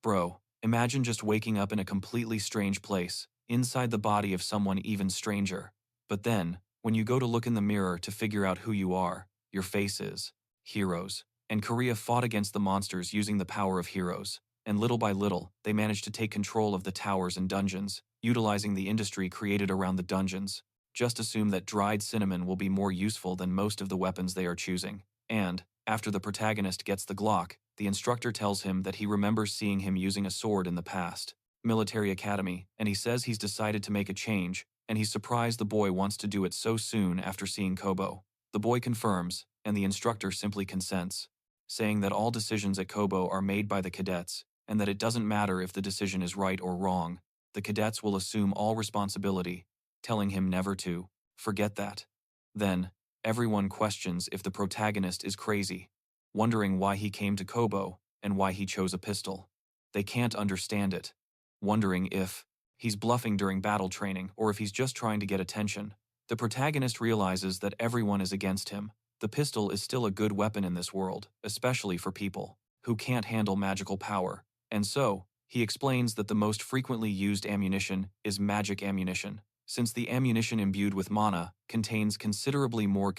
Bro, imagine just waking up in a completely strange place, inside the body of someone even stranger. But then, when you go to look in the mirror to figure out who you are, your face is heroes. And Korea fought against the monsters using the power of heroes. And little by little, they managed to take control of the towers and dungeons, utilizing the industry created around the dungeons. Just assume that dried cinnamon will be more useful than most of the weapons they are choosing. And, after the protagonist gets the Glock, the instructor tells him that he remembers seeing him using a sword in the past. Military academy, and he says he's decided to make a change, and he's surprised the boy wants to do it so soon after seeing Kobo. The boy confirms, and the instructor simply consents, saying that all decisions at Kobo are made by the cadets, and that it doesn't matter if the decision is right or wrong. The cadets will assume all responsibility, telling him never to forget that. Then, everyone questions if the protagonist is crazy, wondering why he came to Kobo and why he chose a pistol. They can't understand it, wondering if he's bluffing during battle training or if he's just trying to get attention. The protagonist realizes that everyone is against him. The pistol is still a good weapon in this world, especially for people who can't handle magical power. And so, he explains that the most frequently used ammunition is magic ammunition, since the ammunition imbued with mana contains considerably more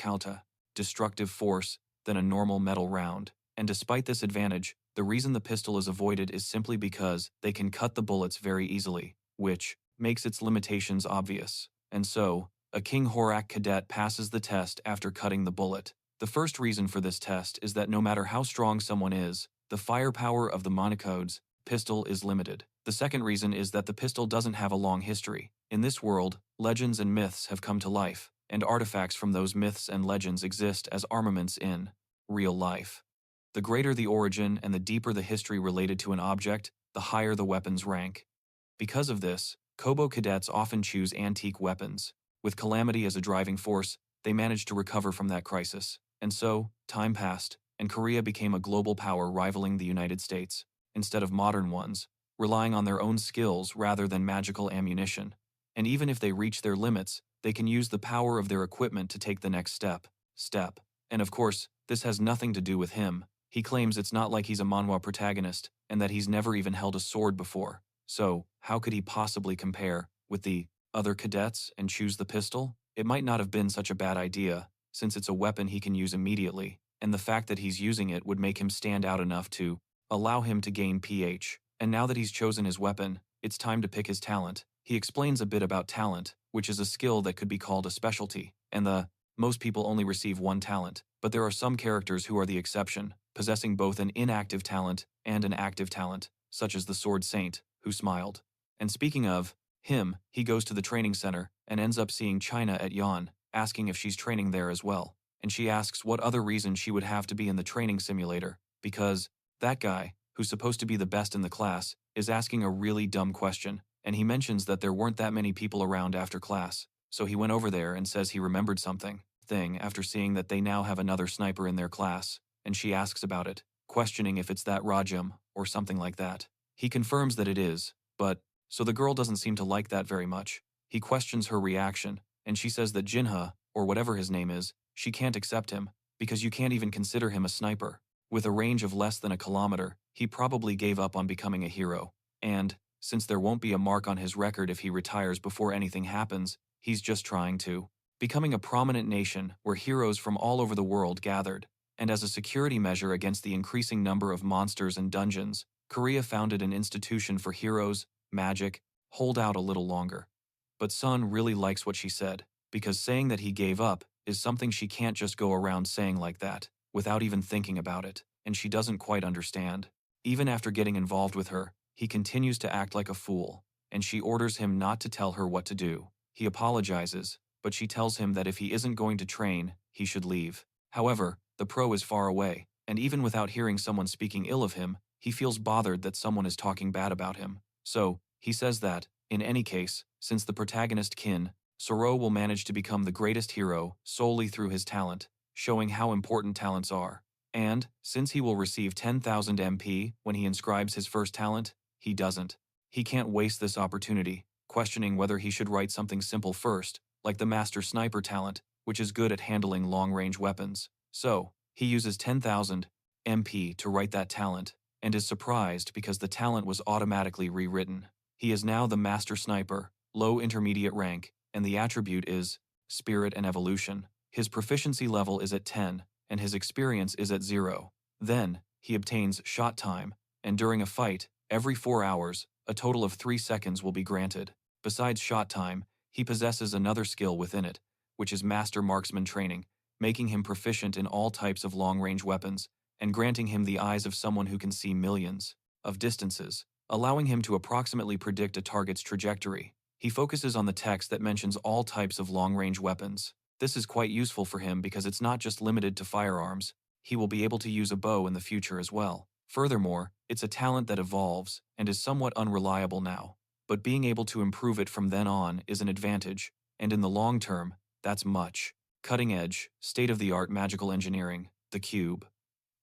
destructive force than a normal metal round. And despite this advantage, the reason the pistol is avoided is simply because they can cut the bullets very easily, which makes its limitations obvious. And so, a King Horak cadet passes the test after cutting the bullet. The first reason for this test is that no matter how strong someone is, the firepower of the Monacode's pistol is limited. The second reason is that the pistol doesn't have a long history. In this world, legends and myths have come to life, and artifacts from those myths and legends exist as armaments in real life. The greater the origin and the deeper the history related to an object, the higher the weapon's rank. Because of this, Kobo cadets often choose antique weapons. With calamity as a driving force, they managed to recover from that crisis. And so, time passed, and Korea became a global power rivaling the United States, instead of modern ones, relying on their own skills rather than magical ammunition. And even if they reach their limits, they can use the power of their equipment to take the next step. And of course, this has nothing to do with him. He claims it's not like he's a manhwa protagonist, and that he's never even held a sword before. So, how could he possibly compare with the other cadets and choose the pistol? It might not have been such a bad idea, since it's a weapon he can use immediately, and the fact that he's using it would make him stand out enough to allow him to gain PH. And now that he's chosen his weapon, it's time to pick his talent. He explains a bit about talent, which is a skill that could be called a specialty, and most people only receive one talent, but there are some characters who are the exception, possessing both an inactive talent and an active talent, such as the Sword Saint, who smiled. And speaking of him, he goes to the training center and ends up seeing China at Yan, asking if she's training there as well. And she asks what other reason she would have to be in the training simulator, because that guy, who's supposed to be the best in the class, is asking a really dumb question, and he mentions that there weren't that many people around after class, so he went over there and says he remembered something after seeing that they now have another sniper in their class, and she asks about it, questioning if it's that Rajam or something like that. He confirms that it is, but so the girl doesn't seem to like that very much. He questions her reaction, and she says that Jinha, or whatever his name is, she can't accept him, because you can't even consider him a sniper. With a range of less than a kilometer, he probably gave up on becoming a hero. And, since there won't be a mark on his record if he retires before anything happens, he's just trying to becoming a prominent nation where heroes from all over the world gathered. And as a security measure against the increasing number of monsters and dungeons, Korea founded an institution for heroes, magic, hold out a little longer. But Sun really likes what she said, because saying that he gave up is something she can't just go around saying like that, without even thinking about it, and she doesn't quite understand. Even after getting involved with her, he continues to act like a fool, and she orders him not to tell her what to do. He apologizes, but she tells him that if he isn't going to train, he should leave. However, the pro is far away, and even without hearing someone speaking ill of him, he feels bothered that someone is talking bad about him. So, he says that, in any case, since the protagonist Insurrou will manage to become the greatest hero solely through his talent, showing how important talents are. And, since he will receive 10,000 MP when he inscribes his first talent, he doesn't. He can't waste this opportunity, questioning whether he should write something simple first, like the Master Sniper talent, which is good at handling long-range weapons. So, he uses 10,000 MP to write that talent, and is surprised because the talent was automatically rewritten. He is now the Master Sniper, low intermediate rank, and the attribute is Spirit and Evolution. His proficiency level is at 10, and his experience is at 0. Then, he obtains Shot Time, and during a fight, every 4 hours, a total of 3 seconds will be granted. Besides Shot Time, he possesses another skill within it, which is Master Marksman Training, making him proficient in all types of long-range weapons, and granting him the eyes of someone who can see millions of distances, allowing him to approximately predict a target's trajectory. He focuses on the text that mentions all types of long-range weapons. This is quite useful for him because it's not just limited to firearms. He will be able to use a bow in the future as well. Furthermore, it's a talent that evolves and is somewhat unreliable now, but being able to improve it from then on is an advantage, and in the long term, that's much. Cutting-edge, state-of-the-art magical engineering, the Cube.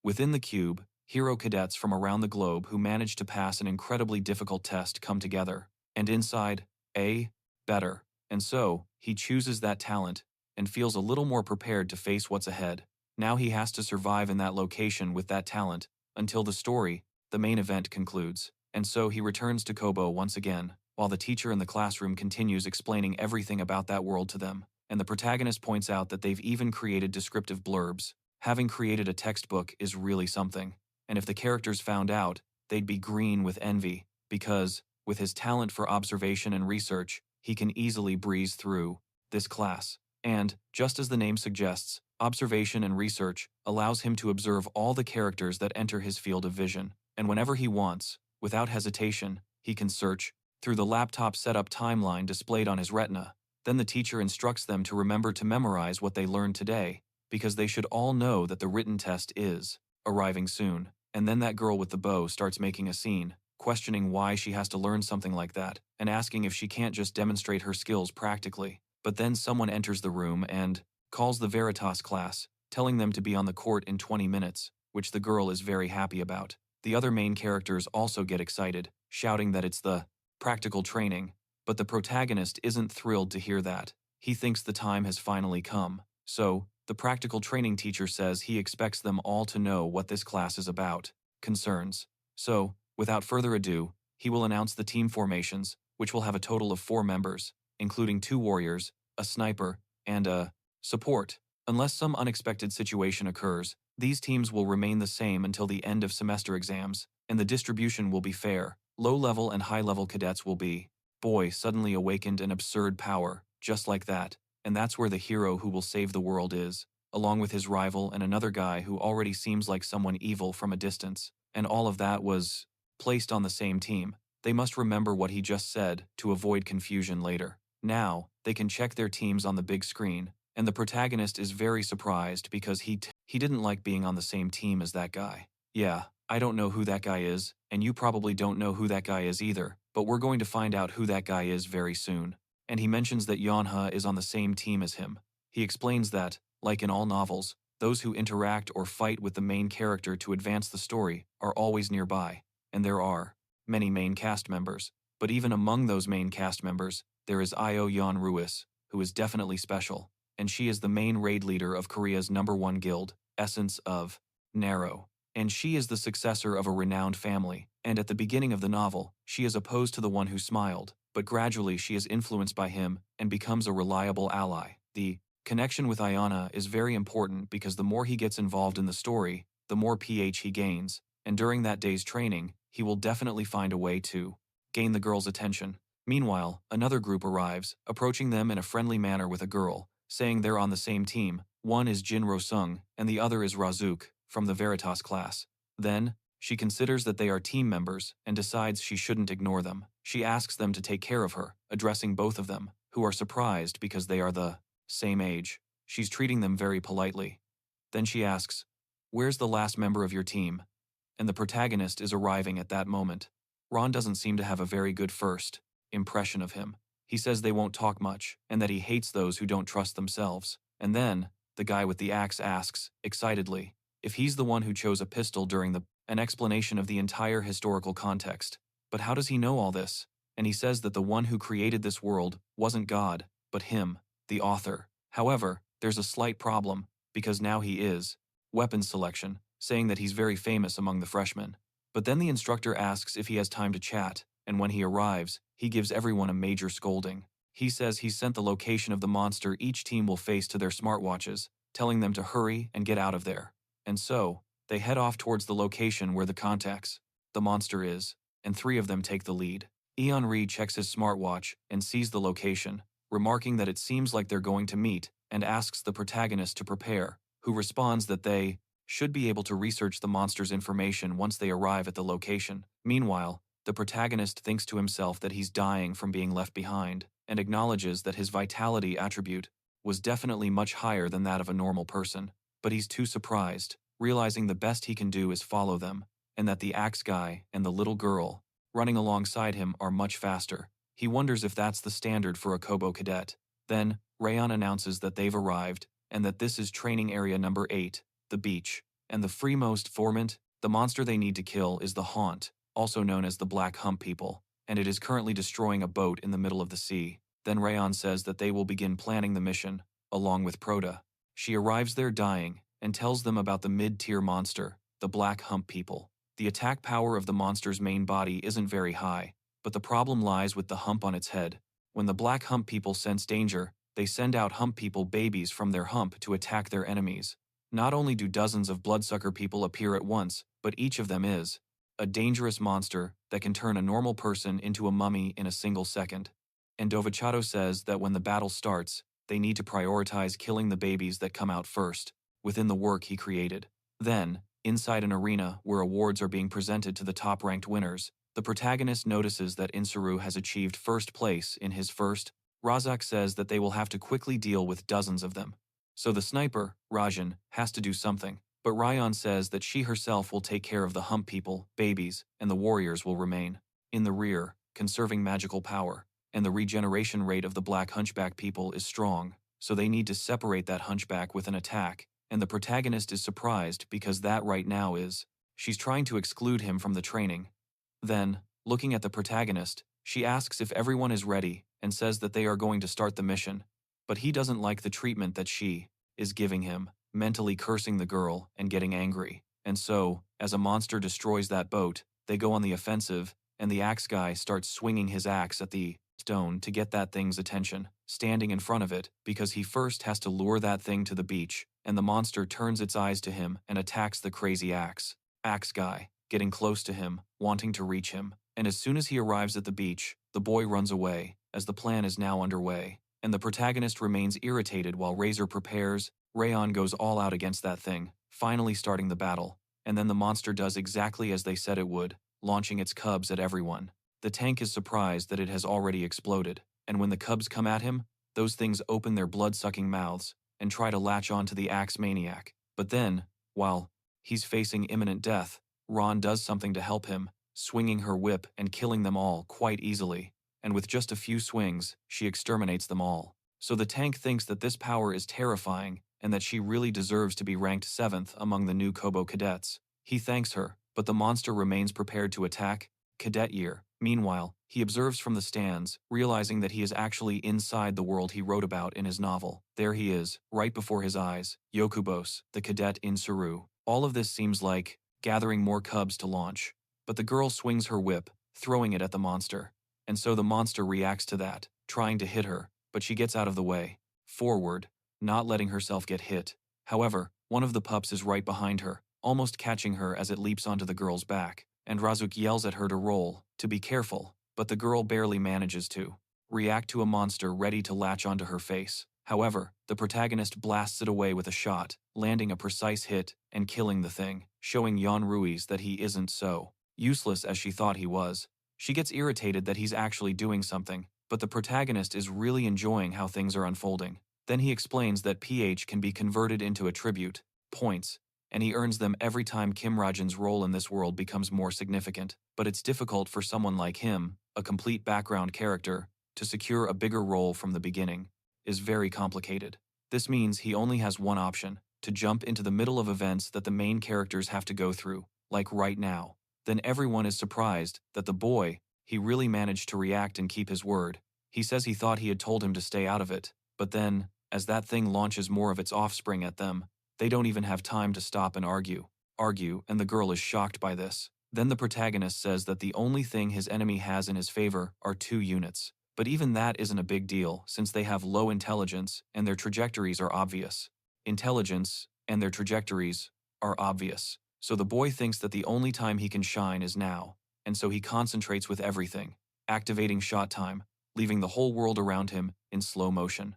Within the Cube, hero cadets from around the globe who manage to pass an incredibly difficult test come together, and inside, better. And so, he chooses that talent, and feels a little more prepared to face what's ahead. Now he has to survive in that location with that talent, until the story, the main event, concludes. And so he returns to Kobo once again, while the teacher in the classroom continues explaining everything about that world to them, and the protagonist points out that they've even created descriptive blurbs. Having created a textbook is really something, and if the characters found out, they'd be green with envy, because, with his talent for observation and research, he can easily breeze through this class. And, just as the name suggests, observation and research allows him to observe all the characters that enter his field of vision, and whenever he wants, without hesitation, he can search through the laptop setup timeline displayed on his retina. Then the teacher instructs them to remember to memorize what they learned today, because they should all know that the written test is arriving soon. And then that girl with the bow starts making a scene, questioning why she has to learn something like that, and asking if she can't just demonstrate her skills practically. But then someone enters the room and calls the Veritas class, telling them to be on the court in 20 minutes, which the girl is very happy about. The other main characters also get excited, shouting that it's the practical training, but the protagonist isn't thrilled to hear that. He thinks the time has finally come. So, the practical training teacher says he expects them all to know what this class is about. Concerns. So, without further ado, he will announce the team formations, which will have a total of 4 members, including 2 warriors, a sniper, and a support. Unless some unexpected situation occurs, these teams will remain the same until the end of semester exams, and the distribution will be fair. Low-level and high-level cadets will be, boy, suddenly awakened an absurd power, just like that, and that's where the hero who will save the world is, along with his rival and another guy who already seems like someone evil from a distance, and all of that was placed on the same team. They must remember what he just said to avoid confusion later. Now, they can check their teams on the big screen, and the protagonist is very surprised because he didn't like being on the same team as that guy. Yeah, I don't know who that guy is, and you probably don't know who that guy is either, but we're going to find out who that guy is very soon. And he mentions that Yonha is on the same team as him. He explains that, like in all novels, those who interact or fight with the main character to advance the story are always nearby, and there are many main cast members. But even among those main cast members, there is Io Yon Ruis, who is definitely special, and she is the main raid leader of Korea's #1 guild, Essence of Narrow. And she is the successor of a renowned family, and at the beginning of the novel, she is opposed to the one who smiled, but gradually she is influenced by him and becomes a reliable ally. The connection with Ayana is very important because the more he gets involved in the story, the more PH he gains, and during that day's training, he will definitely find a way to gain the girl's attention. Meanwhile, another group arrives, approaching them in a friendly manner with a girl, saying they're on the same team. One is Jin Rosung, and the other is Razuk, from the Veritas class. Then, she considers that they are team members and decides she shouldn't ignore them. She asks them to take care of her, addressing both of them, who are surprised because they are the same age. She's treating them very politely. Then she asks, "Where's the last member of your team?" And the protagonist is arriving at that moment. Ron doesn't seem to have a very good first impression of him. He says they won't talk much, and that he hates those who don't trust themselves. And then, the guy with the axe asks, excitedly, if he's the one who chose a pistol during an explanation of the entire historical context. But how does he know all this? And he says that the one who created this world wasn't God, but him, the author. However, there's a slight problem, because now he is weapons selection, saying that he's very famous among the freshmen. But then the instructor asks if he has time to chat, and when he arrives, he gives everyone a major scolding. He says he sent the location of the monster each team will face to their smartwatches, telling them to hurry and get out of there. And so, they head off towards the location where the monster is, and 3 of them take the lead. Eonri checks his smartwatch and sees the location, remarking that it seems like they're going to meet, and asks the protagonist to prepare, who responds that they should be able to research the monster's information once they arrive at the location. Meanwhile, the protagonist thinks to himself that he's dying from being left behind, and acknowledges that his vitality attribute was definitely much higher than that of a normal person. But he's too surprised, realizing the best he can do is follow them, and that the axe guy and the little girl running alongside him are much faster. He wonders if that's the standard for a Kobo cadet. Then, Rayon announces that they've arrived, and that this is training area number 8, the beach, and the freemost formant, the monster they need to kill is the Haunt, also known as the Black Hump People, and it is currently destroying a boat in the middle of the sea. Then Rayon says that they will begin planning the mission, along with Prota. She arrives there dying, and tells them about the mid-tier monster, the Black Hump People. The attack power of the monster's main body isn't very high, but the problem lies with the hump on its head. When the Black Hump People sense danger, they send out Hump People babies from their hump to attack their enemies. Not only do dozens of bloodsucker people appear at once, but each of them is a dangerous monster that can turn a normal person into a mummy in a single second. And Dovachado says that when the battle starts, they need to prioritize killing the babies that come out first, within the work he created. Then, inside an arena where awards are being presented to the top-ranked winners, the protagonist notices that Insurrou has achieved first place in his first. Razak says that they will have to quickly deal with dozens of them. So the sniper, Rajan, has to do something, but Rayon says that she herself will take care of the hump people, babies, and the warriors will remain in the rear, conserving magical power, and the regeneration rate of the black hunchback people is strong, so they need to separate that hunchback with an attack, and the protagonist is surprised because that right now is, she's trying to exclude him from the training. Then, looking at the protagonist, she asks if everyone is ready and says that they are going to start the mission, but he doesn't like the treatment that she is giving him, mentally cursing the girl and getting angry. And so, as a monster destroys that boat, they go on the offensive, and the axe guy starts swinging his axe at the stone to get that thing's attention, standing in front of it, because he first has to lure that thing to the beach, and the monster turns its eyes to him and attacks the crazy axe guy, getting close to him, wanting to reach him. And as soon as he arrives at the beach, the boy runs away, as the plan is now underway, and the protagonist remains irritated while Razor prepares. Rayon goes all out against that thing, finally starting the battle, and then the monster does exactly as they said it would, launching its cubs at everyone. The tank is surprised that it has already exploded, and when the cubs come at him, those things open their blood-sucking mouths and try to latch on to the axe maniac. But then, while he's facing imminent death, Ron does something to help him, swinging her whip and killing them all quite easily, and with just a few swings, she exterminates them all. So the tank thinks that this power is terrifying and that she really deserves to be ranked 7th among the new Kobo cadets. He thanks her, but the monster remains prepared to attack Cadet Year. Meanwhile, he observes from the stands, realizing that he is actually inside the world he wrote about in his novel. There he is, right before his eyes, Yokubos, the cadet Insurrou. All of this seems like gathering more cubs to launch, but the girl swings her whip, throwing it at the monster. And so the monster reacts to that, trying to hit her, but she gets out of the way, forward, not letting herself get hit. However, one of the pups is right behind her, almost catching her as it leaps onto the girl's back, and Razuk yells at her to roll, to be careful, but the girl barely manages to react to a monster ready to latch onto her face. However, the protagonist blasts it away with a shot, landing a precise hit and killing the thing, showing Jan Ruiz that he isn't so useless as she thought he was. She gets irritated that he's actually doing something, but the protagonist is really enjoying how things are unfolding. Then he explains that PH can be converted into attribute, points, and he earns them every time Kim Rajan's role in this world becomes more significant. But it's difficult for someone like him, a complete background character, to secure a bigger role from the beginning. Is very complicated. This means he only has one option, to jump into the middle of events that the main characters have to go through, like right now. Then everyone is surprised that the boy, he really managed to react and keep his word. He says he thought he had told him to stay out of it, but then, as that thing launches more of its offspring at them, they don't even have time to stop and argue, and the girl is shocked by this. Then the protagonist says that the only thing his enemy has in his favor are 2 units. But even that isn't a big deal since they have low intelligence and their trajectories are obvious. Intelligence and their trajectories are obvious. So the boy thinks that the only time he can shine is now, and so he concentrates with everything, activating shot time, leaving the whole world around him in slow motion.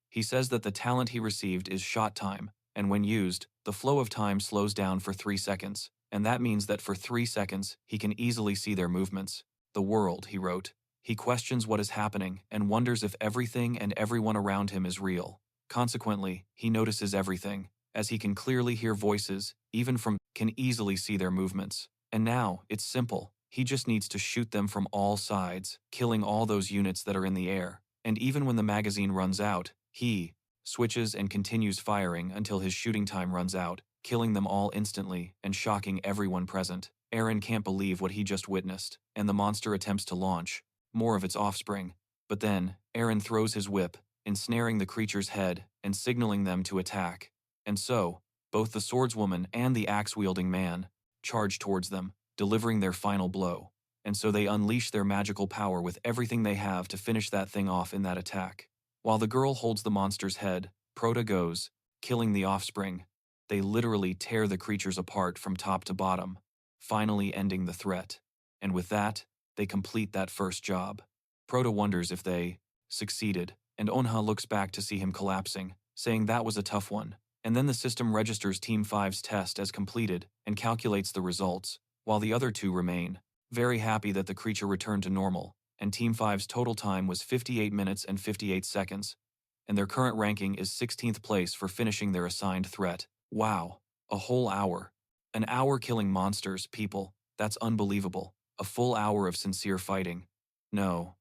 He says that the talent he received is shot time, and when used, the flow of time slows down for 3 seconds, and that means that for 3 seconds he can easily see their movements. The world, he wrote. He questions what is happening and wonders if everything and everyone around him is real. Consequently, he notices everything, as he can clearly hear voices, can easily see their movements. And now, it's simple. He just needs to shoot them from all sides, killing all those units that are in the air. And even when the magazine runs out, he switches and continues firing until his shooting time runs out, killing them all instantly and shocking everyone present. Eren can't believe what he just witnessed, and the monster attempts to launch more of its offspring. But then, Eren throws his whip, ensnaring the creature's head and signaling them to attack. And so, both the swordswoman and the axe-wielding man charge towards them, delivering their final blow. And so they unleash their magical power with everything they have to finish that thing off in that attack. While the girl holds the monster's head, Prota goes, killing the offspring. They literally tear the creatures apart from top to bottom, finally ending the threat. And with that, they complete that first job. Prota wonders if they succeeded, and Onha looks back to see him collapsing, saying that was a tough one. And then the system registers Team 5's test as completed and calculates the results, while the other 2 remain, very happy that the creature returned to normal, and Team 5's total time was 58 minutes and 58 seconds, and their current ranking is 16th place for finishing their assigned threat. Wow, a whole hour. An hour killing monsters, people, that's unbelievable. A full hour of sincere fighting. No,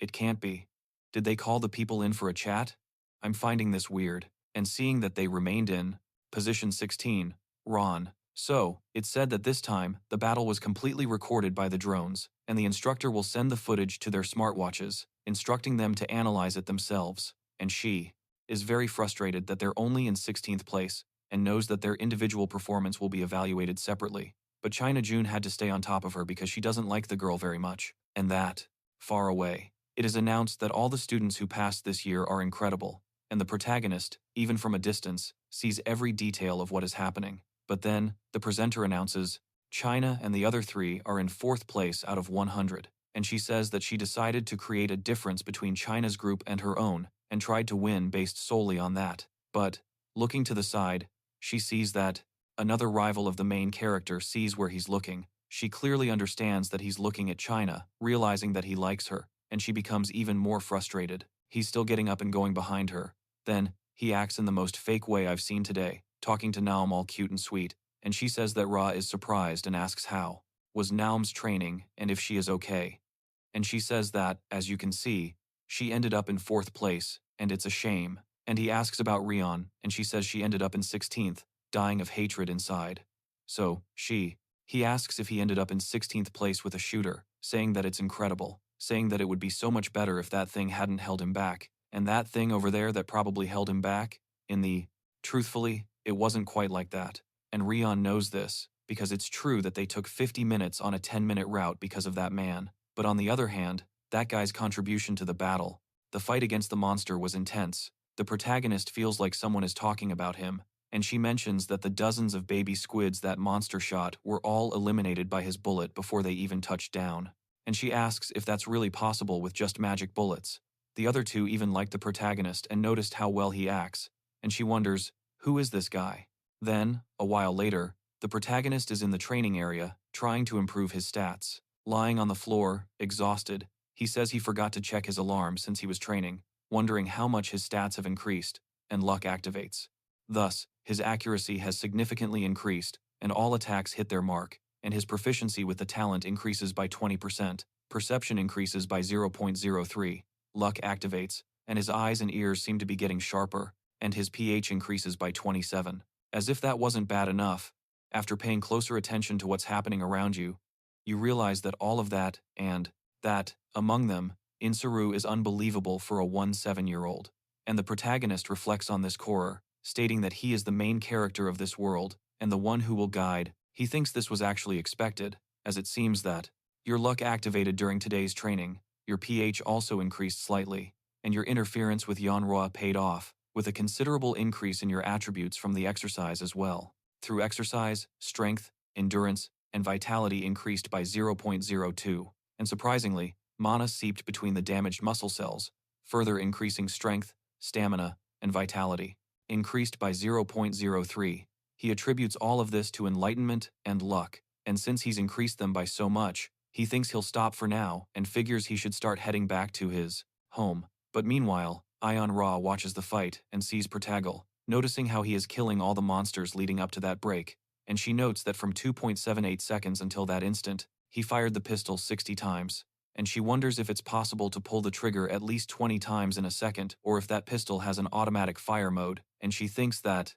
it can't be. Did they call the people in for a chat? I'm finding this weird, and seeing that they remained in position 16, Ron. So, it said that this time, the battle was completely recorded by the drones, and the instructor will send the footage to their smartwatches, instructing them to analyze it themselves. And she is very frustrated that they're only in 16th place, and knows that their individual performance will be evaluated separately. But China June had to stay on top of her because she doesn't like the girl very much. And that, far away, it is announced that all the students who passed this year are incredible, and the protagonist, even from a distance, sees every detail of what is happening. But then, the presenter announces, China and the other 3 are in 4th place out of 100, and she says that she decided to create a difference between China's group and her own, and tried to win based solely on that. But, looking to the side, she sees that another rival of the main character sees where he's looking. She clearly understands that he's looking at China, realizing that he likes her, and she becomes even more frustrated. He's still getting up and going behind her. Then, he acts in the most fake way I've seen today, talking to Naum all cute and sweet, and she says that Ra is surprised and asks how was Naum's training and if she is okay. And she says that, as you can see, she ended up in 4th place, and it's a shame. And he asks about Rion, and she says she ended up in 16th, dying of hatred inside. So, he asks if he ended up in 16th place with a shooter, saying that it's incredible, saying that it would be so much better if that thing hadn't held him back, and that thing over there that probably held him back, truthfully, it wasn't quite like that. And Rion knows this, because it's true that they took 50 minutes on a 10-minute route because of that man. But on the other hand, that guy's contribution to the battle, the fight against the monster was intense. The protagonist feels like someone is talking about him, and she mentions that the dozens of baby squids that monster shot were all eliminated by his bullet before they even touched down. And she asks if that's really possible with just magic bullets. The other 2 even liked the protagonist and noticed how well he acts, and she wonders, who is this guy? Then, a while later, the protagonist is in the training area, trying to improve his stats. Lying on the floor, exhausted, he says he forgot to check his alarm since he was training, wondering how much his stats have increased, and luck activates. Thus, his accuracy has significantly increased, and all attacks hit their mark, and his proficiency with the talent increases by 20%, perception increases by 0.03, luck activates, and his eyes and ears seem to be getting sharper, and his pH increases by 27. As if that wasn't bad enough, after paying closer attention to what's happening around you, you realize that all of that, and that, among them, Insurrou is unbelievable for a 17-year-old. And the protagonist reflects on this horror, stating that he is the main character of this world, and the one who will guide He thinks this was actually expected, as it seems that your luck activated during today's training, your pH also increased slightly, and your interference with Yanrua paid off, with a considerable increase in your attributes from the exercise as well. Through exercise, strength, endurance, and vitality increased by 0.02, and surprisingly, mana seeped between the damaged muscle cells, further increasing strength, stamina, and vitality. Increased by 0.03. He attributes all of this to enlightenment and luck, and since he's increased them by so much, he thinks he'll stop for now and figures he should start heading back to his home. But meanwhile, Ion Ra watches the fight and sees Protagal, noticing how he is killing all the monsters leading up to that break, and she notes that from 2.78 seconds until that instant, he fired the pistol 60 times, and she wonders if it's possible to pull the trigger at least 20 times in a second or if that pistol has an automatic fire mode, and she thinks that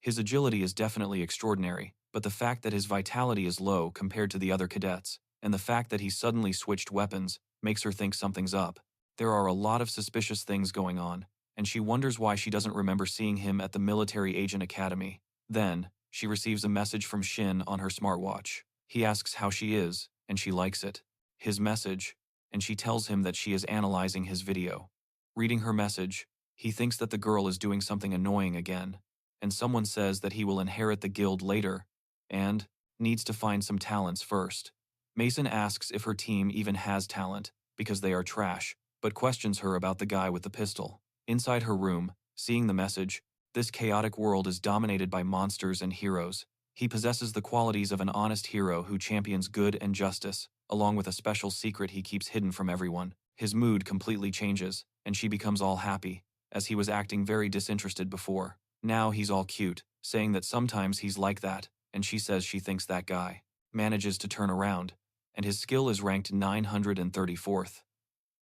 his agility is definitely extraordinary, but the fact that his vitality is low compared to the other cadets, and the fact that he suddenly switched weapons, makes her think something's up. There are a lot of suspicious things going on, and she wonders why she doesn't remember seeing him at the Military Agent Academy. Then, she receives a message from Shin on her smartwatch. He asks how she is, and she likes it. His message, and she tells him that she is analyzing his video. Reading her message, he thinks that the girl is doing something annoying again, and someone says that he will inherit the guild later, and needs to find some talents first. Mason asks if her team even has talent, because they are trash, but questions her about the guy with the pistol. Inside her room, seeing the message, this chaotic world is dominated by monsters and heroes. He possesses the qualities of an honest hero who champions good and justice, along with a special secret he keeps hidden from everyone. His mood completely changes, and she becomes all happy, as he was acting very disinterested before. Now he's all cute, saying that sometimes he's like that, and she says she thinks that guy manages to turn around, and his skill is ranked 934th.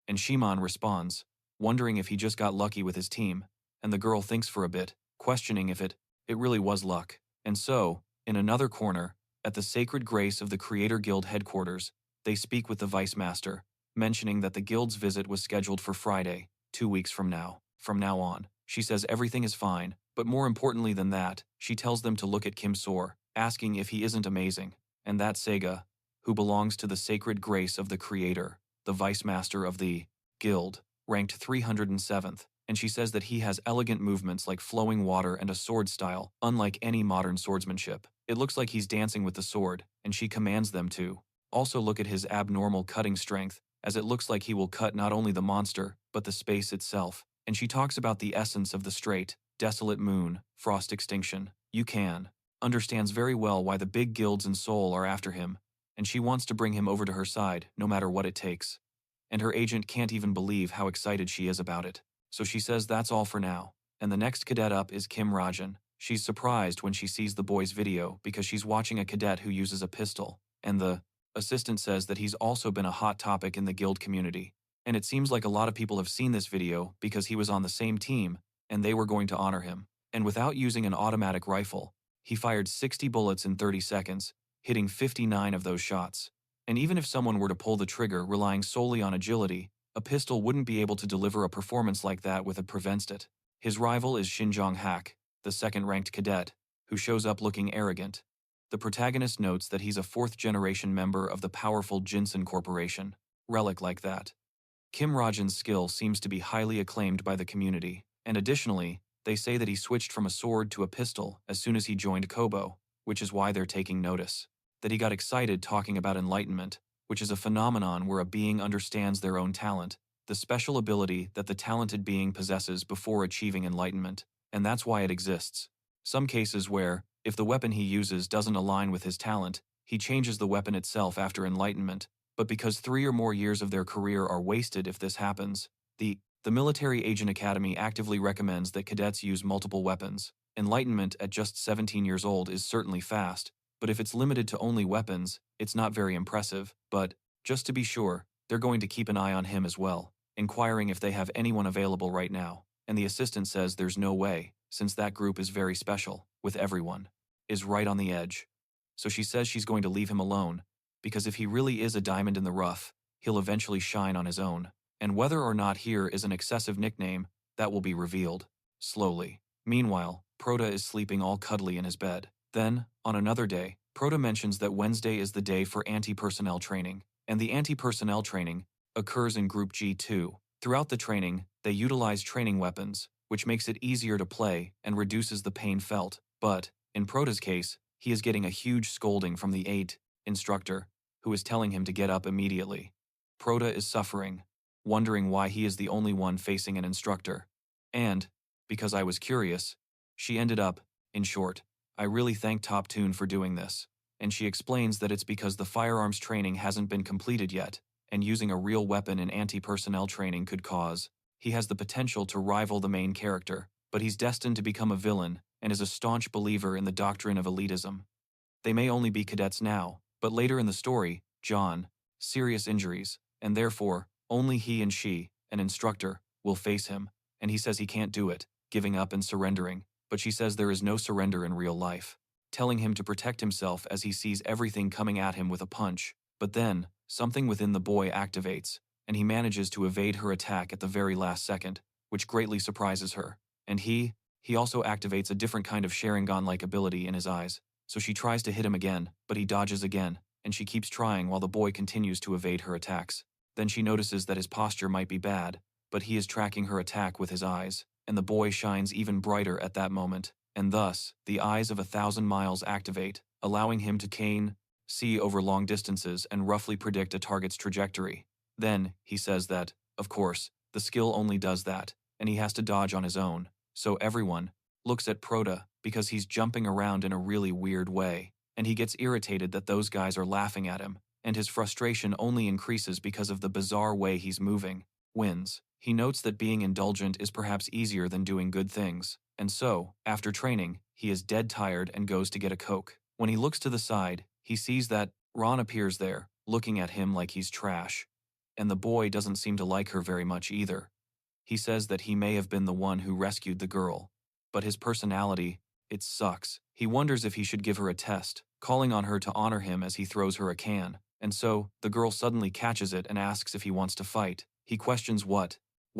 And Shimon responds, wondering if he just got lucky with his team, and the girl thinks for a bit, questioning if it really was luck. And so, in another corner, at the Sacred Grace of the Creator Guild headquarters, they speak with the Vice Master, mentioning that the guild's visit was scheduled for Friday, 2 weeks from now. From now on, she says everything is fine, but more importantly than that, she tells them to look at Kim Sor, asking if he isn't amazing, and that Sega, who belongs to the Sacred Grace of the Creator, the Vice Master of the Guild, ranked 307th, and she says that he has elegant movements like flowing water and a sword style, unlike any modern swordsmanship. It looks like he's dancing with the sword, and she commands them to also look at his abnormal cutting strength, as it looks like he will cut not only the monster, but the space itself. And she talks about the essence of the straight, desolate moon, frost extinction. Understands very well why the big guilds in Seoul are after him, and she wants to bring him over to her side, no matter what it takes. And her agent can't even believe how excited she is about it. So she says that's all for now. And the next cadet up is Kim Rajan. She's surprised when she sees the boy's video because she's watching a cadet who uses a pistol, and the assistant says that he's also been a hot topic in the guild community. And it seems like a lot of people have seen this video because he was on the same team, and they were going to honor him. And without using an automatic rifle, he fired 60 bullets in 30 seconds, hitting 59 of those shots. And even if someone were to pull the trigger relying solely on agility, a pistol wouldn't be able to deliver a performance like that with a prevents it. His rival is Xinjong Hack, the second-ranked cadet, who shows up looking arrogant. The protagonist notes that he's a fourth-generation member of the powerful Jinsen Corporation, relic like that. Kim Rajan's skill seems to be highly acclaimed by the community, and additionally, they say that he switched from a sword to a pistol as soon as he joined Kobo, which is why they're taking notice. That he got excited talking about enlightenment, which is a phenomenon where a being understands their own talent, the special ability that the talented being possesses before achieving enlightenment, and that's why it exists. Some cases where, if the weapon he uses doesn't align with his talent, he changes the weapon itself after enlightenment, but because 3 or more years of their career are wasted if this happens, the Military Agent Academy actively recommends that cadets use multiple weapons. Enlightenment at just 17 years old is certainly fast, but if it's limited to only weapons, it's not very impressive. But, just to be sure, they're going to keep an eye on him as well, inquiring if they have anyone available right now, and the assistant says there's no way, since that group is very special, with everyone, is right on the edge. So she says she's going to leave him alone, because if he really is a diamond in the rough, he'll eventually shine on his own. And whether or not here is an excessive nickname, that will be revealed, slowly. Meanwhile, Prota is sleeping all cuddly in his bed. Then, on another day, Prota mentions that Wednesday is the day for anti-personnel training, and the anti-personnel training occurs in Group G2. Throughout the training, they utilize training weapons, which makes it easier to play and reduces the pain felt. But, in Prota's case, he is getting a huge scolding from the 8 instructor, who is telling him to get up immediately. Prota is suffering, wondering why he is the only one facing an instructor. And, because I was curious, she ended up, in short, I really thank Top Tune for doing this. And she explains that it's because the firearms training hasn't been completed yet, and using a real weapon in anti-personnel training could cause. He has the potential to rival the main character, but he's destined to become a villain and is a staunch believer in the doctrine of elitism. They may only be cadets now, but later in the story, John, serious injuries, and therefore, only he and she, an instructor, will face him, and he says he can't do it, giving up and surrendering, but she says there is no surrender in real life, telling him to protect himself as he sees everything coming at him with a punch. But then, something within the boy activates, and he manages to evade her attack at the very last second, which greatly surprises her. And he also activates a different kind of Sharingan-like ability in his eyes, so she tries to hit him again, but he dodges again, and she keeps trying while the boy continues to evade her attacks. Then she notices that his posture might be bad, but he is tracking her attack with his eyes, and the boy shines even brighter at that moment, and thus, the eyes of 1,000 miles activate, allowing him to see over long distances and roughly predict a target's trajectory. Then, he says that, of course, the skill only does that, and he has to dodge on his own, so everyone looks at Prota because he's jumping around in a really weird way, and he gets irritated that those guys are laughing at him, and his frustration only increases because of the bizarre way he's moving. Wins. He notes that being indulgent is perhaps easier than doing good things, and so, after training, he is dead tired and goes to get a Coke. When he looks to the side, he sees that Ron appears there, looking at him like he's trash. And the boy doesn't seem to like her very much either. He says that he may have been the one who rescued the girl, but his personality, it sucks. He wonders if he should give her a test, calling on her to honor him as he throws her a can, and so, the girl suddenly catches it and asks if he wants to fight. He questions what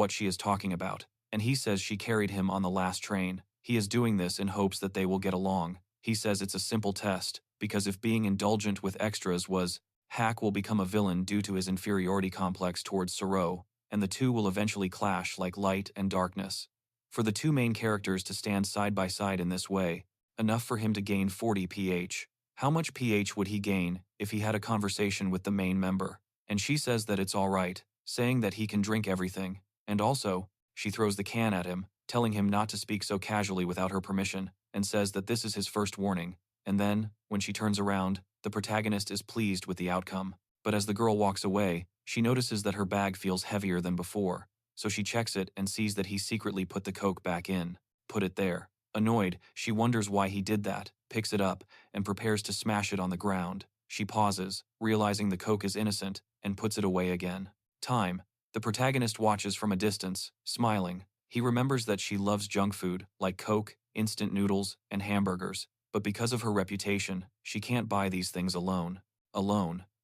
she is talking about, and he says she carried him on the last train. He is doing this in hopes that they will get along. He says it's a simple test, because if being indulgent with extras was, Hack will become a villain due to his inferiority complex towards Insurrou, and the two will eventually clash like light and darkness. For the two main characters to stand side by side in this way, enough for him to gain 40 pH. How much pH would he gain if he had a conversation with the main member? And she says that it's alright, saying that he can drink everything, and also, she throws the can at him, telling him not to speak so casually without her permission, and says that this is his first warning. And then, when she turns around, the protagonist is pleased with the outcome. But as the girl walks away, she notices that her bag feels heavier than before, so she checks it and sees that he secretly put the Coke back in. Put it there. Annoyed, she wonders why he did that, picks it up, and prepares to smash it on the ground. She pauses, realizing the Coke is innocent, and puts it away again. Time. The protagonist watches from a distance, smiling. He remembers that she loves junk food, like Coke, instant noodles, and hamburgers, but because of her reputation, she can't buy these things alone.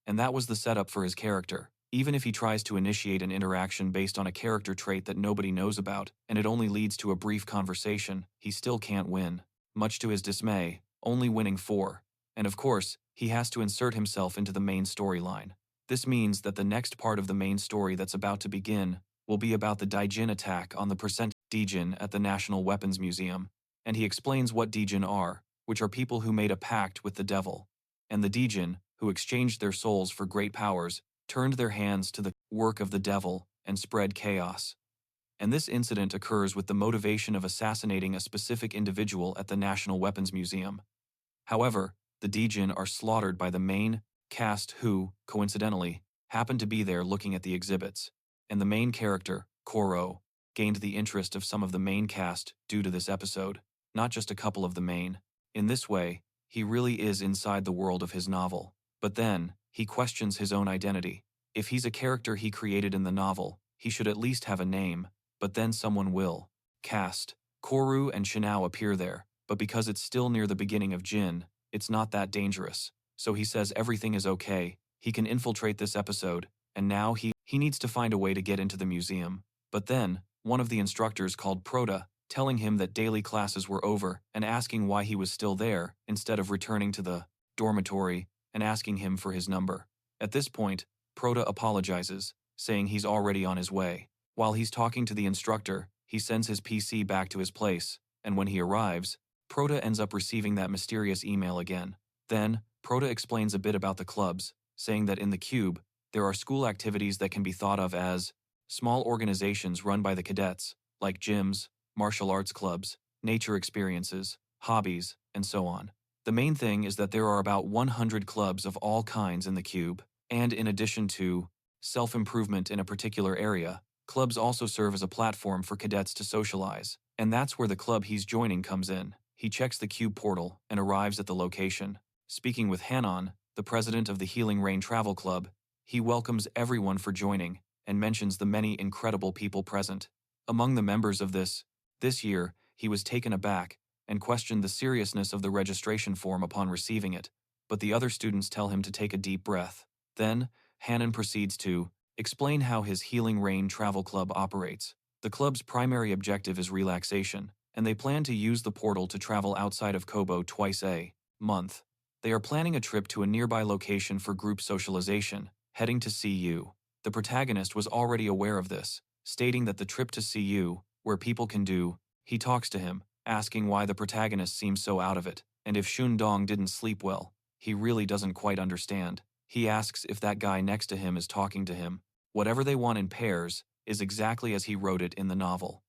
And that was the setup for his character. Even if he tries to initiate an interaction based on a character trait that nobody knows about, and it only leads to a brief conversation, he still can't win. Much to his dismay, only winning 4. And of course, he has to insert himself into the main storyline. This means that the next part of the main story that's about to begin will be about the Dijin Attack on the Dijin at the National Weapons Museum, and he explains what Dijin are, which are people who made a pact with the devil, and the Dijin, who exchanged their souls for great powers, turned their hands to the work of the devil and spread chaos. And this incident occurs with the motivation of assassinating a specific individual at the National Weapons Museum. However, the Dijin are slaughtered by the main cast who, coincidentally, happened to be there looking at the exhibits, and the main character, Koro, gained the interest of some of the main cast due to this episode, not just a couple of the main. In this way, he really is inside the world of his novel. But then, he questions his own identity. If he's a character he created in the novel, he should at least have a name, but then someone will. Cast. Koru and Shinao appear there, but because it's still near the beginning of Jin, it's not that dangerous. So he says everything is okay, he can infiltrate this episode, and now he needs to find a way to get into the museum. But then, one of the instructors called Prota, telling him that daily classes were over and asking why he was still there instead of returning to the dormitory, and asking him for his number. At this point, Prota apologizes, saying he's already on his way. While he's talking to the instructor, he sends his PC back to his place, and when he arrives, Prota ends up receiving that mysterious email again. Then, Prota explains a bit about the clubs, saying that in the cube, there are school activities that can be thought of as small organizations run by the cadets, like gyms, martial arts clubs, nature experiences, hobbies, and so on. The main thing is that there are about 100 clubs of all kinds in the cube, and in addition to self-improvement in a particular area, clubs also serve as a platform for cadets to socialize, and that's where the club he's joining comes in. He checks the cube portal and arrives at the location. Speaking with Naon, the president of the Healing Rain Travel Club, he welcomes everyone for joining and mentions the many incredible people present. Among the members of this year, he was taken aback and questioned the seriousness of the registration form upon receiving it, but the other students tell him to take a deep breath. Then, Hanan proceeds to explain how his Healing Rain Travel Club operates. The club's primary objective is relaxation, and they plan to use the portal to travel outside of Kobo twice a month. They are planning a trip to a nearby location for group socialization, heading to CU. The protagonist was already aware of this, stating that the trip to CU, where people can do, he talks to him, asking why the protagonist seems so out of it, and if Shun Dong didn't sleep well. He really doesn't quite understand. He asks if that guy next to him is talking to him. Whatever they want in pairs is exactly as he wrote it in the novel.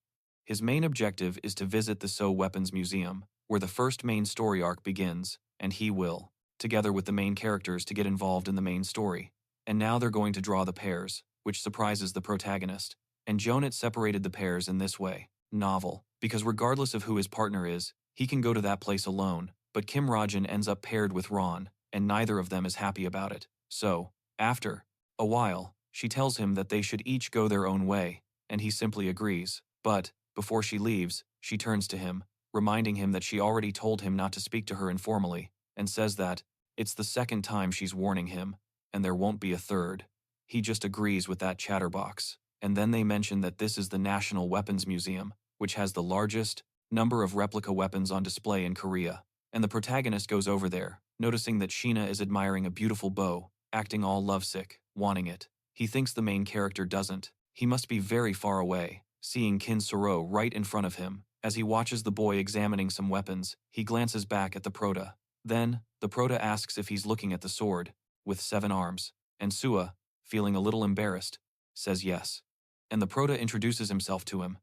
His main objective is to visit the So Weapons Museum, where the first main story arc begins, and he will, together with the main characters, to get involved in the main story. And now they're going to draw the pairs, which surprises the protagonist. And Jonet separated the pairs in this way, novel, because regardless of who his partner is, he can go to that place alone, but Kim Rajan ends up paired with Ron, and neither of them is happy about it. So, after a while, she tells him that they should each go their own way, and he simply agrees. But, before she leaves, she turns to him, reminding him that she already told him not to speak to her informally, and says that it's the second time she's warning him, and there won't be a third. He just agrees with that chatterbox. And then they mention that this is the National Weapons Museum, which has the largest number of replica weapons on display in Korea. And the protagonist goes over there, noticing that Sheena is admiring a beautiful bow, acting all lovesick, wanting it. He thinks the main character doesn't. He must be very far away, seeing Insurrou right in front of him. As he watches the boy examining some weapons, he glances back at the prota. Then, the prota asks if he's looking at the sword, with 7 arms, and Sua, feeling a little embarrassed, says yes. And the prota introduces himself to him.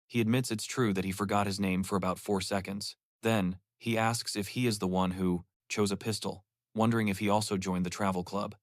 He admits it's true that he forgot his name for about 4 seconds. Then, he asks if he is the one who chose a pistol, wondering if he also joined the travel club.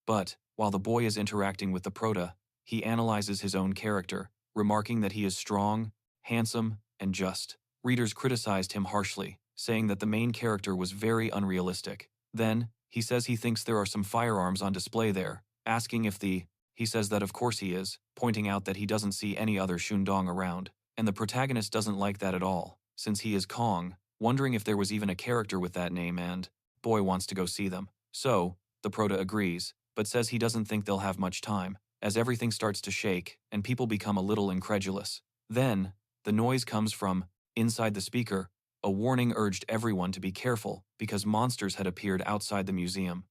But, while the boy is interacting with the prota, he analyzes his own character, remarking that he is strong, handsome, and just. Readers criticized him harshly, saying that the main character was very unrealistic. Then, he says he thinks there are some firearms on display there, asking if he says that of course he is, pointing out that he doesn't see any other Shun Dong around. And the protagonist doesn't like that at all, since he is Kong, wondering if there was even a character with that name, and boy wants to go see them. So, the prota agrees, but says he doesn't think they'll have much time, as everything starts to shake and people become a little incredulous. Then, the noise comes from inside the speaker. A warning urged everyone to be careful because monsters had appeared outside the museum.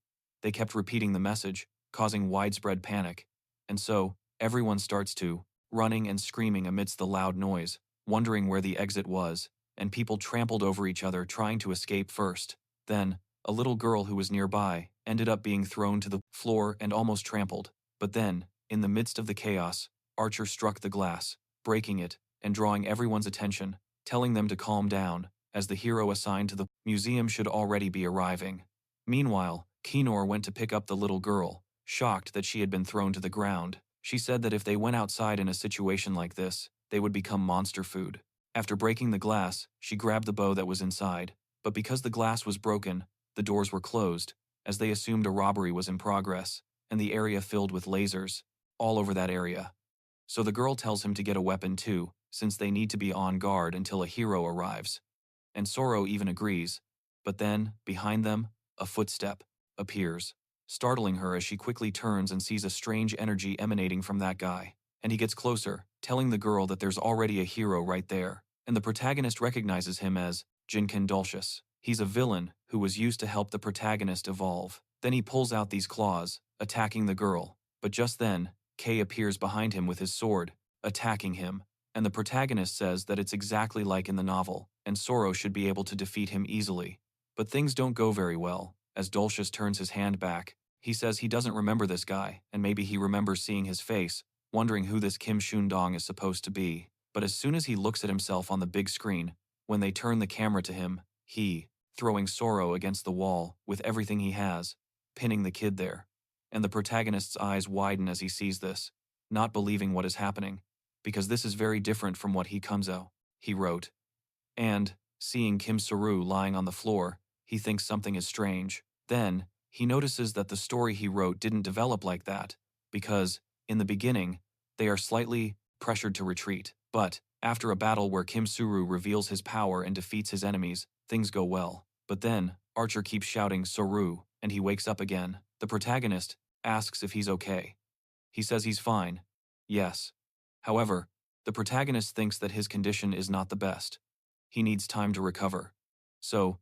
They kept repeating the message, causing widespread panic. And so, everyone starts to running and screaming amidst the loud noise, wondering where the exit was, and people trampled over each other trying to escape first. Then, a little girl who was nearby ended up being thrown to the floor and almost trampled. But then, in the midst of the chaos, Archer struck the glass, breaking it and drawing everyone's attention, telling them to calm down, as the hero assigned to the museum should already be arriving. Meanwhile, Kinor went to pick up the little girl, shocked that she had been thrown to the ground. She said that if they went outside in a situation like this, they would become monster food. After breaking the glass, she grabbed the bow that was inside, but because the glass was broken, the doors were closed, as they assumed a robbery was in progress, and the area filled with lasers, all over that area. So the girl tells him to get a weapon too, since they need to be on guard until a hero arrives. And Soro even agrees, but then, behind them, a footstep appears, startling her as she quickly turns and sees a strange energy emanating from that guy. And he gets closer, telling the girl that there's already a hero right there, and the protagonist recognizes him as Jinken Dulcius. He's a villain who was used to help the protagonist evolve. Then he pulls out these claws, attacking the girl. But just then, Kei appears behind him with his sword, attacking him. And the protagonist says that it's exactly like in the novel, and Insurrou should be able to defeat him easily. But things don't go very well, as Dulcius turns his hand back. He says he doesn't remember this guy, and maybe he remembers seeing his face, wondering who this Kim Shun Dong is supposed to be. But as soon as he looks at himself on the big screen, when they turn the camera to him, he, throwing Insurrou against the wall with everything he has, pinning the kid there. And the protagonist's eyes widen as he sees this, not believing what is happening, because this is very different from what he comes out, he wrote. And, seeing Kim Insurrou lying on the floor, he thinks something is strange. Then, he notices that the story he wrote didn't develop like that, because, in the beginning, they are slightly pressured to retreat. But, after a battle where Kim Insurrou reveals his power and defeats his enemies, things go well. But then, Archer keeps shouting Insurrou, and he wakes up again. The protagonist asks if he's okay. He says he's fine. Yes. However, the protagonist thinks that his condition is not the best. He needs time to recover. So,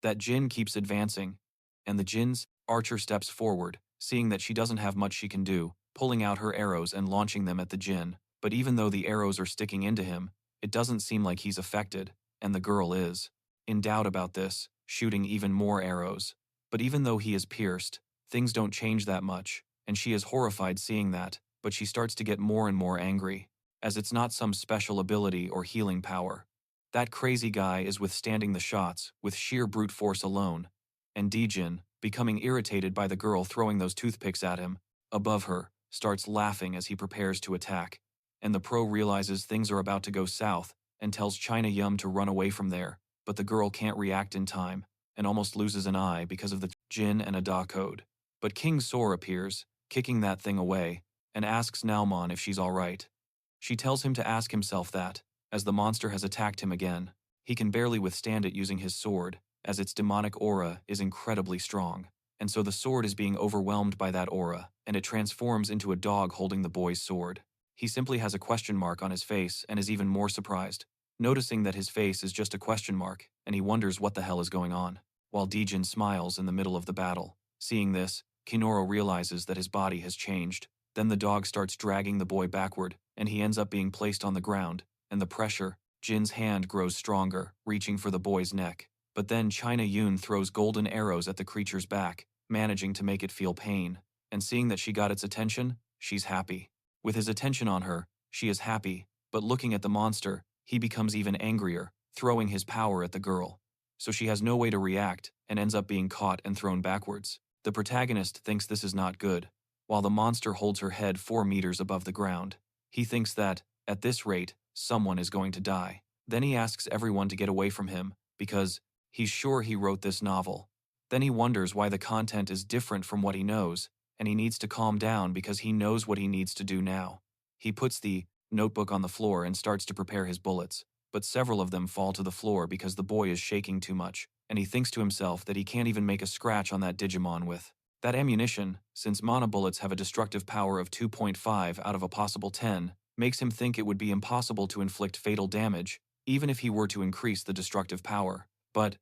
that Jin keeps advancing, and the Jin's Archer steps forward, seeing that she doesn't have much she can do, pulling out her arrows and launching them at the Jin. But even though the arrows are sticking into him, it doesn't seem like he's affected, and the girl is. In doubt about this, shooting even more arrows. But even though he is pierced, things don't change that much, and she is horrified seeing that, but she starts to get more and more angry, as it's not some special ability or healing power. That crazy guy is withstanding the shots with sheer brute force alone, and Dijin, becoming irritated by the girl throwing those toothpicks at him, above her, starts laughing as he prepares to attack, and the pro realizes things are about to go south and tells China Yum to run away from there, but the girl can't react in time, and almost loses an eye because of the Jin and Ada code. But King Sor appears, kicking that thing away, and asks Naon if she's alright. She tells him to ask himself that, as the monster has attacked him again. He can barely withstand it using his sword, as its demonic aura is incredibly strong, and so the sword is being overwhelmed by that aura, and it transforms into a dog holding the boy's sword. He simply has a question mark on his face and is even more surprised, noticing that his face is just a question mark, and he wonders what the hell is going on, while Dijin smiles in the middle of the battle. Seeing this, Kinoro realizes that his body has changed. Then the dog starts dragging the boy backward, and he ends up being placed on the ground, and the pressure, Jin's hand grows stronger, reaching for the boy's neck. But then China Yun throws golden arrows at the creature's back, managing to make it feel pain, and seeing that she got its attention, she's happy. With his attention on her, she is happy, but looking at the monster, he becomes even angrier, throwing his power at the girl. So she has no way to react, and ends up being caught and thrown backwards. The protagonist thinks this is not good, while the monster holds her head 4 meters above the ground. He thinks that, at this rate, someone is going to die. Then he asks everyone to get away from him, because he's sure he wrote this novel. Then he wonders why the content is different from what he knows, and he needs to calm down because he knows what he needs to do now. He puts the notebook on the floor and starts to prepare his bullets, but several of them fall to the floor because the boy is shaking too much, and he thinks to himself that he can't even make a scratch on that Digimon with that ammunition, since mana bullets have a destructive power of 2.5 out of a possible 10, makes him think it would be impossible to inflict fatal damage, even if he were to increase the destructive power. But,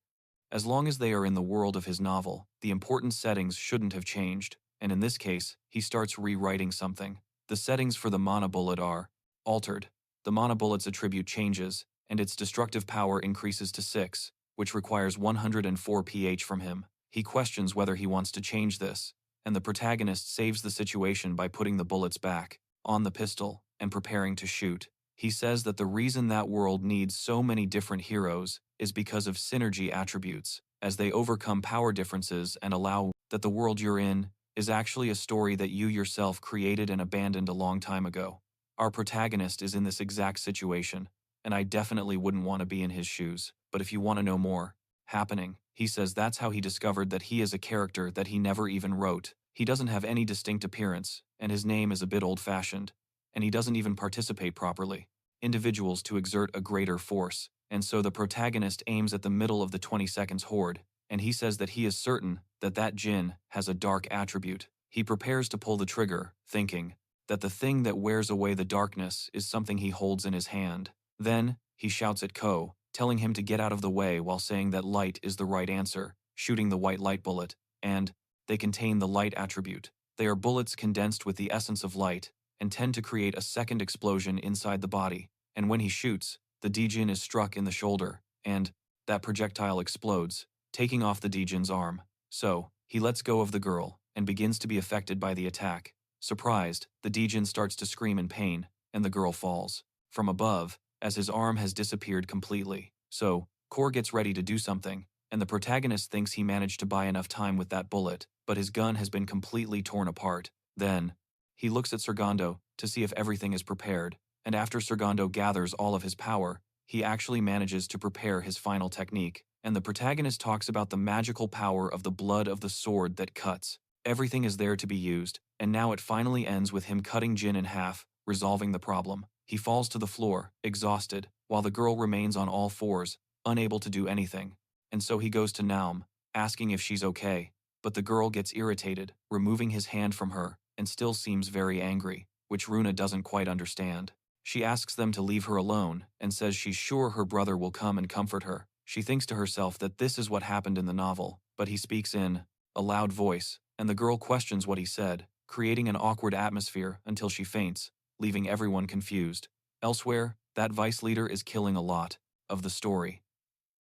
as long as they are in the world of his novel, the important settings shouldn't have changed, and in this case, he starts rewriting something. The settings for the mana bullet are altered. The mana bullet's attribute changes, and its destructive power increases to 6, which requires 104 pH from him. He questions whether he wants to change this, and the protagonist saves the situation by putting the bullets back on the pistol and preparing to shoot. He says that the reason that world needs so many different heroes is because of synergy attributes, as they overcome power differences and allow that the world you're in is actually a story that you yourself created and abandoned a long time ago. Our protagonist is in this exact situation, and I definitely wouldn't want to be in his shoes. But if you want to know more happening, he says that's how he discovered that he is a character that he never even wrote. He doesn't have any distinct appearance, and his name is a bit old-fashioned, and he doesn't even participate properly. Individuals to exert a greater force, and so the protagonist aims at the middle of the 20 seconds horde, and he says that he is certain that that Jin has a dark attribute. He prepares to pull the trigger, thinking that the thing that wears away the darkness is something he holds in his hand. Then, he shouts at Ko, telling him to get out of the way while saying that light is the right answer, shooting the white light bullet, and they contain the light attribute. They are bullets condensed with the essence of light and tend to create a second explosion inside the body, and when he shoots, the Dijin is struck in the shoulder, and that projectile explodes, taking off the Dijin's arm. So, he lets go of the girl and begins to be affected by the attack. Surprised, the Dijin starts to scream in pain, and the girl falls from above, as his arm has disappeared completely. So, Kor gets ready to do something, and the protagonist thinks he managed to buy enough time with that bullet, but his gun has been completely torn apart. Then, he looks at Sergando to see if everything is prepared, and after Sergando gathers all of his power, he actually manages to prepare his final technique, and the protagonist talks about the magical power of the blood of the sword that cuts. Everything is there to be used, and now it finally ends with him cutting Jin in half, resolving the problem. He falls to the floor, exhausted, while the girl remains on all fours, unable to do anything. And so he goes to Naum, asking if she's okay, but the girl gets irritated, removing his hand from her, and still seems very angry, which Runa doesn't quite understand. She asks them to leave her alone, and says she's sure her brother will come and comfort her. She thinks to herself that this is what happened in the novel, but he speaks in a loud voice, and the girl questions what he said, creating an awkward atmosphere until she faints, leaving everyone confused. Elsewhere, that vice leader is killing a lot of the story.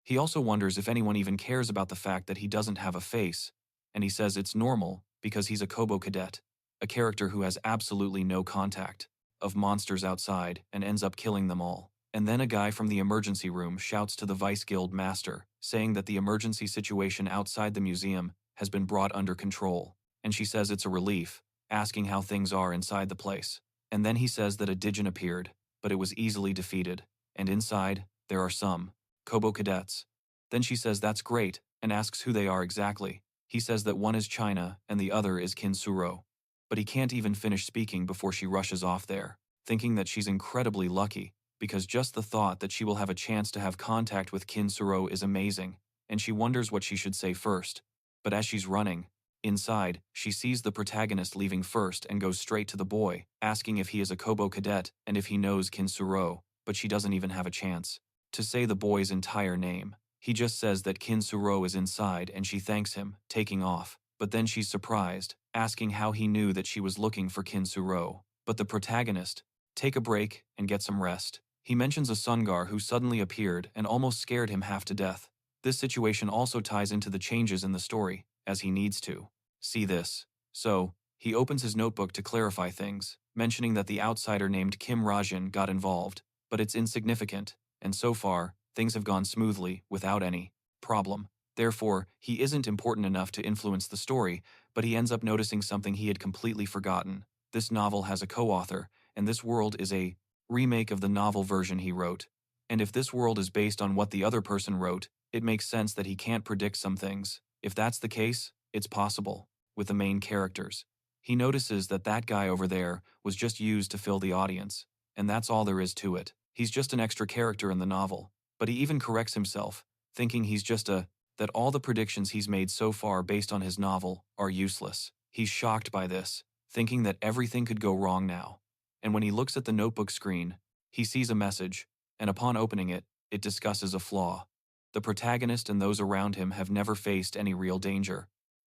He also wonders if anyone even cares about the fact that he doesn't have a face, and he says it's normal because he's a Kobo cadet, a character who has absolutely no contact of monsters outside and ends up killing them all. And then a guy from the emergency room shouts to the Vice Guild master, saying that the emergency situation outside the museum has been brought under control, and she says it's a relief, asking how things are inside the place. And then he says that a Dijin appeared, but it was easily defeated, and inside, there are some Kobo cadets. Then she says that's great, and asks who they are exactly. He says that one is China and the other is Insurrou. But he can't even finish speaking before she rushes off there, thinking that she's incredibly lucky, because just the thought that she will have a chance to have contact with Insurrou is amazing, and she wonders what she should say first. But as she's running, inside, she sees the protagonist leaving first and goes straight to the boy, asking if he is a Kobo cadet and if he knows Insurrou, but she doesn't even have a chance to say the boy's entire name. He just says that Insurrou is inside and she thanks him, taking off. But then she's surprised, asking how he knew that she was looking for Insurrou. But the protagonist, take a break and get some rest. He mentions a Sungar who suddenly appeared and almost scared him half to death. This situation also ties into the changes in the story, as he needs to see this. So, he opens his notebook to clarify things, mentioning that the outsider named Kim Rajan got involved, but it's insignificant, and so far, things have gone smoothly, without any problem. Therefore, he isn't important enough to influence the story, but he ends up noticing something he had completely forgotten. This novel has a co-author, and this world is a remake of the novel version he wrote. And if this world is based on what the other person wrote, it makes sense that he can't predict some things. If that's the case, it's possible. With the main characters, he notices that that guy over there was just used to fill the audience, and that's all there is to it. He's just an extra character in the novel, but he even corrects himself, thinking he's just that all the predictions he's made so far based on his novel are useless. He's shocked by this, thinking that everything could go wrong now. And when he looks at the notebook screen, he sees a message, and upon opening it, it discusses a flaw. The protagonist and those around him have never faced any real danger.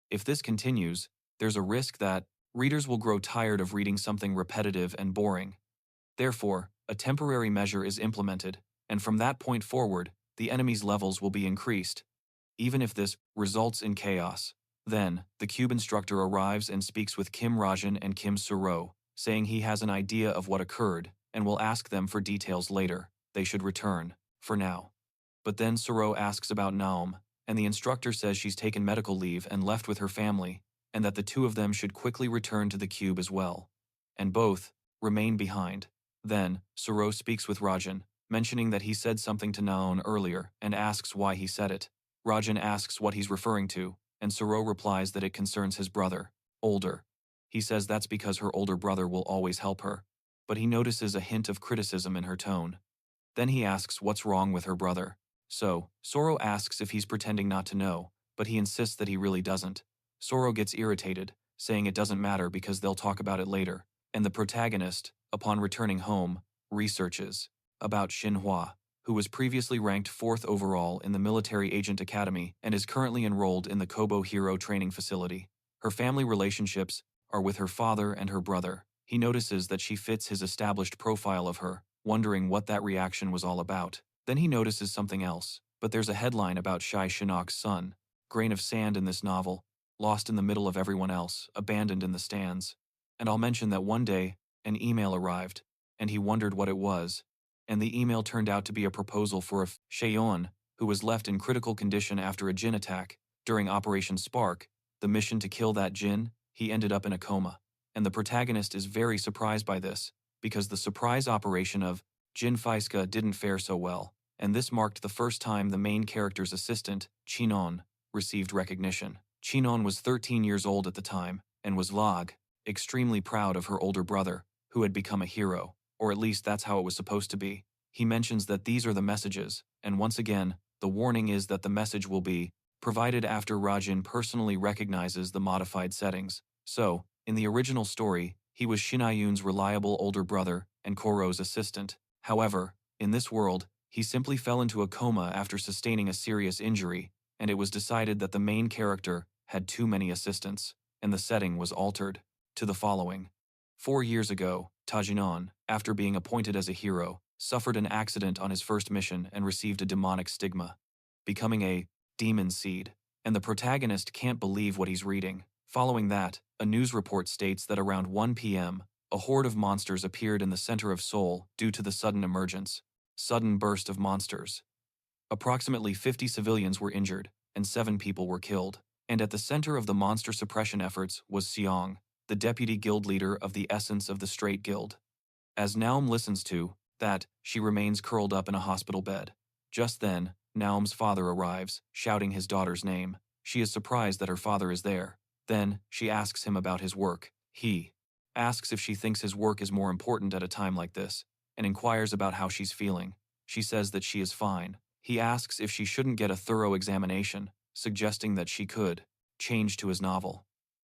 If this continues, there's a risk that readers will grow tired of reading something repetitive and boring. Therefore, a temporary measure is implemented, and from that point forward, the enemy's levels will be increased, even if this results in chaos. Then, the cube instructor arrives and speaks with Kim Rajan and Insurrou, saying he has an idea of what occurred and will ask them for details later. They should return, for now. But then Insurrou asks about Naum, and the instructor says she's taken medical leave and left with her family, and that the two of them should quickly return to the cube as well. And both remain behind. Then, Insurrou speaks with Rajan, mentioning that he said something to Naon earlier and asks why he said it. Rajan asks what he's referring to, and Insurrou replies that it concerns his brother, older. He says that's because her older brother will always help her, but he notices a hint of criticism in her tone. Then he asks what's wrong with her brother. So, Insurrou asks if he's pretending not to know, but he insists that he really doesn't. Insurrou gets irritated, saying it doesn't matter because they'll talk about it later, and the protagonist, upon returning home, researches about Xinhua, who was previously ranked 4th overall in the Military Agent Academy and is currently enrolled in the Kobo Hero Training Facility. Her family relationships are with her father and her brother. He notices that she fits his established profile of her, wondering what that reaction was all about. Then he notices something else, but there's a headline about Shai Shinnok's son, grain of sand in this novel, lost in the middle of everyone else, abandoned in the stands. And I'll mention that one day, an email arrived, and he wondered what it was, and the email turned out to be a proposal for a Cheon, who was left in critical condition after a Jin attack. During Operation Spark, the mission to kill that Jin, he ended up in a coma. And the protagonist is very surprised by this, because the surprise operation of Jin Faiska didn't fare so well, and this marked the first time the main character's assistant, Chinon, received recognition. Chinon was 13 years old at the time, and was extremely proud of her older brother, who had become a hero, or at least that's how it was supposed to be. He mentions that these are the messages, and once again, the warning is that the message will be provided after Rajin personally recognizes the modified settings. So, in the original story, he was Shinayun's reliable older brother and Koro's assistant. However, in this world, he simply fell into a coma after sustaining a serious injury, and it was decided that the main character had too many assistants, and the setting was altered to the following. 4 years ago, Tajinon, after being appointed as a hero, suffered an accident on his first mission and received a demonic stigma, becoming a demon seed, and the protagonist can't believe what he's reading. Following that, a news report states that around 1 p.m., a horde of monsters appeared in the center of Seoul due to the sudden burst of monsters. Approximately 50 civilians were injured, and 7 people were killed. And at the center of the monster suppression efforts was Seong, the deputy guild leader of the Essence of the Straight Guild. As Naum listens to that, she remains curled up in a hospital bed. Just then, Naum's father arrives, shouting his daughter's name. She is surprised that her father is there. Then, she asks him about his work. He asks if she thinks his work is more important at a time like this, and inquires about how she's feeling. She says that she is fine. He asks if she shouldn't get a thorough examination, suggesting that she could change to his novel.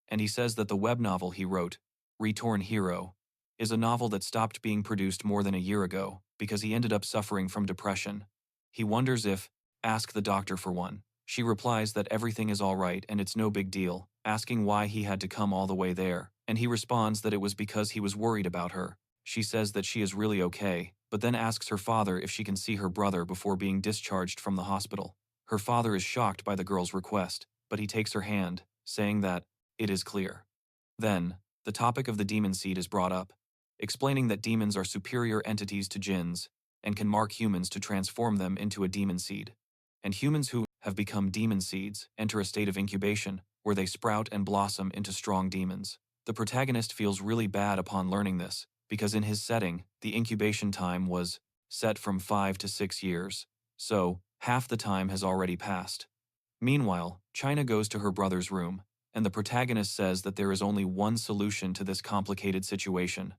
And he says that the web novel he wrote, Retorn Hero, is a novel that stopped being produced more than a year ago because he ended up suffering from depression. He wonders if, ask the doctor for one. She replies that everything is all right and it's no big deal, asking why he had to come all the way there, and he responds that it was because he was worried about her. She says that she is really okay, but then asks her father if she can see her brother before being discharged from the hospital. Her father is shocked by the girl's request, but he takes her hand, saying that it is clear. Then, the topic of the demon seed is brought up, explaining that demons are superior entities to jinns and can mark humans to transform them into a demon seed. And humans who have become demon seeds enter a state of incubation where they sprout and blossom into strong demons. The protagonist feels really bad upon learning this, because in his setting, the incubation time was set from 5 to 6 years. So, half the time has already passed. Meanwhile, China goes to her brother's room, and the protagonist says that there is only one solution to this complicated situation.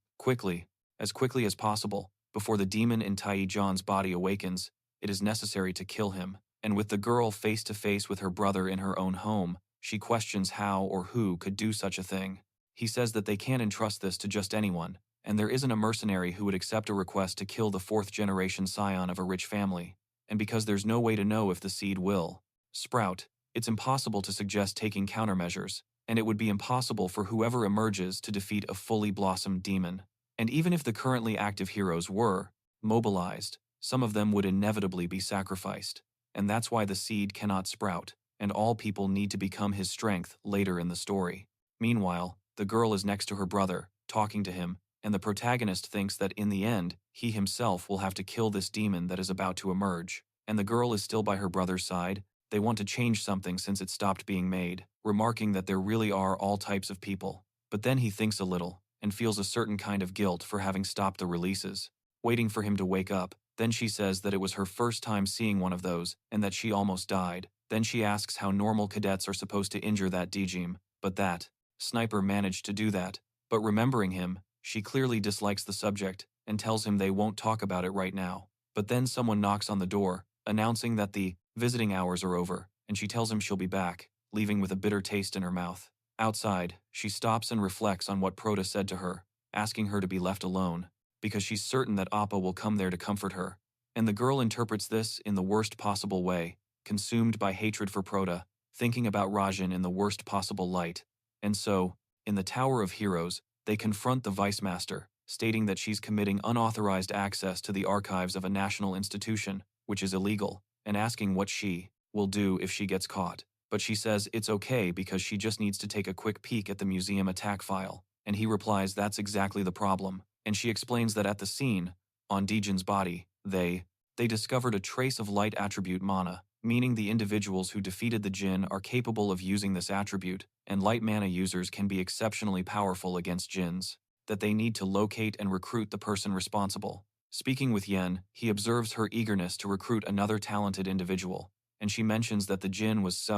As quickly as possible, before the demon in Tai John's body awakens, it is necessary to kill him. And with the girl face to face with her brother in her own home, she questions how or who could do such a thing. He says that they can't entrust this to just anyone, and there isn't a mercenary who would accept a request to kill the 4th-generation scion of a rich family. And because there's no way to know if the seed will sprout, it's impossible to suggest taking countermeasures, and it would be impossible for whoever emerges to defeat a fully blossomed demon. And even if the currently active heroes were mobilized, some of them would inevitably be sacrificed. And that's why the seed cannot sprout, and all people need to become his strength later in the story. Meanwhile, the girl is next to her brother, talking to him, and the protagonist thinks that in the end, he himself will have to kill this demon that is about to emerge. And the girl is still by her brother's side. They want to change something since it stopped being made, remarking that there really are all types of people. But then he thinks a little, and feels a certain kind of guilt for having stopped the releases, waiting for him to wake up. Then she says that it was her first time seeing one of those, and that she almost died. Then she asks how normal cadets are supposed to injure that Dijin, but that sniper managed to do that. But remembering him, she clearly dislikes the subject, and tells him they won't talk about it right now. But then someone knocks on the door, announcing that the visiting hours are over, and she tells him she'll be back, leaving with a bitter taste in her mouth. Outside, she stops and reflects on what Prota said to her, asking her to be left alone, because she's certain that Appa will come there to comfort her. And the girl interprets this in the worst possible way, consumed by hatred for Prota, thinking about Rajin in the worst possible light. And so, in the Tower of Heroes, they confront the Vice Master, stating that she's committing unauthorized access to the archives of a national institution, which is illegal, and asking what she will do if she gets caught. But she says it's okay because she just needs to take a quick peek at the museum attack file, and he replies that's exactly the problem. And she explains that at the scene, on Dijin's body, they discovered a trace of light attribute mana, meaning the individuals who defeated the Jin are capable of using this attribute, and light mana users can be exceptionally powerful against Jins, that they need to locate and recruit the person responsible. Speaking with Yen, he observes her eagerness to recruit another talented individual, and she mentions that the Jin was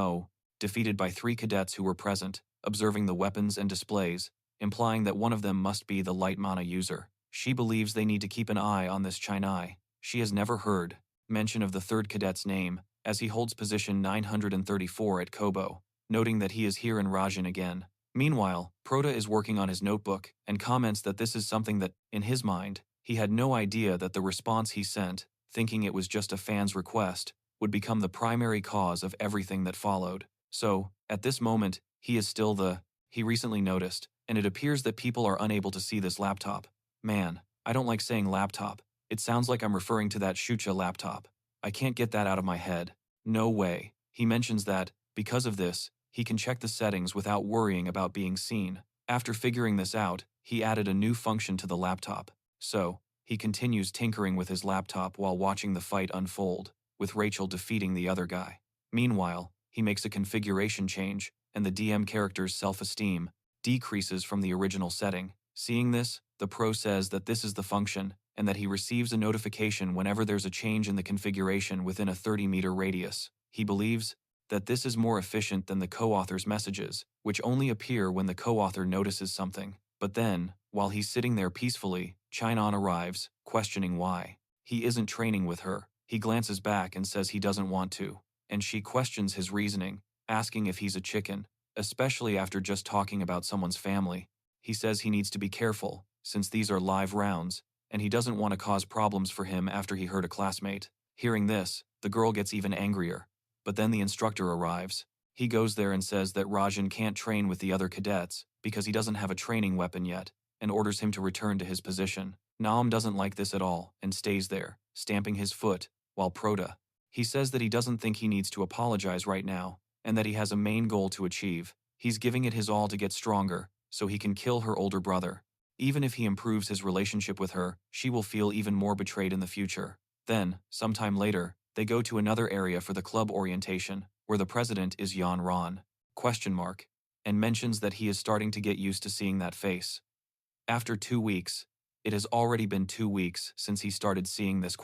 defeated by 3 cadets who were present, observing the weapons and displays, implying that one of them must be the light mana user. She believes they need to keep an eye on this Chinai. She has never heard mention of the 3rd cadet's name, as he holds position 934 at Kobo, noting that he is here in Rajin again. Meanwhile, Prota is working on his notebook and comments that this is something that, in his mind, he had no idea that the response he sent, thinking it was just a fan's request, would become the primary cause of everything that followed. So, at this moment, he is still he recently noticed, and it appears that people are unable to see this laptop. Man, I don't like saying laptop. It sounds like I'm referring to that Shucha laptop. I can't get that out of my head. No way. He mentions that, because of this, he can check the settings without worrying about being seen. After figuring this out, he added a new function to the laptop. So, he continues tinkering with his laptop while watching the fight unfold, with Rachel defeating the other guy. Meanwhile, he makes a configuration change, and the DM character's self-esteem decreases from the original setting. Seeing this, the pro says that this is the function, and that he receives a notification whenever there's a change in the configuration within a 30-meter radius. He believes that this is more efficient than the co-author's messages, which only appear when the co-author notices something. But then, while he's sitting there peacefully, Chinon arrives, questioning why he isn't training with her. He glances back and says he doesn't want to, and she questions his reasoning, asking if he's a chicken, especially after just talking about someone's family. He says he needs to be careful, since these are live rounds, and he doesn't want to cause problems for him after he hurt a classmate. Hearing this, the girl gets even angrier. But then the instructor arrives. He goes there and says that Rajin can't train with the other cadets because he doesn't have a training weapon yet, and orders him to return to his position. Naum doesn't like this at all and stays there, stamping his foot, while Prota. He says that he doesn't think he needs to apologize right now, and that he has a main goal to achieve. He's giving it his all to get stronger, so he can kill her older brother. Even if he improves his relationship with her, she will feel even more betrayed in the future. Then, sometime later, they go to another area for the club orientation, where the president is Yan Ron, and mentions that he is starting to get used to seeing that face. After 2 weeks, it has already been 2 weeks since he started seeing this ?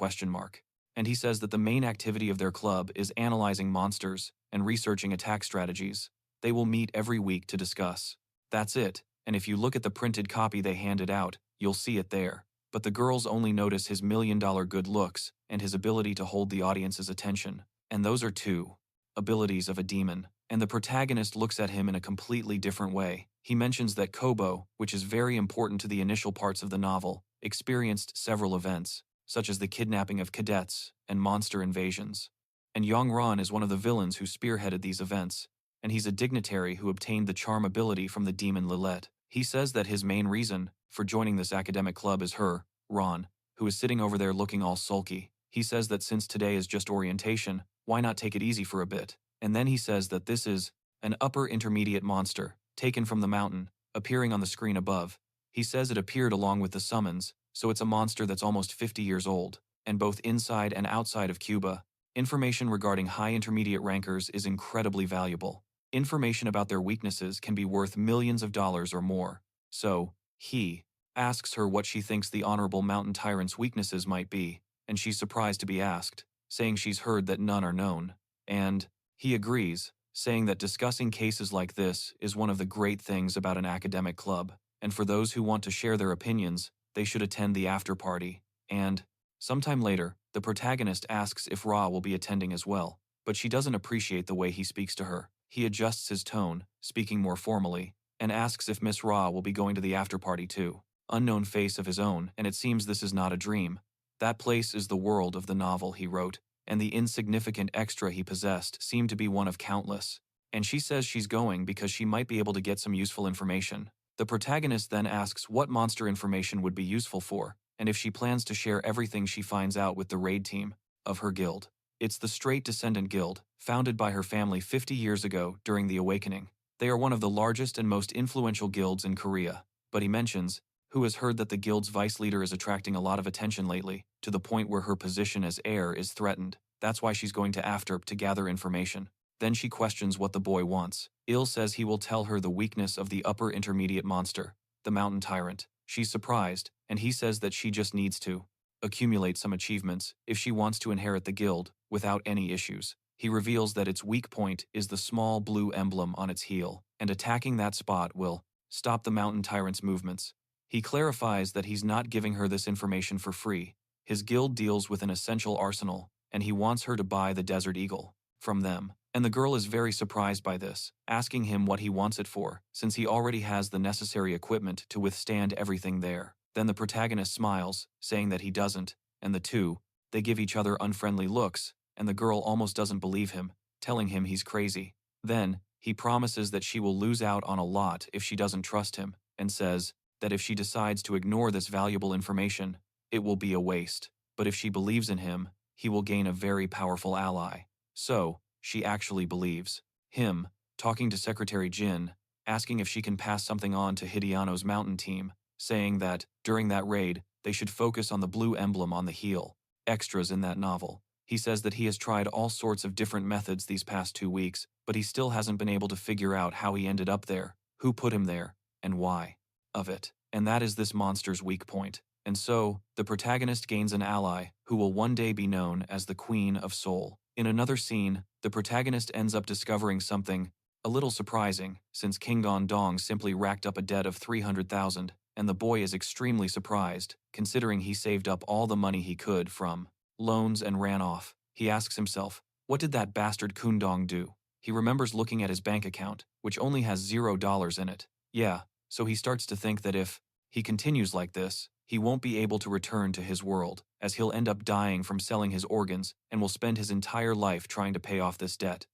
And he says that the main activity of their club is analyzing monsters and researching attack strategies. They will meet every week to discuss. That's it, and if you look at the printed copy they handed out, you'll see it there. But the girls only notice his million-dollar good looks and his ability to hold the audience's attention. And those are 2 abilities of a demon. And the protagonist looks at him in a completely different way. He mentions that Kobo, which is very important to the initial parts of the novel, experienced several events, such as the kidnapping of cadets and monster invasions. And Yongran is one of the villains who spearheaded these events, and he's a dignitary who obtained the charm ability from the demon Lilette. He says that his main reason for joining this academic club is her, Ron, who is sitting over there looking all sulky. He says that since today is just orientation, why not take it easy for a bit? And then he says that this is an upper intermediate monster, taken from the mountain, appearing on the screen above. He says it appeared along with the summons, so it's a monster that's almost 50 years old, and both inside and outside of Cuba, information regarding high intermediate rankers is incredibly valuable. Information about their weaknesses can be worth millions of dollars or more. So, he asks her what she thinks the Honorable Mountain Tyrant's weaknesses might be, and she's surprised to be asked, saying she's heard that none are known. And he agrees, saying that discussing cases like this is one of the great things about an academic club, and for those who want to share their opinions, they should attend the after party. And sometime later, the protagonist asks if Ra will be attending as well, but she doesn't appreciate the way he speaks to her. He adjusts his tone, speaking more formally, and asks if Miss Ra will be going to the after party too. Unknown face of his own, and it seems this is not a dream. That place is the world of the novel he wrote, and the insignificant extra he possessed seemed to be one of countless. And she says she's going because she might be able to get some useful information. The protagonist then asks what monster information would be useful for, and if she plans to share everything she finds out with the raid team of her guild. It's the Straight Descendant Guild, founded by her family 50 years ago during the Awakening. They are one of the largest and most influential guilds in Korea, but he mentions, who has heard that the guild's vice leader is attracting a lot of attention lately, to the point where her position as heir is threatened. That's why she's going to Afterp to gather information. Then she questions what the boy wants. Il says he will tell her the weakness of the upper intermediate monster, the mountain tyrant. She's surprised, and he says that she just needs to accumulate some achievements if she wants to inherit the guild without any issues. He reveals that its weak point is the small blue emblem on its heel, and attacking that spot will stop the mountain tyrant's movements. He clarifies that he's not giving her this information for free. His guild deals with an essential arsenal, and he wants her to buy the Desert Eagle from them. And the girl is very surprised by this, asking him what he wants it for, since he already has the necessary equipment to withstand everything there. Then the protagonist smiles, saying that he doesn't, and they give each other unfriendly looks, and the girl almost doesn't believe him, telling him he's crazy. Then, he promises that she will lose out on a lot if she doesn't trust him, and says that if she decides to ignore this valuable information, it will be a waste. But if she believes in him, he will gain a very powerful ally. So, she actually believes him, talking to Secretary Jin, asking if she can pass something on to Hideano's mountain team, saying that, during that raid, they should focus on the blue emblem on the heel. Extras in that novel. He says that he has tried all sorts of different methods these past 2 weeks, but he still hasn't been able to figure out how he ended up there, who put him there, and why of it. And that is this monster's weak point. And so, the protagonist gains an ally who will one day be known as the Queen of Soul. In another scene, the protagonist ends up discovering something a little surprising, since Xinjong Dong simply racked up a debt of 300,000, and the boy is extremely surprised, considering he saved up all the money he could from loans and ran off. He asks himself, what did that bastard Kun Dong do? He remembers looking at his bank account, which only has $0 in it. Yeah, so he starts to think that if he continues like this, he won't be able to return to his world, as he'll end up dying from selling his organs and will spend his entire life trying to pay off this debt.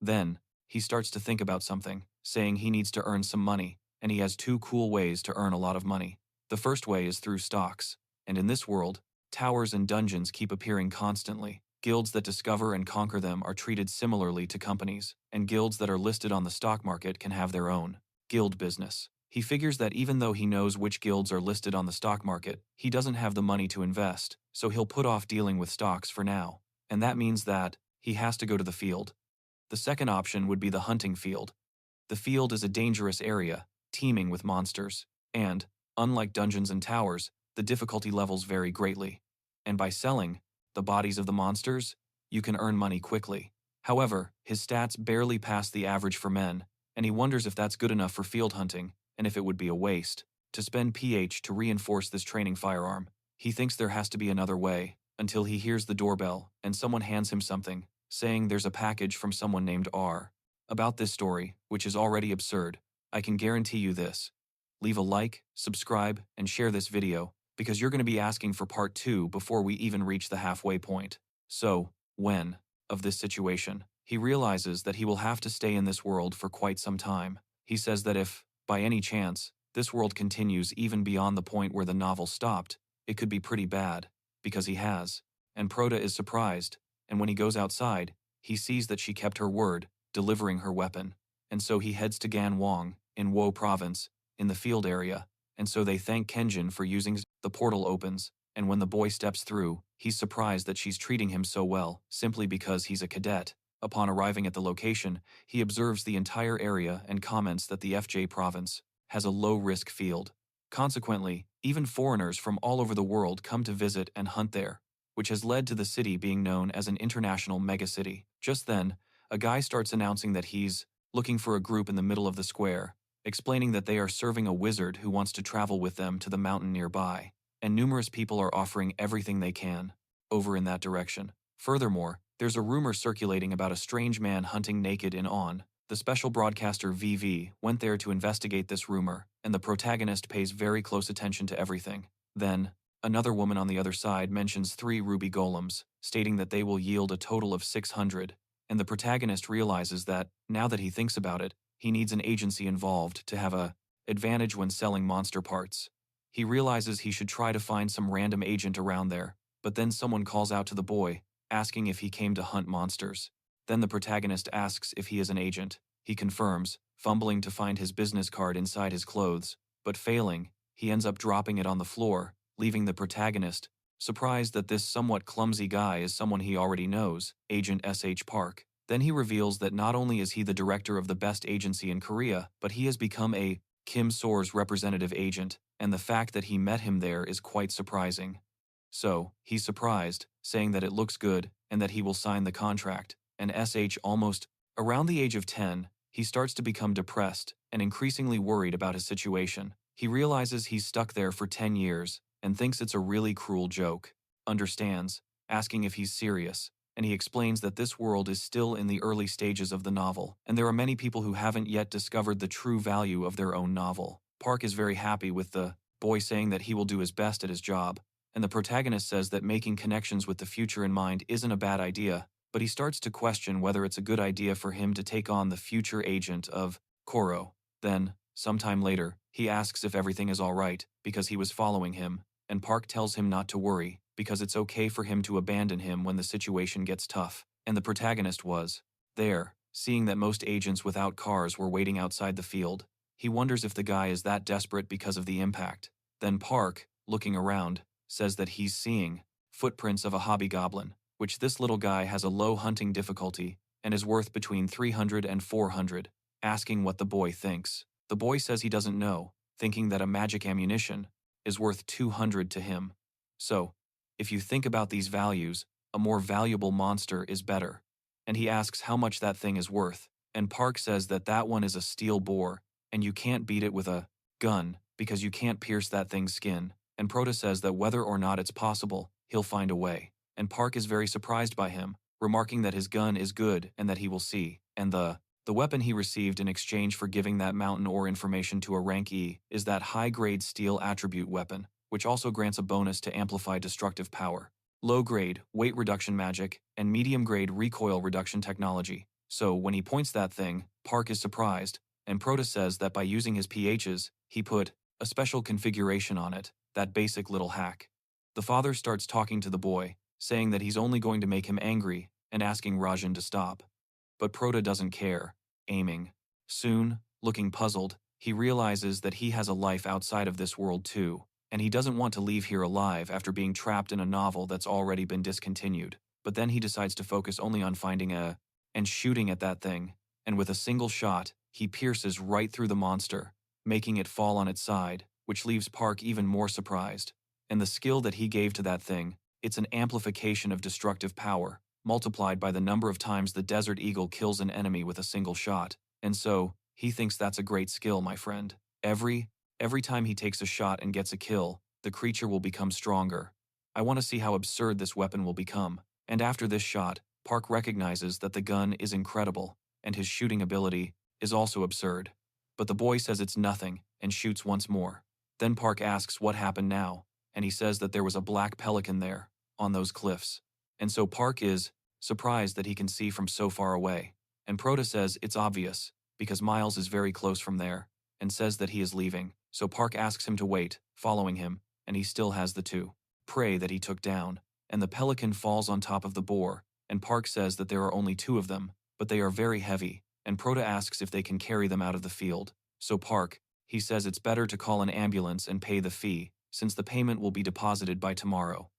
Then, he starts to think about something, saying he needs to earn some money, and he has 2 cool ways to earn a lot of money. The first way is through stocks, and in this world, towers and dungeons keep appearing constantly. Guilds that discover and conquer them are treated similarly to companies, and guilds that are listed on the stock market can have their own guild business. He figures that even though he knows which guilds are listed on the stock market, he doesn't have the money to invest, so he'll put off dealing with stocks for now. And that means that he has to go to the field. The second option would be the hunting field. The field is a dangerous area, teeming with monsters, and, unlike dungeons and towers, the difficulty levels vary greatly. And by selling the bodies of the monsters, you can earn money quickly. However, his stats barely pass the average for men, and he wonders if that's good enough for field hunting, and if it would be a waste to spend PH to reinforce this training firearm. He thinks there has to be another way, until he hears the doorbell and someone hands him something, saying there's a package from someone named R. About this story, which is already absurd, I can guarantee you this. Leave a like, subscribe, and share this video, because you're going to be asking for part 2 before we even reach the halfway point. So, when of this situation, he realizes that he will have to stay in this world for quite some time. He says that if, by any chance, this world continues even beyond the point where the novel stopped, it could be pretty bad, because he has. And Prota is surprised, and when he goes outside, he sees that she kept her word, delivering her weapon. And so he heads to Ganwang, in Wo Province, in the field area, and so they thank Kenjin for using the portal opens, and when the boy steps through, he's surprised that she's treating him so well, simply because he's a cadet. Upon arriving at the location, he observes the entire area and comments that the FJ province has a low-risk field. Consequently, even foreigners from all over the world come to visit and hunt there, which has led to the city being known as an international megacity. Just then, a guy starts announcing that he's looking for a group in the middle of the square, explaining that they are serving a wizard who wants to travel with them to the mountain nearby, and numerous people are offering everything they can over in that direction. Furthermore, there's a rumor circulating about a strange man hunting naked in Naon. The special broadcaster VV went there to investigate this rumor, and the protagonist pays very close attention to everything. Then, Another woman on the other side mentions 3 ruby golems, stating that they will yield a total of 600, and the protagonist realizes that, now that he thinks about it, he needs an agency involved to have a advantage when selling monster parts. He realizes he should try to find some random agent around there, but then someone calls out to the boy, asking if he came to hunt monsters. Then the protagonist asks if he is an agent. He confirms, fumbling to find his business card inside his clothes, but failing, he ends up dropping it on the floor, leaving the protagonist surprised that this somewhat clumsy guy is someone he already knows, Agent S.H. Park. Then he reveals that not only is he the director of the best agency in Korea, but he has become a Kim Sore's representative agent, and the fact that he met him there is quite surprising. So, he's surprised, saying that it looks good and that he will sign the contract, and S.H. almost around the age of 10, he starts to become depressed and increasingly worried about his situation. He realizes he's stuck there for 10 years and thinks it's a really cruel joke. Understands, asking if he's serious, and he explains that this world is still in the early stages of the novel, and there are many people who haven't yet discovered the true value of their own novel. Park is very happy with the boy saying that he will do his best at his job, and the protagonist says that making connections with the future in mind isn't a bad idea, but he starts to question whether it's a good idea for him to take on the future agent of Koro. Then, sometime later, he asks if everything is all right, because he was following him, and Park tells him not to worry, because it's okay for him to abandon him when the situation gets tough. And the protagonist was there, seeing that most agents without cars were waiting outside the field. He wonders if the guy is that desperate because of the impact. Then Park, looking around, says that he's seeing footprints of a hobgoblin, which this little guy has a low hunting difficulty and is worth between 300 and 400, asking what the boy thinks. The boy says he doesn't know, thinking that a magic ammunition is worth 200 to him. So, if you think about these values, a more valuable monster is better. And he asks how much that thing is worth, and Park says that that one is a steel boar, and you can't beat it with a gun because you can't pierce that thing's skin. And Prota says that whether or not it's possible, he'll find a way. And Park is very surprised by him, remarking that his gun is good and that he will see. And the weapon he received in exchange for giving that mountain ore information to a rank E is that high-grade steel attribute weapon, which also grants a bonus to amplify destructive power, low-grade weight reduction magic, and medium-grade recoil reduction technology. So when he points that thing, Park is surprised, and Prota says that by using his PHs, he put a special configuration on it, that basic little hack. The father starts talking to the boy, saying that he's only going to make him angry and asking Rajan to stop. But Prota doesn't care, aiming. Soon, looking puzzled, he realizes that he has a life outside of this world too, and he doesn't want to leave here alive after being trapped in a novel that's already been discontinued. But then he decides to focus only on finding and shooting at that thing, and with a single shot, he pierces right through the monster, making it fall on its side, which leaves Park even more surprised. And the skill that he gave to that thing, it's an amplification of destructive power, multiplied by the number of times the Desert Eagle kills an enemy with a single shot. And so, he thinks that's a great skill, my friend. Every time he takes a shot and gets a kill, the creature will become stronger. I want to see how absurd this weapon will become. And after this shot, Park recognizes that the gun is incredible, and his shooting ability is also absurd. But the boy says it's nothing, and shoots once more. Then Park asks what happened now, and he says that there was a black pelican there, on those cliffs. And so Park is surprised that he can see from so far away. And Prota says it's obvious, because Miles is very close from there, and says that he is leaving. So Park asks him to wait, following him, and he still has the two prey that he took down. And the pelican falls on top of the boar, and Park says that there are only 2 of them, but they are very heavy, and Prota asks if they can carry them out of the field. So Park, he says it's better to call an ambulance and pay the fee, since the payment will be deposited by tomorrow.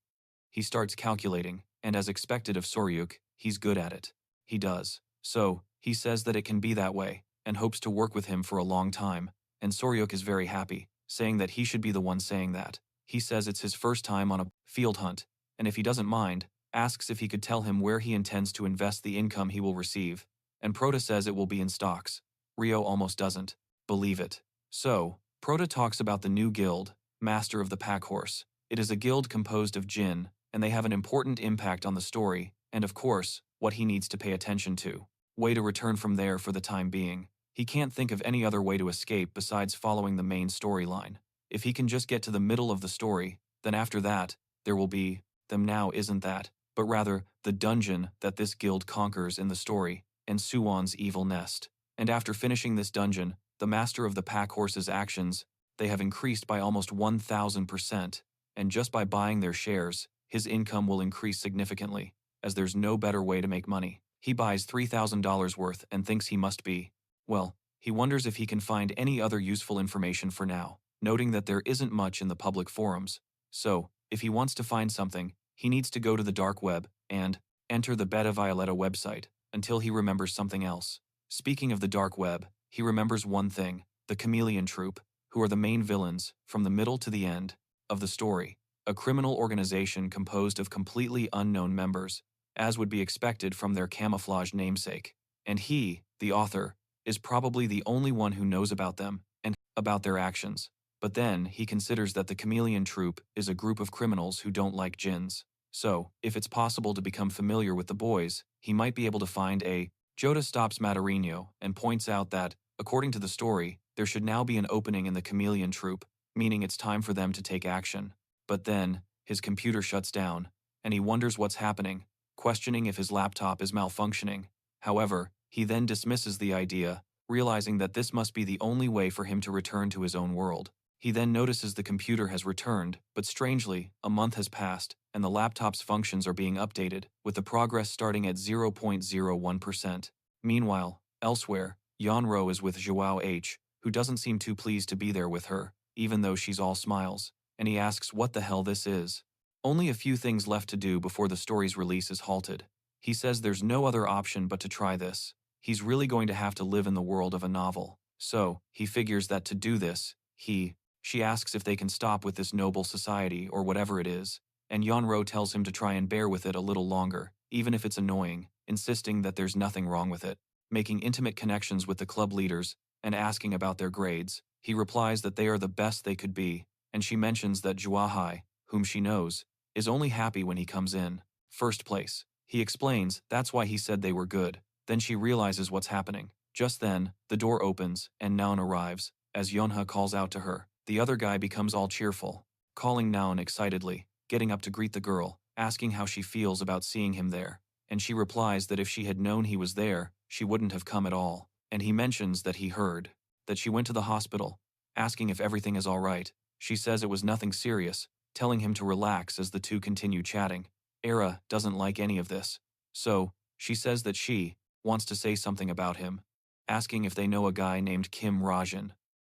He starts calculating, and as expected of Soryuk, he's good at it. He does. So, he says that it can be that way, and hopes to work with him for a long time, and Soryuk is very happy, saying that he should be the one saying that. He says it's his first time on a field hunt, and if he doesn't mind, asks if he could tell him where he intends to invest the income he will receive, and Prota says it will be in stocks. Rio almost doesn't believe it. So, Prota talks about the new guild, Master of the Pack Horse. It is a guild composed of Jin, and they have an important impact on the story, and of course, what he needs to pay attention to. Way to return from there for the time being. He can't think of any other way to escape besides following the main storyline. If he can just get to the middle of the story, Then after that, there will be them now isn't that, but rather the dungeon that this guild conquers in the story, and Suwon's evil nest. And after finishing this dungeon, the master of the pack horse's actions, they have increased by almost 1,000%, and just by buying their shares, his income will increase significantly, as there's no better way to make money. He buys $3,000 worth and thinks he must be, well, he wonders if he can find any other useful information for now, noting that there isn't much in the public forums. So, if he wants to find something, he needs to go to the dark web and enter the Beta Violetta website until he remembers something else. Speaking of the dark web, he remembers one thing: the Chameleon Troupe, who are the main villains from the middle to the end of the story, a criminal organization composed of completely unknown members, as would be expected from their camouflage namesake. And he, the author, is probably the only one who knows about them and about their actions. But then he considers that the Chameleon Troupe is a group of criminals who don't like djinns. So, if it's possible to become familiar with the boys, he might be able to find a. Jota stops Matarino and points out that, according to the story, there should now be an opening in the Chameleon Troupe, meaning it's time for them to take action. But then, his computer shuts down, and he wonders what's happening, questioning if his laptop is malfunctioning. However, he then dismisses the idea, realizing that this must be the only way for him to return to his own world. He then notices the computer has returned, but strangely, a month has passed, and the laptop's functions are being updated, with the progress starting at 0.01%. Meanwhile, elsewhere, Yanro is with Joao H., who doesn't seem too pleased to be there with her, even though she's all smiles, and he asks what the hell this is. Only a few things left to do before the story's release is halted. He says there's no other option but to try this. He's really going to have to live in the world of a novel. So, he figures that to do this, she asks if they can stop with this noble society or whatever it is, and Yanro tells him to try and bear with it a little longer, even if it's annoying, insisting that there's nothing wrong with it. Making intimate connections with the club leaders and asking about their grades, he replies that they are the best they could be, and she mentions that Juahai, whom she knows, is only happy when he comes in first place. He explains that's why he said they were good. Then she realizes what's happening. Just then, the door opens and Naon arrives. As Yonha calls out to her, the other guy becomes all cheerful, calling Naon excitedly, getting up to greet the girl, asking how she feels about seeing him there. And she replies that if she had known he was there, she wouldn't have come at all. And he mentions that he heard that she went to the hospital, asking if everything is all right. She says it was nothing serious, telling him to relax as the two continue chatting. Era doesn't like any of this. So, she says that she wants to say something about him, asking if they know a guy named Kim Rajan.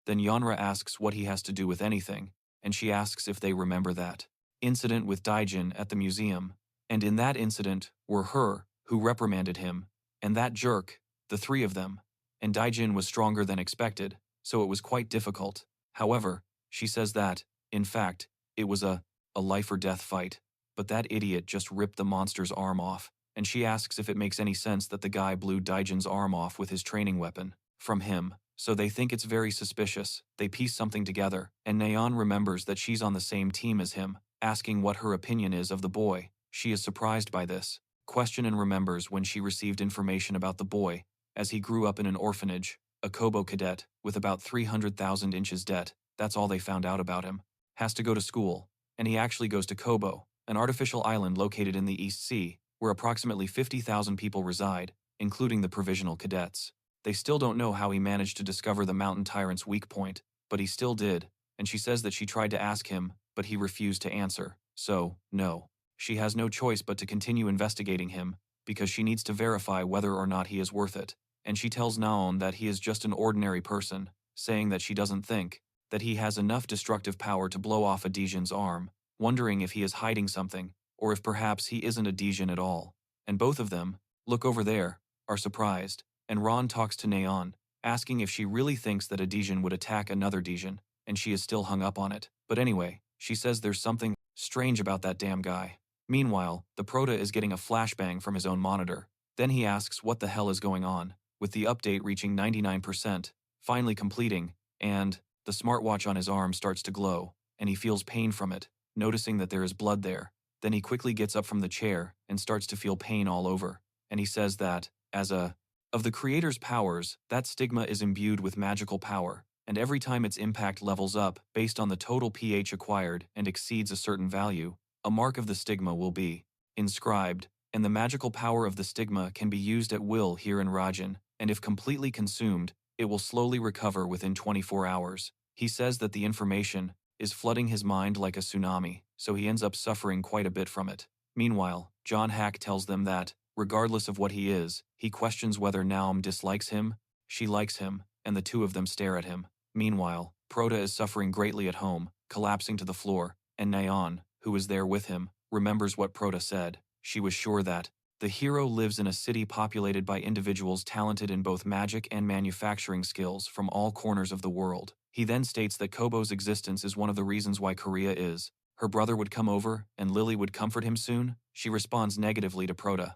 Then Yanra asks what he has to do with anything, and she asks if they remember that incident with Dijin at the museum. And in that incident were her, who reprimanded him, and that jerk, the three of them. And Dijin was stronger than expected, so it was quite difficult. However, she says that, in fact, it was a life or death fight, but that idiot just ripped the monster's arm off, and she asks if it makes any sense that the guy blew Dijin's arm off with his training weapon from him. So they think it's very suspicious. They piece something together, and Naon remembers that she's on the same team as him, asking what her opinion is of the boy. She is surprised by this question and remembers when she received information about the boy, as he grew up in an orphanage, a Kobo cadet, with about 300,000 inches debt. That's all they found out about him. Has to go to school, and he actually goes to Kobo, an artificial island located in the East Sea, where approximately 50,000 people reside, including the provisional cadets. They still don't know how he managed to discover the mountain tyrant's weak point, but he still did, and she says that she tried to ask him, but he refused to answer. So, no. She has no choice but to continue investigating him, because she needs to verify whether or not he is worth it. And she tells Naon that he is just an ordinary person, saying that she doesn't think that he has enough destructive power to blow off a Dijin's arm, wondering if he is hiding something, or if perhaps he isn't a Dijin at all. And both of them, look over there, are surprised. And Ron talks to Naon, asking if she really thinks that a Dijin would attack another Dijin, and she is still hung up on it. But anyway, she says there's something strange about that damn guy. Meanwhile, the Prota is getting a flashbang from his own monitor. Then he asks what the hell is going on, with the update reaching 99%, finally completing, and the smartwatch on his arm starts to glow, and he feels pain from it, noticing that there is blood there. Then he quickly gets up from the chair and starts to feel pain all over, and he says that, of the creator's powers, that stigma is imbued with magical power, and every time its impact levels up based on the total pH acquired and exceeds a certain value, a mark of the stigma will be inscribed, and the magical power of the stigma can be used at will here in Rajin, and if completely consumed, it will slowly recover within 24 hours. He says that the information is flooding his mind like a tsunami, so he ends up suffering quite a bit from it. Meanwhile, Xinjong Hack tells them that, regardless of what he is, he questions whether Naom dislikes him, she likes him, and the two of them stare at him. Meanwhile, Prota is suffering greatly at home, collapsing to the floor, and Naon, who is there with him, remembers what Prota said. She was sure that the hero lives in a city populated by individuals talented in both magic and manufacturing skills from all corners of the world. He then states that Kobo's existence is one of the reasons why Korea is. Her brother would come over, and Lily would comfort him soon. She responds negatively to Prota.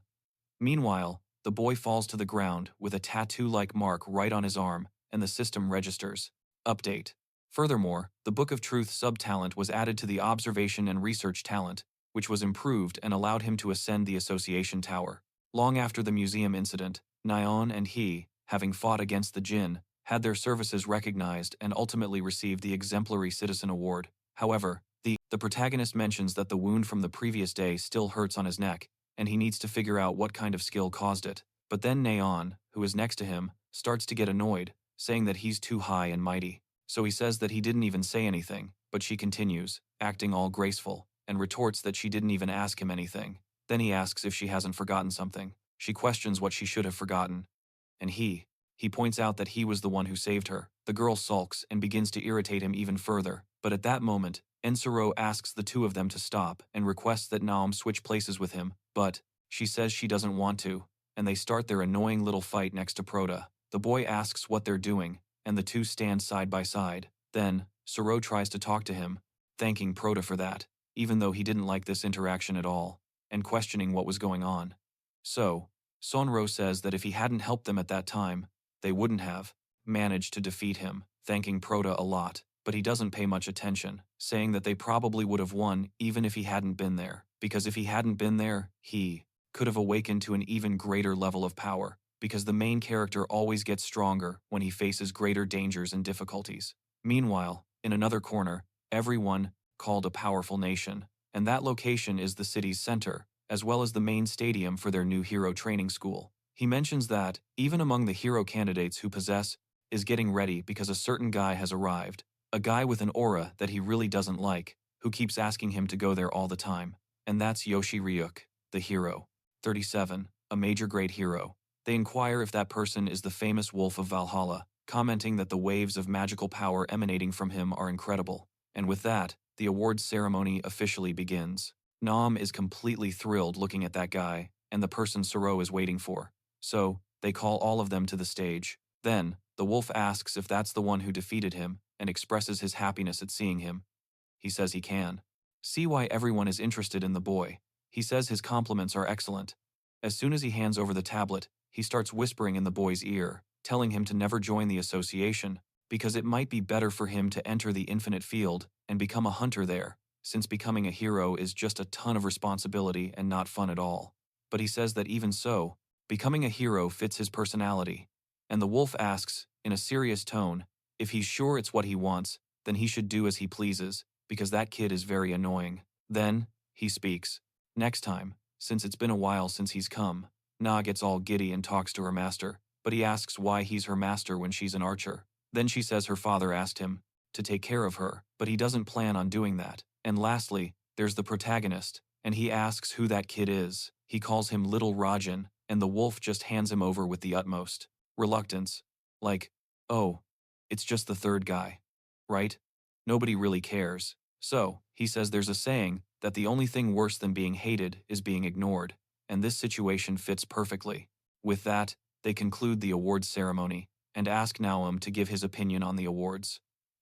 Meanwhile, the boy falls to the ground with a tattoo-like mark right on his arm, and the system registers. Update. Furthermore, the Book of Truth sub-talent was added to the observation and research talent, which was improved and allowed him to ascend the association tower. Long after the museum incident, Naon and he, having fought against the Jin, had their services recognized and ultimately received the Exemplary Citizen Award. However, the protagonist mentions that the wound from the previous day still hurts on his neck, and he needs to figure out what kind of skill caused it. But then Naon, who is next to him, starts to get annoyed, saying that he's too high and mighty. So he says that he didn't even say anything, but she continues, acting all graceful, and retorts that she didn't even ask him anything. Then he asks if she hasn't forgotten something. She questions what she should have forgotten. And he points out that he was the one who saved her. The girl sulks and begins to irritate him even further, but at that moment, Insurrou asks the two of them to stop and requests that Naom switch places with him, but she says she doesn't want to, and they start their annoying little fight next to Prota. The boy asks what they're doing, and the two stand side by side. Then, Insurrou tries to talk to him, thanking Prota for that, even though he didn't like this interaction at all, and questioning what was going on. So, Sonro says that if he hadn't helped them at that time, they wouldn't have managed to defeat him, thanking Prota a lot, but he doesn't pay much attention, saying that they probably would have won even if he hadn't been there, because if he hadn't been there, he could have awakened to an even greater level of power, because the main character always gets stronger when he faces greater dangers and difficulties. Meanwhile, in another corner, everyone called a powerful nation, and that location is the city's center, as well as the main stadium for their new hero training school. He mentions that, even among the hero candidates who possess, is getting ready because a certain guy has arrived, a guy with an aura that he really doesn't like, who keeps asking him to go there all the time, and that's Yoshi Ryuk, the hero. 37, a major great hero. They inquire if that person is the famous Wolf of Valhalla, commenting that the waves of magical power emanating from him are incredible. And with that, the awards ceremony officially begins. Naom is completely thrilled looking at that guy, and the person Insurrou is waiting for. So, they call all of them to the stage. Then, the wolf asks if that's the one who defeated him, and expresses his happiness at seeing him. He says he can see why everyone is interested in the boy. He says his compliments are excellent. As soon as he hands over the tablet, he starts whispering in the boy's ear, telling him to never join the association, because it might be better for him to enter the infinite field and become a hunter there, since becoming a hero is just a ton of responsibility and not fun at all. But he says that even so, becoming a hero fits his personality. And the wolf asks, in a serious tone, if he's sure it's what he wants, then he should do as he pleases, because that kid is very annoying. Then, he speaks. Next time, since it's been a while since he's come, Na gets all giddy and talks to her master, but he asks why he's her master when she's an archer. Then she says her father asked him to take care of her, but he doesn't plan on doing that. And lastly, there's the protagonist, and he asks who that kid is. He calls him Little Rajan, and the wolf just hands him over with the utmost reluctance. Like, oh, it's just the third guy, right? Nobody really cares. So, he says there's a saying that the only thing worse than being hated is being ignored, and this situation fits perfectly. With that, they conclude the awards ceremony, and ask Naum to give his opinion on the awards.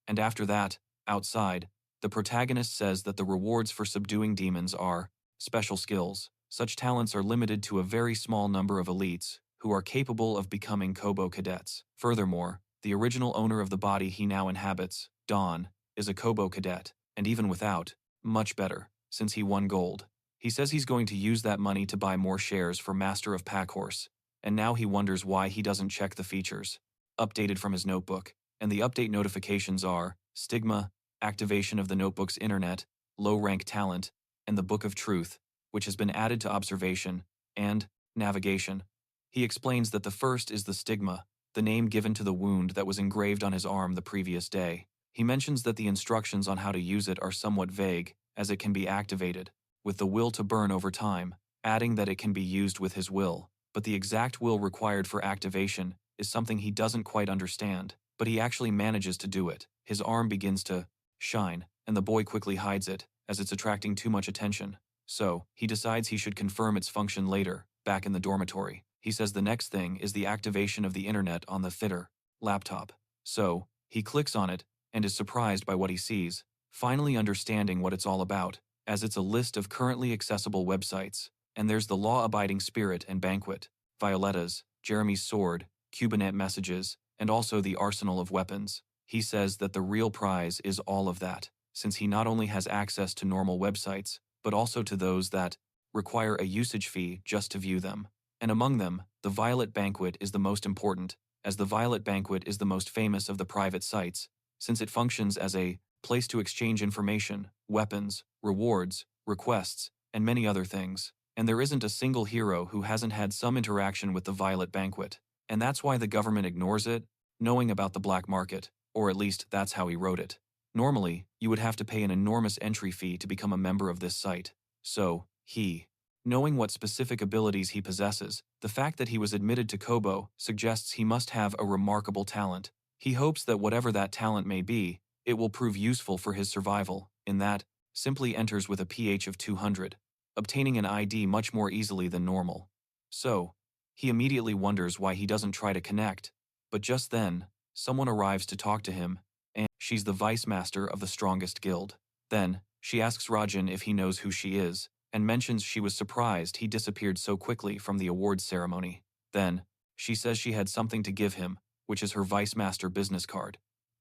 And after that, outside, the protagonist says that the rewards for subduing demons are special skills. Such talents are limited to a very small number of elites who are capable of becoming Kobo cadets. Furthermore, the original owner of the body he now inhabits, Dawn, is a Kobo cadet, and even without, much better, since he won gold. He says he's going to use that money to buy more shares for Master of Packhorse, and now he wonders why he doesn't check the features. Updated from his notebook. and the update notifications are Stigma, activation of the notebook's internet, low-rank talent, and the Book of Truth, which has been added to observation, and navigation. He explains that the first is the stigma, the name given to the wound that was engraved on his arm the previous day. He mentions that the instructions on how to use it are somewhat vague, as it can be activated, with the will to burn over time, adding that it can be used with his will, but the exact will required for activation is something he doesn't quite understand, but he actually manages to do it. His arm begins to shine, and the boy quickly hides it, as it's attracting too much attention. So, he decides he should confirm its function later, back in the dormitory. He says the next thing is the activation of the internet on the fitter laptop. So, he clicks on it, and is surprised by what he sees, finally understanding what it's all about, as it's a list of currently accessible websites, and there's the law-abiding spirit and banquet, Violetta's, Jeremy's sword, Cubanet messages, and also the arsenal of weapons. He says that the real prize is all of that, since he not only has access to normal websites, but also to those that require a usage fee just to view them. And among them, the Violet Banquet is the most important, as the Violet Banquet is the most famous of the private sites, since it functions as a place to exchange information, weapons, rewards, requests, and many other things. And there isn't a single hero who hasn't had some interaction with the Violet Banquet. And that's why the government ignores it, knowing about the black market, or at least that's how he wrote it. Normally, you would have to pay an enormous entry fee to become a member of this site. So, knowing what specific abilities he possesses, the fact that he was admitted to Kobo suggests he must have a remarkable talent. He hopes that whatever that talent may be, it will prove useful for his survival, in that, simply enters with a pH of 200, obtaining an ID much more easily than normal. So, he immediately wonders why he doesn't try to connect, but just then, someone arrives to talk to him, and she's the vice master of the strongest guild. Then, she asks Rajan if he knows who she is, and mentions she was surprised he disappeared so quickly from the awards ceremony. Then, she says she had something to give him, which is her vice master business card.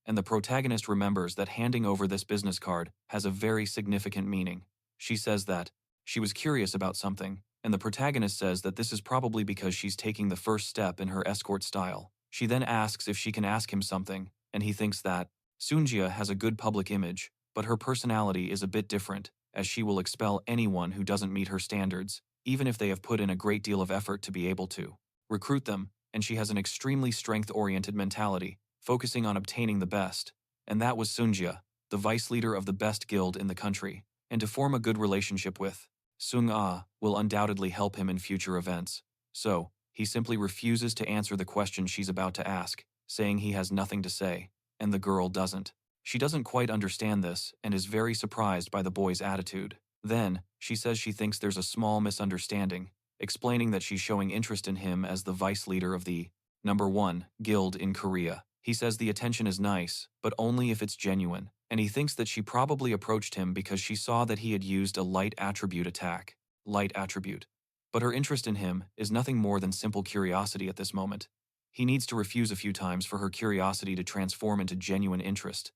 And the protagonist remembers that handing over this business card has a very significant meaning. She says that she was curious about something, and the protagonist says that this is probably because she's taking the first step in her escort style. She then asks if she can ask him something, and he thinks that Sunjia has a good public image, but her personality is a bit different, as she will expel anyone who doesn't meet her standards, even if they have put in a great deal of effort to be able to recruit them, and she has an extremely strength-oriented mentality, focusing on obtaining the best. And that was Sunjia, the vice leader of the best guild in the country, and to form a good relationship with Sung-ah will undoubtedly help him in future events. So, he simply refuses to answer the question she's about to ask, saying he has nothing to say, and the girl doesn't. She doesn't quite understand this and is very surprised by the boy's attitude. Then, she says she thinks there's a small misunderstanding, explaining that she's showing interest in him as the vice leader of the number 1 guild in Korea. He says the attention is nice, but only if it's genuine, and he thinks that she probably approached him because she saw that he had used a light attribute attack. Light attribute. But her interest in him is nothing more than simple curiosity at this moment. He needs to refuse a few times for her curiosity to transform into genuine interest.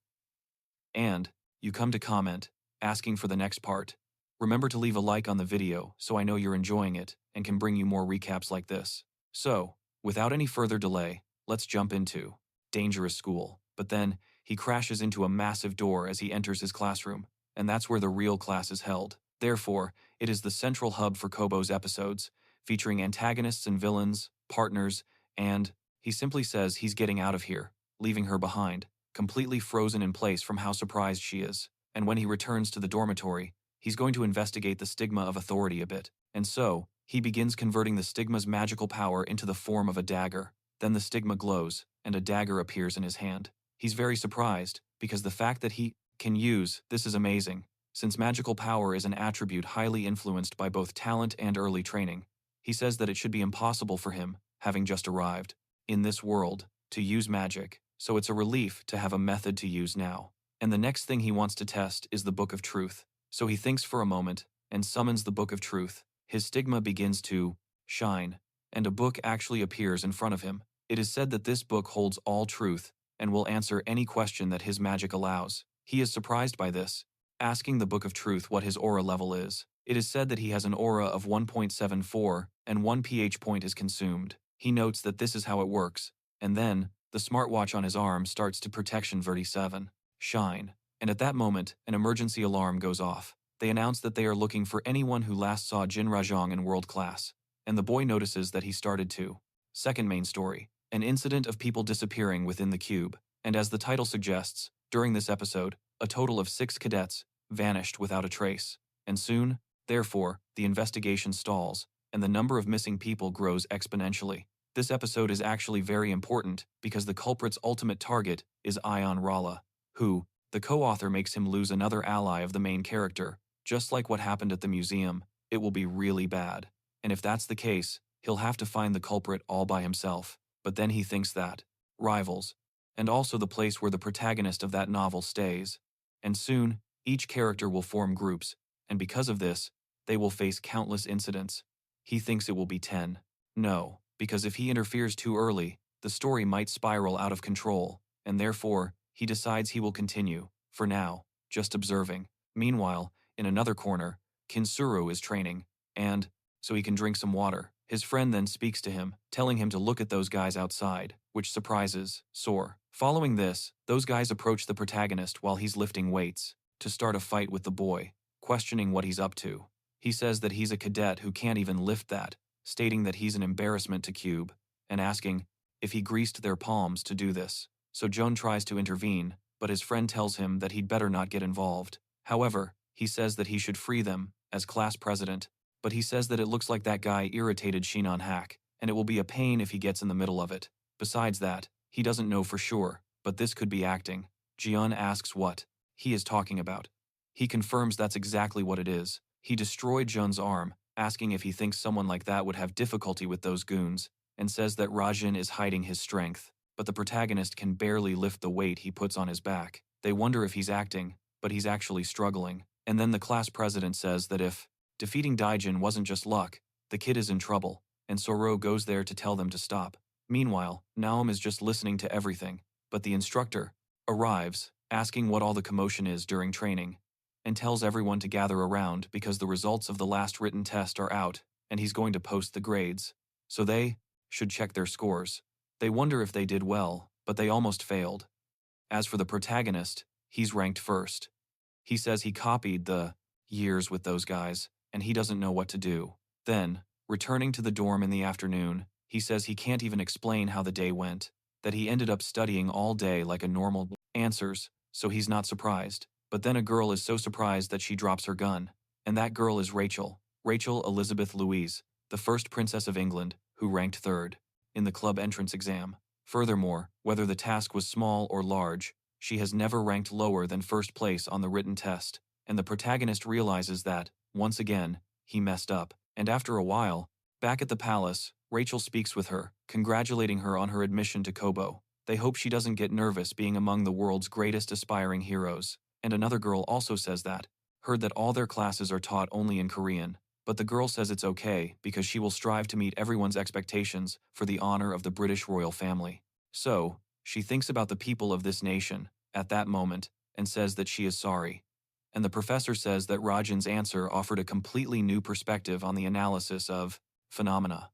And, you come to comment, asking for the next part. Remember to leave a like on the video so I know you're enjoying it and can bring you more recaps like this. So, without any further delay, let's jump into Dangerous School. But then, he crashes into a massive door as he enters his classroom, and that's where the real class is held. Therefore, it is the central hub for Kobo's episodes, featuring antagonists and villains, partners, and he simply says he's getting out of here, leaving her behind, completely frozen in place from how surprised she is. And when he returns to the dormitory, he's going to investigate the stigma of authority a bit. And so, he begins converting the stigma's magical power into the form of a dagger. Then the stigma glows, and a dagger appears in his hand. He's very surprised, because the fact that he can use this is amazing, since magical power is an attribute highly influenced by both talent and early training. He says that it should be impossible for him, having just arrived in this world, to use magic, so it's a relief to have a method to use now. And the next thing he wants to test is the Book of Truth. So he thinks for a moment, and summons the Book of Truth. His stigma begins to shine, and a book actually appears in front of him. It is said that this book holds all truth, and will answer any question that his magic allows. He is surprised by this, asking the Book of Truth what his aura level is. It is said that he has an aura of 1.74, and 1 pH point is consumed. He notes that this is how it works, and then, the smartwatch on his arm starts to protection 37 shine, and at that moment, an emergency alarm goes off. They announce that they are looking for anyone who last saw Jin Rajong in world class, and the boy notices that he started to. Second main story, an incident of people disappearing within the cube, and as the title suggests, during this episode, a total of 6 cadets vanished without a trace, and soon, therefore, the investigation stalls, and the number of missing people grows exponentially. This episode is actually very important because the culprit's ultimate target is Ion Rala, who, the co-author makes him lose another ally of the main character. Just like what happened at the museum, it will be really bad. And if that's the case, he'll have to find the culprit all by himself. But then he thinks that rivals, and also the place where the protagonist of that novel stays. And soon, each character will form groups, and because of this, they will face countless incidents. He thinks it will be 10. No, because if he interferes too early, the story might spiral out of control, and therefore, he decides he will continue, for now, just observing. Meanwhile, in another corner, Insurrou is training, and, so he can drink some water. His friend then speaks to him, telling him to look at those guys outside, which surprises Sor. Following this, those guys approach the protagonist while he's lifting weights, to start a fight with the boy, questioning what he's up to. He says that he's a cadet who can't even lift that, stating that he's an embarrassment to Cube, and asking if he greased their palms to do this. So Joan tries to intervene, but his friend tells him that he'd better not get involved. However, he says that he should free them, as class president, but he says that it looks like that guy irritated Xinjong Hack, and it will be a pain if he gets in the middle of it. Besides that, he doesn't know for sure, but this could be acting. Jian asks what he is talking about. He confirms that's exactly what it is. He destroyed Jun's arm, asking if he thinks someone like that would have difficulty with those goons, and says that Rajin is hiding his strength, but the protagonist can barely lift the weight he puts on his back. They wonder if he's acting, but he's actually struggling. And then the class president says that if defeating Dijin wasn't just luck, the kid is in trouble, and Soro goes there to tell them to stop. Meanwhile, Naom is just listening to everything, but the instructor arrives, asking what all the commotion is during training, and tells everyone to gather around because the results of the last written test are out, and he's going to post the grades. So they should check their scores. They wonder if they did well, but they almost failed. As for the protagonist, he's ranked first. He says he copied the years with those guys, and he doesn't know what to do. Then, returning to the dorm in the afternoon, he says he can't even explain how the day went, that he ended up studying all day like a normal answers, so he's not surprised. But then a girl is so surprised that she drops her gun, and that girl is Rachel Elizabeth Louise, the first princess of England, who ranked third in the club entrance exam. Furthermore, whether the task was small or large, she has never ranked lower than first place on the written test, and the protagonist realizes that, once again, he messed up. And after a while, back at the palace, Rachel speaks with her, congratulating her on her admission to Kobo. They hope she doesn't get nervous being among the world's greatest aspiring heroes. And another girl also says that, heard that all their classes are taught only in Korean, but the girl says it's okay because she will strive to meet everyone's expectations for the honor of the British royal family. So, she thinks about the people of this nation, at that moment, and says that she is sorry. And the professor says that Rajin's answer offered a completely new perspective on the analysis of phenomena.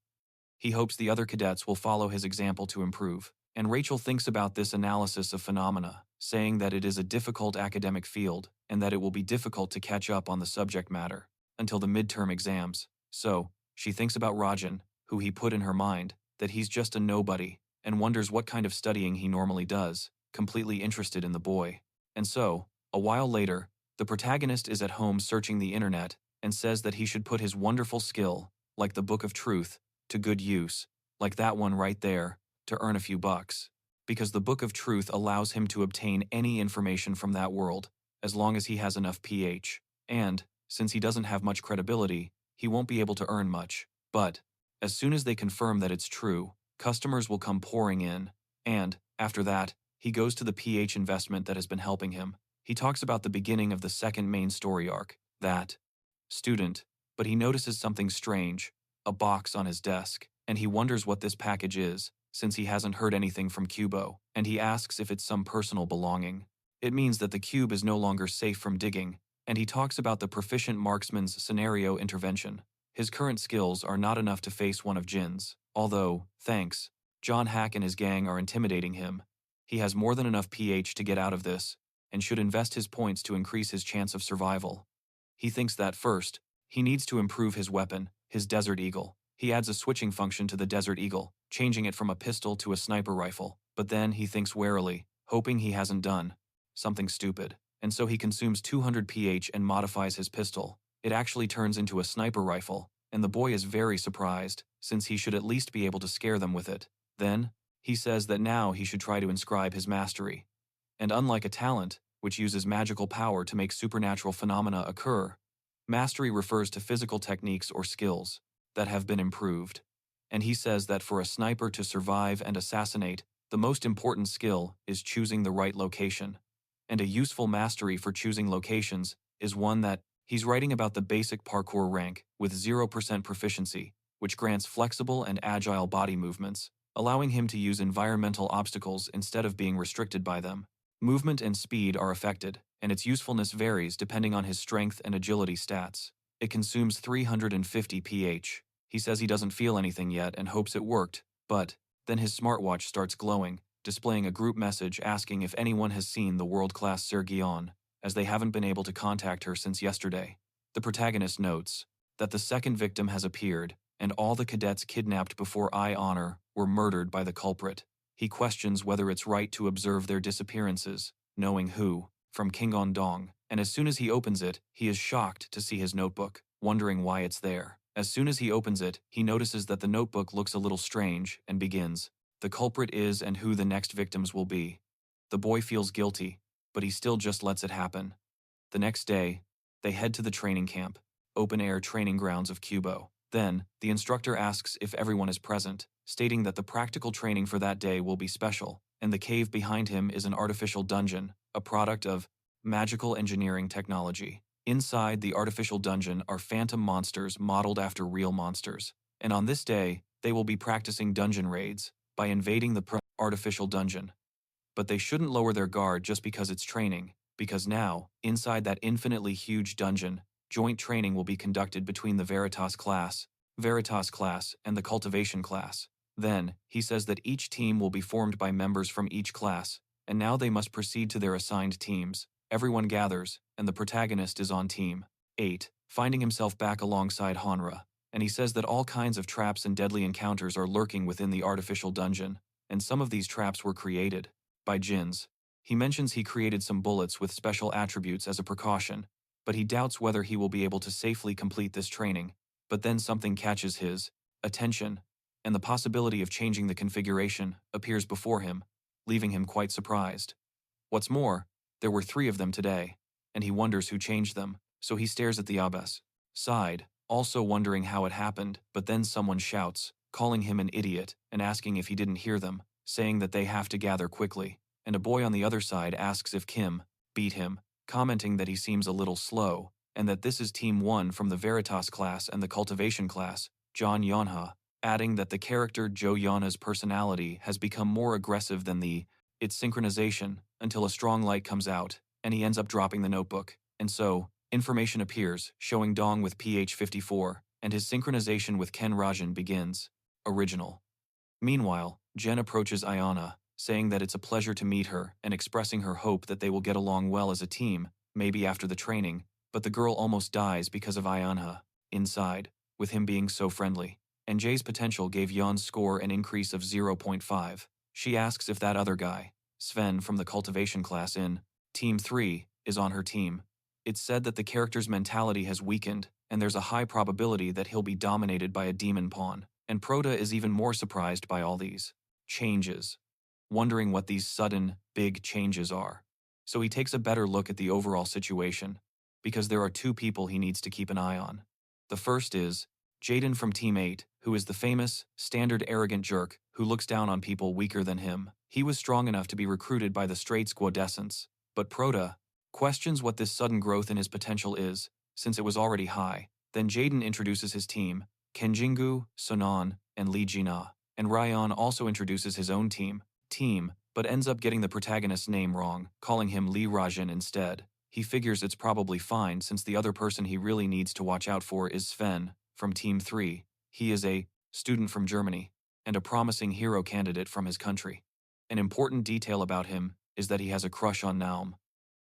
He hopes the other cadets will follow his example to improve. And Rachel thinks about this analysis of phenomena, saying that it is a difficult academic field and that it will be difficult to catch up on the subject matter until the midterm exams. So, she thinks about Rajin, who he put in her mind, that he's just a nobody, and wonders what kind of studying he normally does, completely interested in the boy. And so, a while later, the protagonist is at home searching the internet and says that he should put his wonderful skill, like the Book of Truth, to good use, like that one right there, to earn a few bucks. Because the Book of Truth allows him to obtain any information from that world, as long as he has enough pH. And, since he doesn't have much credibility, he won't be able to earn much. But, as soon as they confirm that it's true, customers will come pouring in, and, after that, he goes to the pH investment that has been helping him. He talks about the beginning of the second main story arc, that student, but he notices something strange, a box on his desk, and he wonders what this package is, since he hasn't heard anything from Kubo, and he asks if it's some personal belonging. It means that the cube is no longer safe from digging, and he talks about the proficient marksman's scenario intervention. His current skills are not enough to face one of Jin's, although, thanks Xinjong Hack and his gang are intimidating him. He has more than enough PH to get out of this, and should invest his points to increase his chance of survival. He thinks that first, he needs to improve his weapon, his Desert Eagle. He adds a switching function to the Desert Eagle, changing it from a pistol to a sniper rifle. But then he thinks warily, hoping he hasn't done something stupid. And so he consumes 200 PH and modifies his pistol. It actually turns into a sniper rifle, and the boy is very surprised, since he should at least be able to scare them with it. Then, he says that now he should try to inscribe his mastery. And unlike a talent, which uses magical power to make supernatural phenomena occur, mastery refers to physical techniques or skills that have been improved. And he says that for a sniper to survive and assassinate, the most important skill is choosing the right location. And a useful mastery for choosing locations is one that he's writing about the basic parkour rank with 0% proficiency, which grants flexible and agile body movements, allowing him to use environmental obstacles instead of being restricted by them. Movement and speed are affected, and its usefulness varies depending on his strength and agility stats. It consumes 350 PH. He says he doesn't feel anything yet and hopes it worked, but then his smartwatch starts glowing, displaying a group message asking if anyone has seen the world-class Sergion, as they haven't been able to contact her since yesterday. The protagonist notes that the second victim has appeared, and all the cadets kidnapped before I honor were murdered by the culprit. He questions whether it's right to observe their disappearances, knowing who, from Kim Shun Dong, and as soon as he opens it, he is shocked to see his notebook, wondering why it's there. As soon as he opens it, he notices that the notebook looks a little strange and begins, "The culprit is and who the next victims will be." The boy feels guilty, but he still just lets it happen. The next day, they head to the training camp, open-air training grounds of Kubo. Then, the instructor asks if everyone is present, stating that the practical training for that day will be special, and the cave behind him is an artificial dungeon, a product of magical engineering technology. Inside the artificial dungeon are phantom monsters modeled after real monsters, and on this day, they will be practicing dungeon raids by invading the artificial dungeon. But they shouldn't lower their guard just because it's training, because now, inside that infinitely huge dungeon, joint training will be conducted between the Veritas class, and the Cultivation class. Then, he says that each team will be formed by members from each class, and now they must proceed to their assigned teams. Everyone gathers, and the protagonist is on Team 8, finding himself back alongside Hanra, and he says that all kinds of traps and deadly encounters are lurking within the artificial dungeon, and some of these traps were created by Dijins. He mentions he created some bullets with special attributes as a precaution, but he doubts whether he will be able to safely complete this training. But then something catches his attention, and the possibility of changing the configuration appears before him, leaving him quite surprised. What's more, there were 3 of them today, and he wonders who changed them, so he stares at the abyss side, also wondering how it happened, but then someone shouts, calling him an idiot and asking if he didn't hear them, saying that they have to gather quickly, and a boy on the other side asks if Kim beat him, commenting that he seems a little slow, and that this is Team 1 from the Veritas class and the Cultivation class, John Yonha, adding that the character Jo Yonha's personality has become more aggressive than its synchronization until a strong light comes out, and he ends up dropping the notebook, and so, information appears, showing Dong with PH 54, and his synchronization with Ken Rajan begins. Original. Meanwhile, Jen approaches Ayana, saying that it's a pleasure to meet her and expressing her hope that they will get along well as a team, maybe after the training, but the girl almost dies because of Ayana, inside, with him being so friendly. And Jay's potential gave Yon's score an increase of 0.5. She asks if that other guy, Sven from the Cultivation class in Team 3, is on her team. It's said that the character's mentality has weakened, and there's a high probability that he'll be dominated by a demon pawn, and Prota is even more surprised by all these changes, wondering what these sudden, big changes are. So he takes a better look at the overall situation, because there are 2 people he needs to keep an eye on. The first is Jaden from Team 8, who is the famous, standard arrogant jerk who looks down on people weaker than him. He was strong enough to be recruited by the straight squadessence, but Prota questions what this sudden growth in his potential is, since it was already high. Then Jaden introduces his team, Kenjingu, Sonon, and Lee Jina, and Ryan also introduces his own team, but ends up getting the protagonist's name wrong, calling him Lee Rajan instead. He figures it's probably fine since the other person he really needs to watch out for is Sven, from Team 3. He is a student from Germany, and a promising hero candidate from his country. An important detail about him is that he has a crush on Naum.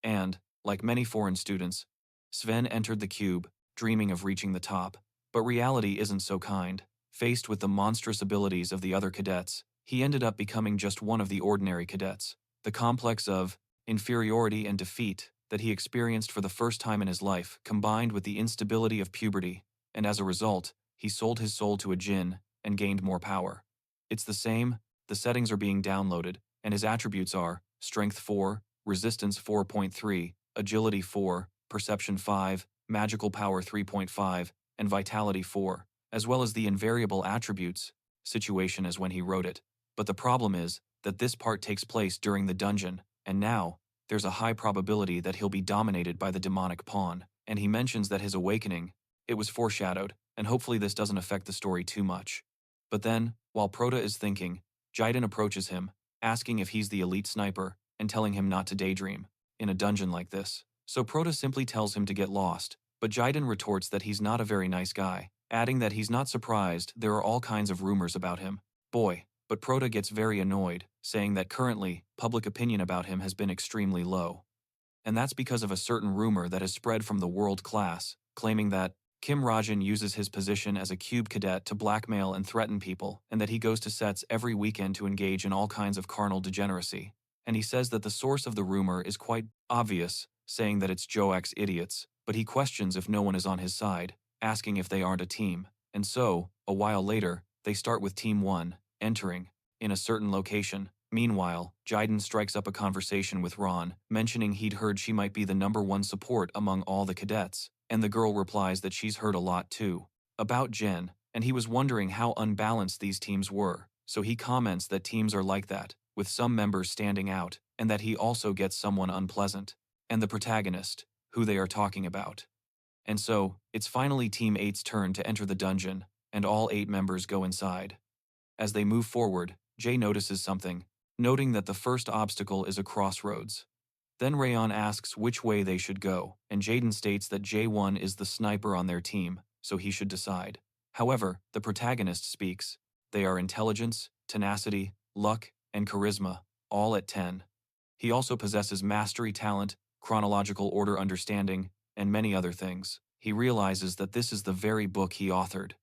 And, like many foreign students, Sven entered the cube, dreaming of reaching the top. But reality isn't so kind. Faced with the monstrous abilities of the other cadets, he ended up becoming just one of the ordinary cadets. The complex of inferiority and defeat that he experienced for the first time in his life combined with the instability of puberty, and as a result, he sold his soul to a djinn and gained more power. It's the same, the settings are being downloaded, and his attributes are Strength 4, Resistance 4.3, Agility 4, Perception 5, Magical Power 3.5, and Vitality 4, as well as the invariable attributes, situation as when he wrote it. But the problem is that this part takes place during the dungeon, and now, there's a high probability that he'll be dominated by the demonic pawn, and he mentions that his awakening, it was foreshadowed, and hopefully this doesn't affect the story too much. But then, while Prota is thinking, Jiden approaches him, asking if he's the elite sniper, and telling him not to daydream in a dungeon like this. So Prota simply tells him to get lost, but Jiden retorts that he's not a very nice guy, adding that he's not surprised there are all kinds of rumors about him. Boy, but Prota gets very annoyed, saying that currently, public opinion about him has been extremely low. And that's because of a certain rumor that has spread from the world class, claiming that Kim Rajan uses his position as a cube cadet to blackmail and threaten people, and that he goes to sets every weekend to engage in all kinds of carnal degeneracy. And he says that the source of the rumor is quite obvious, saying that it's Joak's idiots, but he questions if no one is on his side, asking if they aren't a team. And so, a while later, they start with Team 1, entering, in a certain location. Meanwhile, Jiden strikes up a conversation with Ron, mentioning he'd heard she might be the #1 support among all the cadets, and the girl replies that she's heard a lot too about Jen, and he was wondering how unbalanced these teams were, so he comments that teams are like that, with some members standing out, and that he also gets someone unpleasant, and the protagonist, who they are talking about. And so, it's finally Team 8's turn to enter the dungeon, and all 8 members go inside. As they move forward, Jay notices something, noting that the first obstacle is a crossroads. Then Rayon asks which way they should go, and Jaden states that J1 is the sniper on their team, so he should decide. However, the protagonist speaks. They are intelligence, tenacity, luck, and charisma, all at 10. He also possesses mastery talent, chronological order understanding, and many other things. He realizes that this is the very book he authored.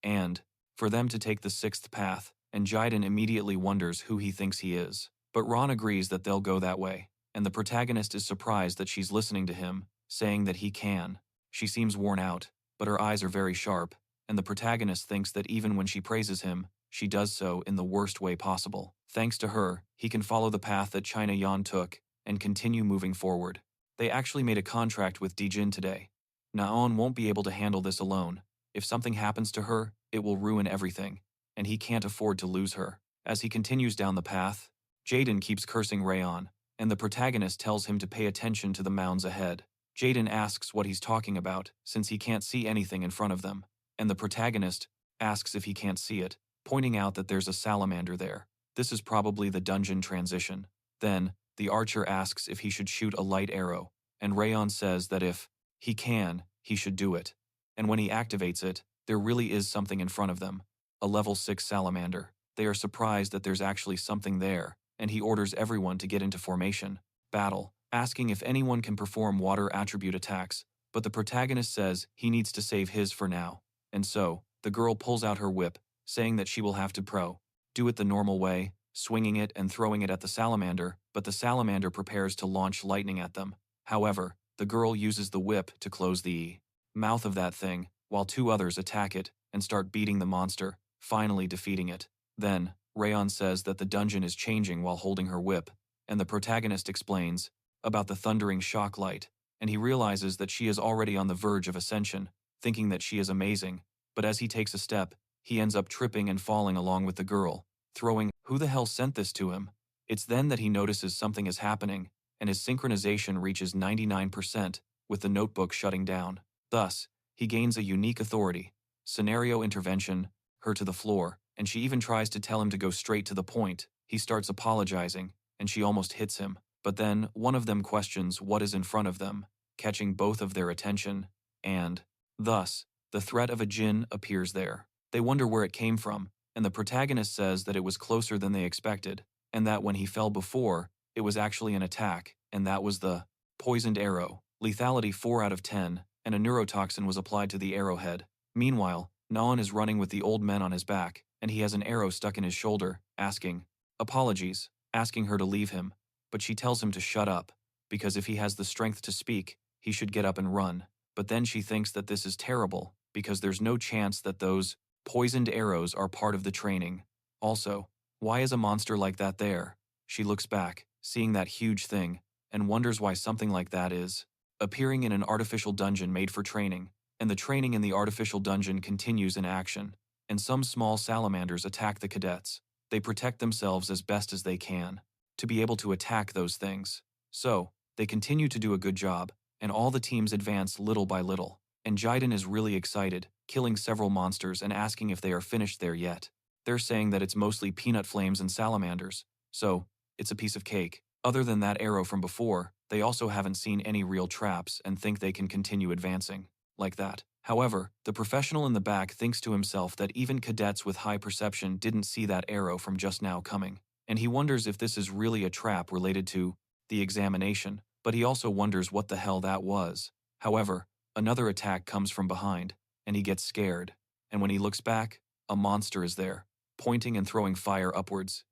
And, for them to take the 6th path, and Jiden immediately wonders who he thinks he is. But Ron agrees that they'll go that way, and the protagonist is surprised that she's listening to him, saying that he can. She seems worn out, but her eyes are very sharp, and the protagonist thinks that even when she praises him, she does so in the worst way possible. Thanks to her, he can follow the path that China Yan took, and continue moving forward. They actually made a contract with Dijin today. Naon won't be able to handle this alone. If something happens to her, it will ruin everything, and he can't afford to lose her. As he continues down the path, Jaden keeps cursing Rayon, and the protagonist tells him to pay attention to the mounds ahead. Jaden asks what he's talking about, since he can't see anything in front of them, and the protagonist asks if he can't see it, pointing out that there's a salamander there. This is probably the dungeon transition. Then, the archer asks if he should shoot a light arrow, and Rayon says that if he can, he should do it. And when he activates it, there really is something in front of them, a level 6 salamander. They are surprised that there's actually something there, and he orders everyone to get into formation, battle, asking if anyone can perform water attribute attacks, but the protagonist says he needs to save his for now. And so, the girl pulls out her whip, saying that she will have to do it the normal way, swinging it and throwing it at the salamander, but the salamander prepares to launch lightning at them. However, the girl uses the whip to close the mouth of that thing, while 2 others attack it and start beating the monster, finally defeating it. Then, Rayon says that the dungeon is changing while holding her whip, and the protagonist explains about the thundering shock light, and he realizes that she is already on the verge of ascension, thinking that she is amazing, but as he takes a step, he ends up tripping and falling along with the girl, throwing, "Who the hell sent this to him?" It's then that he notices something is happening, and his synchronization reaches 99%, with the notebook shutting down. Thus, he gains a unique authority, scenario intervention, her to the floor, and she even tries to tell him to go straight to the point. He starts apologizing, and she almost hits him, but then one of them questions what is in front of them, catching both of their attention, and, thus, the threat of a djinn appears there. They wonder where it came from, and the protagonist says that it was closer than they expected, and that when he fell before, it was actually an attack, and that was the poisoned arrow. Lethality 4 out of 10, and a neurotoxin was applied to the arrowhead. Meanwhile, Naon is running with the old men on his back, and he has an arrow stuck in his shoulder, asking apologies, asking her to leave him, but she tells him to shut up, because if he has the strength to speak, he should get up and run. But then she thinks that this is terrible, because there's no chance that those poisoned arrows are part of the training. Also, why is a monster like that there? She looks back, seeing that huge thing, and wonders why something like that is appearing in an artificial dungeon made for training, and the training in the artificial dungeon continues in action, and some small salamanders attack the cadets. They protect themselves as best as they can, to be able to attack those things. So, they continue to do a good job, and all the teams advance little by little, and Jiden is really excited, killing several monsters and asking if they are finished there yet. They're saying that it's mostly peanut flames and salamanders, so it's a piece of cake. Other than that arrow from before, they also haven't seen any real traps and think they can continue advancing like that. However, the professional in the back thinks to himself that even cadets with high perception didn't see that arrow from just now coming, and he wonders if this is really a trap related to the examination, but he also wonders what the hell that was. However, another attack comes from behind, and he gets scared, and when he looks back, a monster is there, pointing and throwing fire upwards.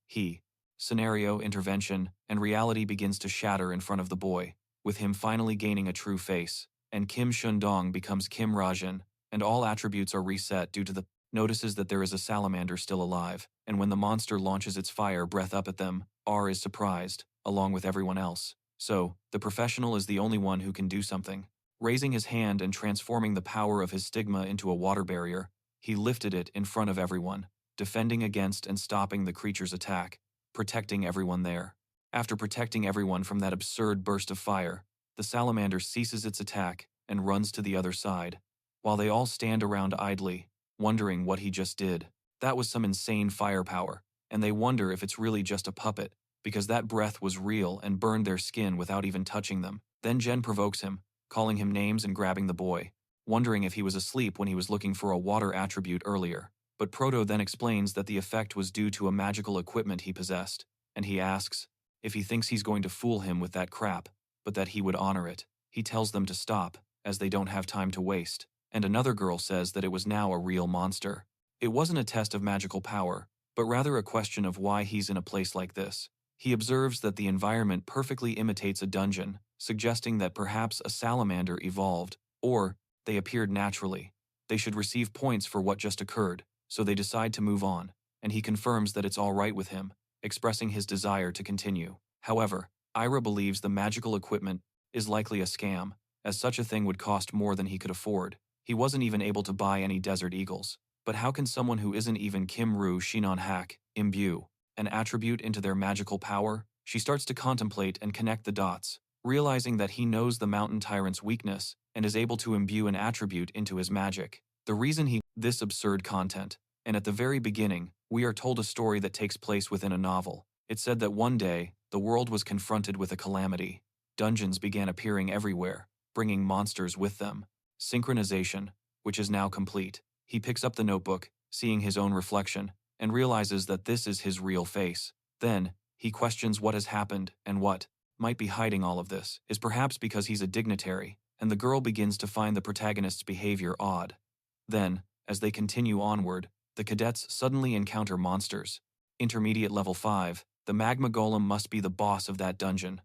Scenario, intervention, and reality begins to shatter in front of the boy, with him finally gaining a true face, and Kim Shun Dong becomes Kim Rajan, and all attributes are reset due to the notices that there is a salamander still alive, and when the monster launches its fire breath up at them, R is surprised, along with everyone else. So, the professional is the only one who can do something. Raising his hand and transforming the power of his stigma into a water barrier, he lifted it in front of everyone, defending against and stopping the creature's attack, protecting everyone there. After protecting everyone from that absurd burst of fire, the salamander ceases its attack and runs to the other side, while they all stand around idly, wondering what he just did. That was some insane firepower, and they wonder if it's really just a puppet, because that breath was real and burned their skin without even touching them. Then Jen provokes him, calling him names and grabbing the boy, wondering if he was asleep when he was looking for a water attribute earlier. But Proto then explains that the effect was due to a magical equipment he possessed, and he asks if he thinks he's going to fool him with that crap, but that he would honor it. He tells them to stop, as they don't have time to waste, and another girl says that it was now a real monster. It wasn't a test of magical power, but rather a question of why he's in a place like this. He observes that the environment perfectly imitates a dungeon, suggesting that perhaps a salamander evolved, or they appeared naturally. They should receive points for what just occurred, so they decide to move on, and he confirms that it's all right with him, expressing his desire to continue. However, Ira believes the magical equipment is likely a scam, as such a thing would cost more than he could afford. He wasn't even able to buy any Desert Eagles. But how can someone who isn't even Xinjong Hack imbue an attribute into their magical power? She starts to contemplate and connect the dots, realizing that he knows the mountain tyrant's weakness and is able to imbue an attribute into his magic. The reason this absurd content, and at the very beginning, we are told a story that takes place within a novel. It said that one day, the world was confronted with a calamity. Dungeons began appearing everywhere, bringing monsters with them. Synchronization, which is now complete. He picks up the notebook, seeing his own reflection, and realizes that this is his real face. Then, he questions what has happened and what might be hiding all of this is perhaps because he's a dignitary, and the girl begins to find the protagonist's behavior odd. Then, as they continue onward, the cadets suddenly encounter monsters. Intermediate level 5, the magma golem must be the boss of that dungeon.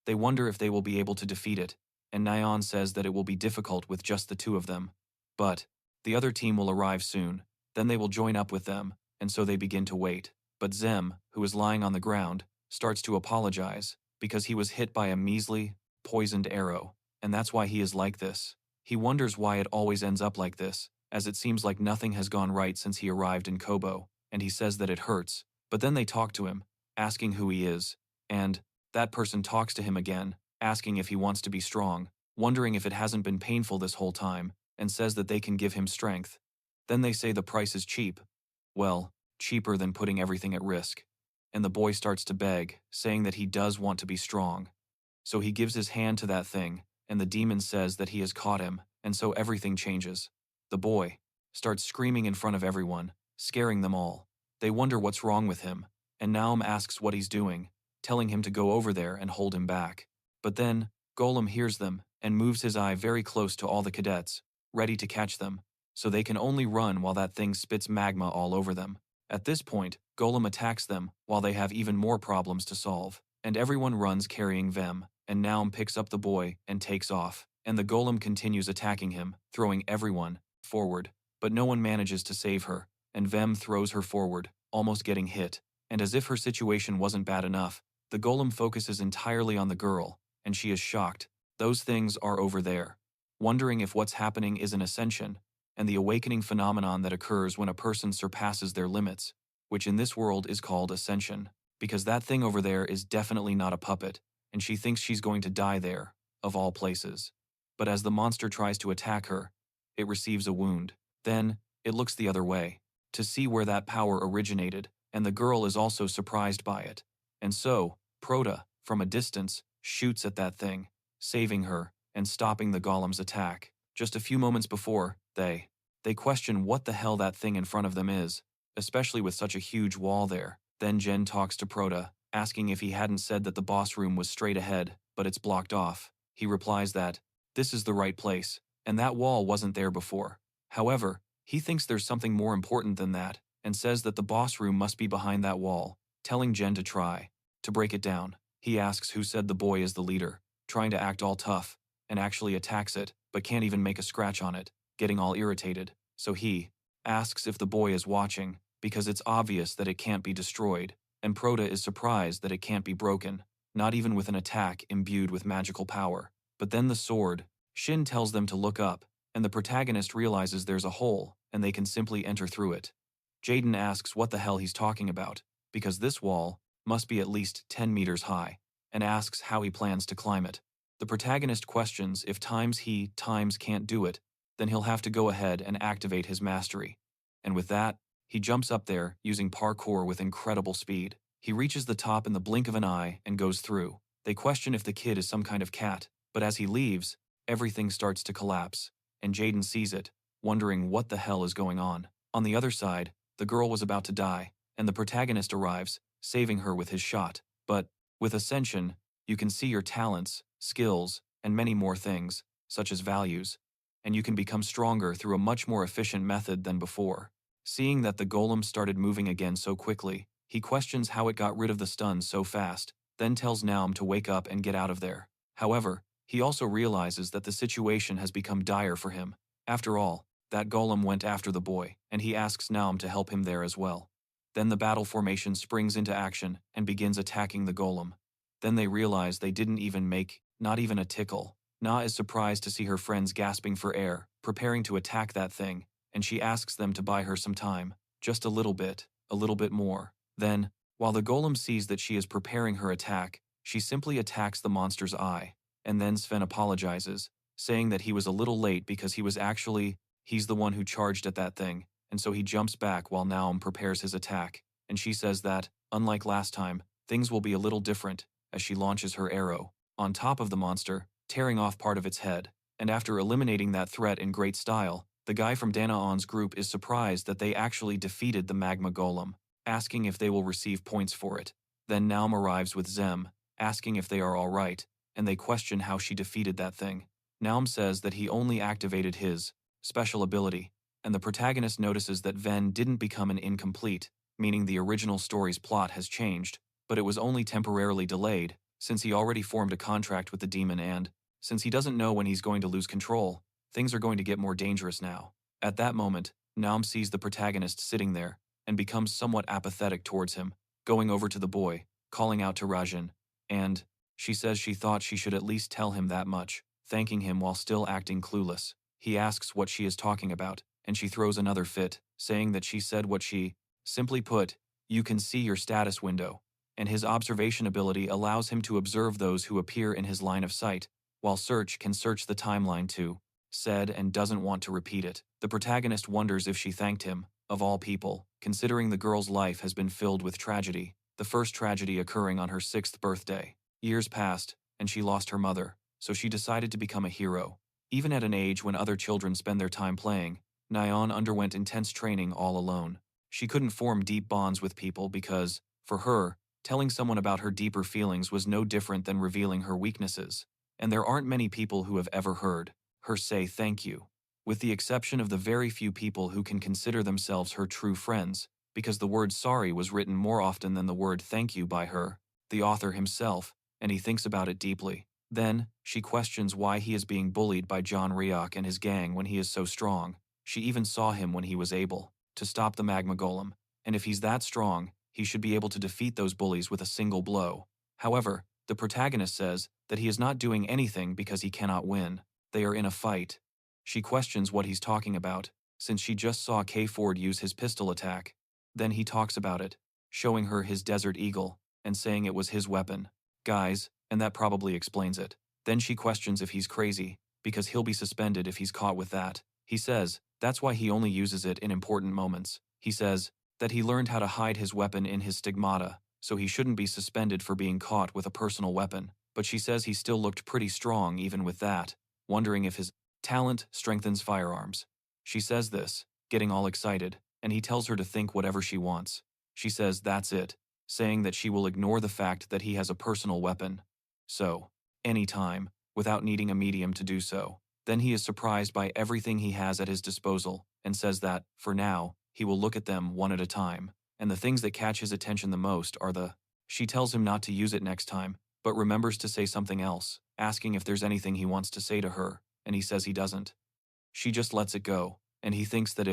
They wonder if they will be able to defeat it, and Naon says that it will be difficult with just the two of them. But the other team will arrive soon, then they will join up with them, and so they begin to wait. But Zem, who is lying on the ground, starts to apologize, because he was hit by a measly, poisoned arrow, and that's why he is like this. He wonders why it always ends up like this, as it seems like nothing has gone right since he arrived in Kobo, and he says that it hurts. But then they talk to him, asking who he is, and that person talks to him again, asking if he wants to be strong, wondering if it hasn't been painful this whole time, and says that they can give him strength. Then they say the price is cheap. Well, cheaper than putting everything at risk. And the boy starts to beg, saying that he does want to be strong. So he gives his hand to that thing, and the demon says that he has caught him, and so everything changes. The boy starts screaming in front of everyone, scaring them all, They wonder what's wrong with him, and Naum asks what he's doing, telling him to go over there and hold him back. But then, Golem hears them and moves his eye very close to all the cadets, ready to catch them, so they can only run while that thing spits magma all over them. At this point, Golem attacks them while they have even more problems to solve, and everyone runs carrying Vem, and Naum picks up the boy and takes off, and the Golem continues attacking him, throwing everyone forward, but no one manages to save her, and Vem throws her forward, almost getting hit, and as if her situation wasn't bad enough, the Golem focuses entirely on the girl, and she is shocked. Those things are over there, wondering if what's happening is an ascension, and the awakening phenomenon that occurs when a person surpasses their limits, which in this world is called ascension, because that thing over there is definitely not a puppet, and she thinks she's going to die there, of all places. But as the monster tries to attack her, it receives a wound. Then, it looks the other way, to see where that power originated, and the girl is also surprised by it. And so, Prota, from a distance, shoots at that thing, saving her and stopping the golem's attack. Just a few moments before, they question what the hell that thing in front of them is, especially with such a huge wall there. Then Jen talks to Prota, asking if he hadn't said that the boss room was straight ahead, but it's blocked off. He replies that this is the right place, and that wall wasn't there before. However, he thinks there's something more important than that, and says that the boss room must be behind that wall, telling Jen to try to break it down. He asks who said the boy is the leader, trying to act all tough, and actually attacks it, but can't even make a scratch on it, getting all irritated. So he asks if the boy is watching, because it's obvious that it can't be destroyed, and Prota is surprised that it can't be broken, not even with an attack imbued with magical power. But then the sword, Shin tells them to look up, and the protagonist realizes there's a hole, and they can simply enter through it. Jaden asks what the hell he's talking about, because this wall must be at least 10 meters high, and asks how he plans to climb it. The protagonist questions if he can't do it, then he'll have to go ahead and activate his mastery. And with that, he jumps up there using parkour with incredible speed. He reaches the top in the blink of an eye and goes through. They question if the kid is some kind of cat, but as he leaves, everything starts to collapse, and Jaden sees it, wondering what the hell is going on. On the other side, the girl was about to die, and the protagonist arrives, saving her with his shot. But, with Ascension, you can see your talents, skills, and many more things, such as values, and you can become stronger through a much more efficient method than before. Seeing that the golem started moving again so quickly, he questions how it got rid of the stuns so fast, then tells Naum to wake up and get out of there. However, he also realizes that the situation has become dire for him. After all, that golem went after the boy, and he asks Naum to help him there as well. Then the battle formation springs into action and begins attacking the golem. Then they realize they didn't even make, not even a tickle. Na is surprised to see her friends gasping for air, preparing to attack that thing, and she asks them to buy her some time, just a little bit more. Then, while the golem sees that she is preparing her attack, she simply attacks the monster's eye, and then Sven apologizes, saying that he was a little late because he's the one who charged at that thing, and so he jumps back while Naum prepares his attack, and she says that, unlike last time, things will be a little different, as she launches her arrow on top of the monster, tearing off part of its head, and after eliminating that threat in great style, the guy from Danaon's group is surprised that they actually defeated the magma golem, asking if they will receive points for it. Then Naum arrives with Zem, asking if they are alright, and they question how she defeated that thing. Naum says that he only activated his special ability, and the protagonist notices that Ven didn't become an incomplete, meaning the original story's plot has changed, but it was only temporarily delayed, since he already formed a contract with the demon and, since he doesn't know when he's going to lose control, things are going to get more dangerous now. At that moment, Naum sees the protagonist sitting there, and becomes somewhat apathetic towards him, going over to the boy, calling out to Rajan, and she says she thought she should at least tell him that much, thanking him while still acting clueless. He asks what she is talking about, and she throws another fit, saying that she said what she, simply put, you can see your status window, and his observation ability allows him to observe those who appear in his line of sight, while Search can search the timeline too, said and doesn't want to repeat it. The protagonist wonders if she thanked him, of all people, considering the girl's life has been filled with tragedy, the first tragedy occurring on her 6th birthday. Years passed, and she lost her mother, so she decided to become a hero. Even at an age when other children spend their time playing, Naon underwent intense training all alone. She couldn't form deep bonds with people because, for her, telling someone about her deeper feelings was no different than revealing her weaknesses. And there aren't many people who have ever heard her say thank you, with the exception of the very few people who can consider themselves her true friends, because the word sorry was written more often than the word thank you by her, the author himself, and he thinks about it deeply. Then, she questions why he is being bullied by John Ryok and his gang when he is so strong. She even saw him when he was able to stop the magma golem, and if he's that strong, he should be able to defeat those bullies with a single blow. However, the protagonist says that he is not doing anything because he cannot win. They are in a fight. She questions what he's talking about, since she just saw K. Ford use his pistol attack. Then he talks about it, showing her his Desert Eagle, and saying it was his weapon. Guys, and that probably explains it. Then she questions if he's crazy, because he'll be suspended if he's caught with that. He says that's why he only uses it in important moments. He says that he learned how to hide his weapon in his stigmata, so he shouldn't be suspended for being caught with a personal weapon. But she says he still looked pretty strong even with that, wondering if his talent strengthens firearms. She says this, getting all excited, and he tells her to think whatever she wants. She says that's it, saying that she will ignore the fact that he has a personal weapon. So, anytime, without needing a medium to do so. Then he is surprised by everything he has at his disposal, and says that, for now, he will look at them one at a time, and the things that catch his attention the most are the… She tells him not to use it next time, but remembers to say something else, asking if there's anything he wants to say to her, and he says he doesn't. She just lets it go, and he thinks that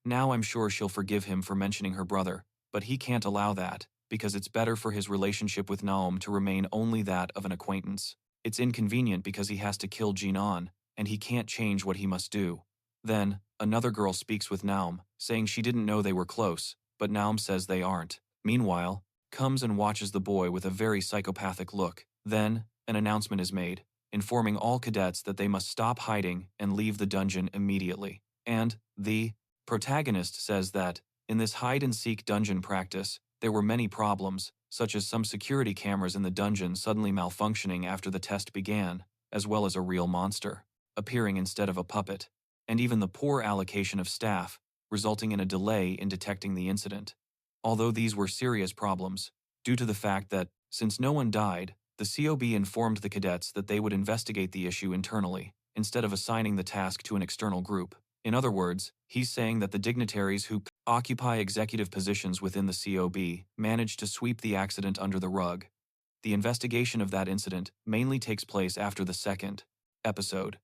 now I'm sure she'll forgive him for mentioning her brother, but he can't allow that, because it's better for his relationship with Naon to remain only that of an acquaintance. It's inconvenient because he has to kill Jinan, and he can't change what he must do. Then, another girl speaks with Naum, saying she didn't know they were close, but Naum says they aren't. Meanwhile, comes and watches the boy with a very psychopathic look. Then, an announcement is made, informing all cadets that they must stop hiding and leave the dungeon immediately. And, the protagonist says that, in this hide-and-seek dungeon practice, there were many problems, such as some security cameras in the dungeon suddenly malfunctioning after the test began, as well as a real monster appearing instead of a puppet, and even the poor allocation of staff, resulting in a delay in detecting the incident. Although these were serious problems, due to the fact that, since no one died, the COB informed the cadets that they would investigate the issue internally, instead of assigning the task to an external group. In other words, he's saying that the dignitaries who occupy executive positions within the COB managed to sweep the accident under the rug. The investigation of that incident mainly takes place after the second episode.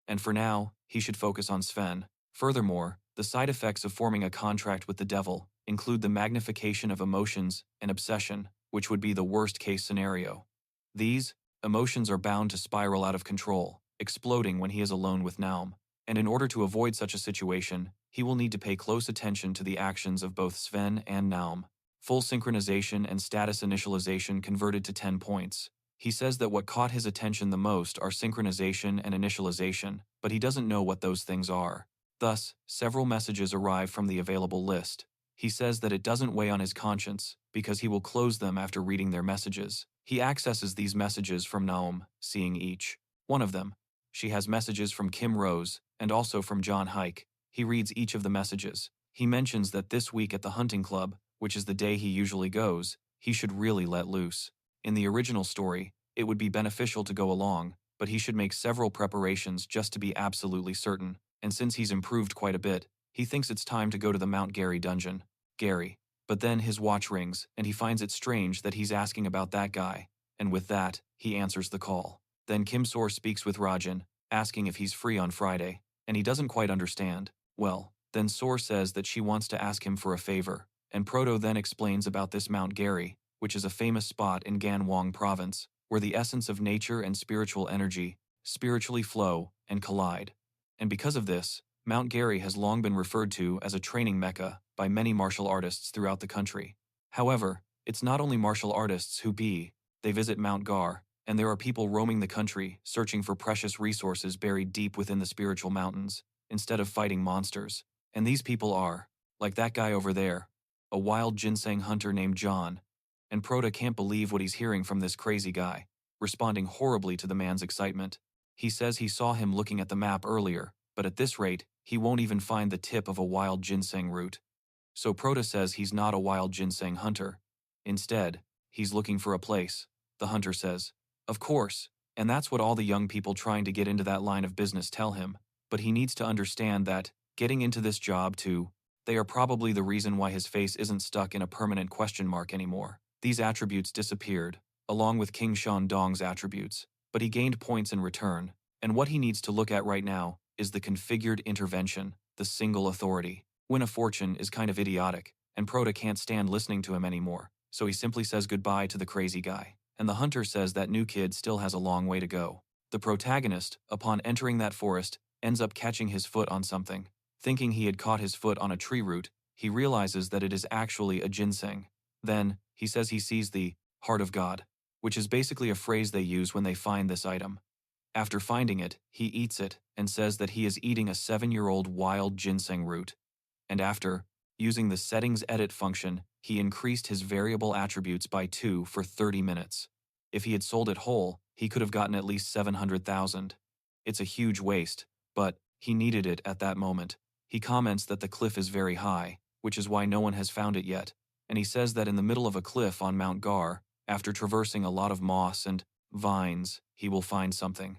And for now, he should focus on Sven. Furthermore, the side effects of forming a contract with the devil include the magnification of emotions and obsession, which would be the worst-case scenario. These emotions are bound to spiral out of control, exploding when he is alone with Naum. And in order to avoid such a situation, he will need to pay close attention to the actions of both Sven and Naum. Full synchronization and status initialization converted to 10 points. He says that what caught his attention the most are synchronization and initialization, but he doesn't know what those things are. Thus, several messages arrive from the available list. He says that it doesn't weigh on his conscience, because he will close them after reading their messages. He accesses these messages from Naum, seeing each one of them. She has messages from Kim Rose, and also from John Hike. He reads each of the messages. He mentions that this week at the hunting club, which is the day he usually goes, he should really let loose. In the original story, it would be beneficial to go along, but he should make several preparations just to be absolutely certain, and since he's improved quite a bit, he thinks it's time to go to the Mount Gary dungeon. Gary. But then his watch rings, and he finds it strange that he's asking about that guy, and with that, he answers the call. Then Kim Sor speaks with Rajan, asking if he's free on Friday, and he doesn't quite understand. Well, then Sor says that she wants to ask him for a favor, and Proto then explains about this Mount Gary, which is a famous spot in Ganwang province, where the essence of nature and spiritual energy spiritually flow and collide. And because of this, Mount Gary has long been referred to as a training mecca by many martial artists throughout the country. However, it's not only martial artists they visit Mount Gar, and there are people roaming the country searching for precious resources buried deep within the spiritual mountains, instead of fighting monsters. And these people are, like that guy over there, a wild ginseng hunter named John, and Proto can't believe what he's hearing from this crazy guy, responding horribly to the man's excitement. He says he saw him looking at the map earlier, but at this rate, he won't even find the tip of a wild ginseng root. So Prota says he's not a wild ginseng hunter. Instead, he's looking for a place. The hunter says, "Of course," and that's what all the young people trying to get into that line of business tell him. But he needs to understand that, getting into this job too, they are probably the reason why his face isn't stuck in a permanent question mark anymore. These attributes disappeared, along with Kim Shun Dong's attributes, but he gained points in return, and what he needs to look at right now is the configured intervention, the single authority. Win a fortune is kind of idiotic, and Prota can't stand listening to him anymore, so he simply says goodbye to the crazy guy. And the hunter says that new kid still has a long way to go. The protagonist, upon entering that forest, ends up catching his foot on something. Thinking he had caught his foot on a tree root, he realizes that it is actually a ginseng. Then, he says he sees the heart of God, which is basically a phrase they use when they find this item. After finding it, he eats it and says that he is eating a 7-year-old wild ginseng root. And after, using the settings edit function, he increased his variable attributes by 2 for 30 minutes. If he had sold it whole, he could have gotten at least 700,000. It's a huge waste, but he needed it at that moment. He comments that the cliff is very high, which is why no one has found it yet, and he says that in the middle of a cliff on Mount Gar, after traversing a lot of moss and vines, he will find something.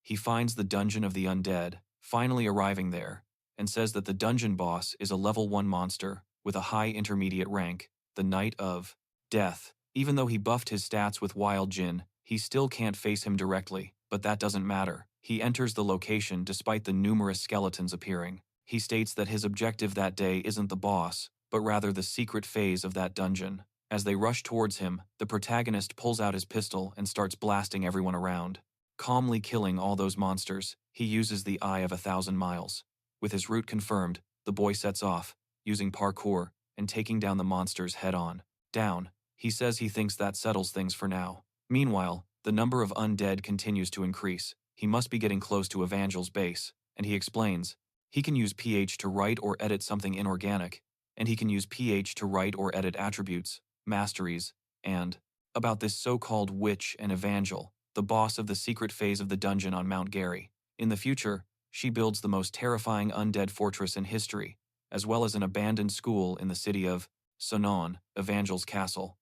He finds the Dungeon of the Undead, finally arriving there, and says that the dungeon boss is a level 1 monster with a high intermediate rank, the Knight of Death. Even though he buffed his stats with Wild Jin, he still can't face him directly, but that doesn't matter. He enters the location despite the numerous skeletons appearing. He states that his objective that day isn't the boss, but rather the secret phase of that dungeon. As they rush towards him, the protagonist pulls out his pistol and starts blasting everyone around. Calmly killing all those monsters, he uses the Eye of 1,000 Miles. With his route confirmed, the boy sets off, using parkour, and taking down the monsters head-on. Down, he says he thinks that settles things for now. Meanwhile, the number of undead continues to increase. He must be getting close to Evangel's base, and he explains, he can use pH to write or edit something inorganic, and he can use pH to write or edit attributes, masteries, and about this so-called witch and Evangel, the boss of the secret phase of the dungeon on Mount Gary. In the future, she builds the most terrifying undead fortress in history, as well as an abandoned school in the city of Naon, Evangel's castle.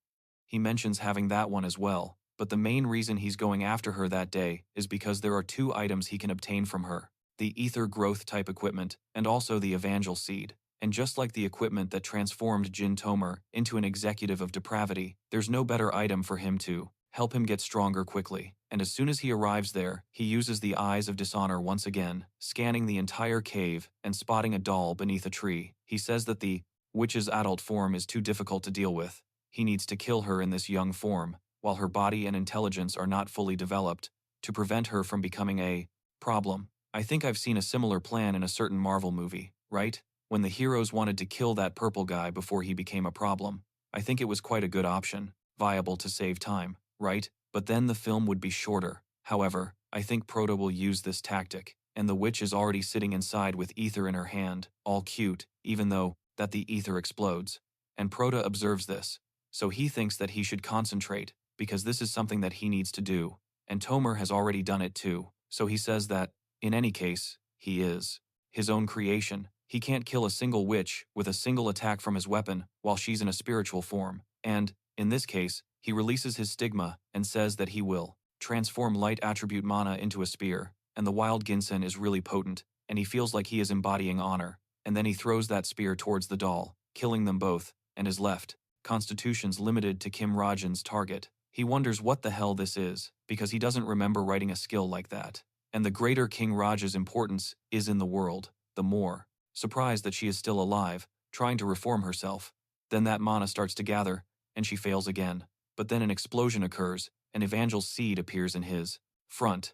He mentions having that one as well, but the main reason he's going after her that day is because there are 2 items he can obtain from her, the ether growth type equipment and also the Evangel seed. And just like the equipment that transformed Jin Tomer into an executive of depravity, there's no better item for him to help him get stronger quickly. And as soon as he arrives there, he uses the Eyes of Dishonor once again, scanning the entire cave and spotting a doll beneath a tree. He says that the witch's adult form is too difficult to deal with. He needs to kill her in this young form, while her body and intelligence are not fully developed, to prevent her from becoming a problem. I think I've seen a similar plan in a certain Marvel movie, right? When the heroes wanted to kill that purple guy before he became a problem. I think it was quite a good option, viable to save time, right? But then the film would be shorter. However, I think Prota will use this tactic, and the witch is already sitting inside with ether in her hand, all cute, even though that the ether explodes. And Prota observes this, so he thinks that he should concentrate, because this is something that he needs to do, and Tomer has already done it too, so he says that, in any case, he is his own creation. He can't kill a single witch with a single attack from his weapon while she's in a spiritual form, and, in this case, he releases his stigma and says that he will transform light attribute mana into a spear, and the wild ginseng is really potent, and he feels like he is embodying honor, and then he throws that spear towards the doll, killing them both, and is left. Constitution's limited to Kim Rajan's target. He wonders what the hell this is, because he doesn't remember writing a skill like that. And the greater King Raja's importance is in the world, the more. Surprised that she is still alive, trying to reform herself. Then that mana starts to gather, and she fails again. But then an explosion occurs, and Evangel's seed appears in his front.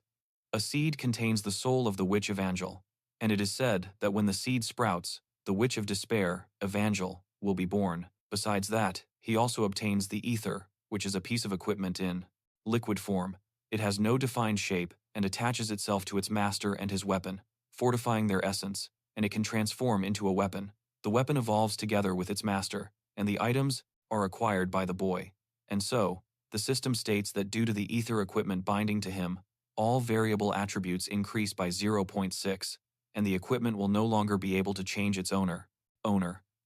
A seed contains the soul of the witch Evangel, and it is said that when the seed sprouts, the witch of despair, Evangel, will be born. Besides that, he also obtains the ether, which is a piece of equipment in liquid form. It has no defined shape and attaches itself to its master and his weapon, fortifying their essence, and it can transform into a weapon. The weapon evolves together with its master, and the items are acquired by the boy. And so, the system states that due to the ether equipment binding to him, all variable attributes increase by 0.6, and the equipment will no longer be able to change its owner,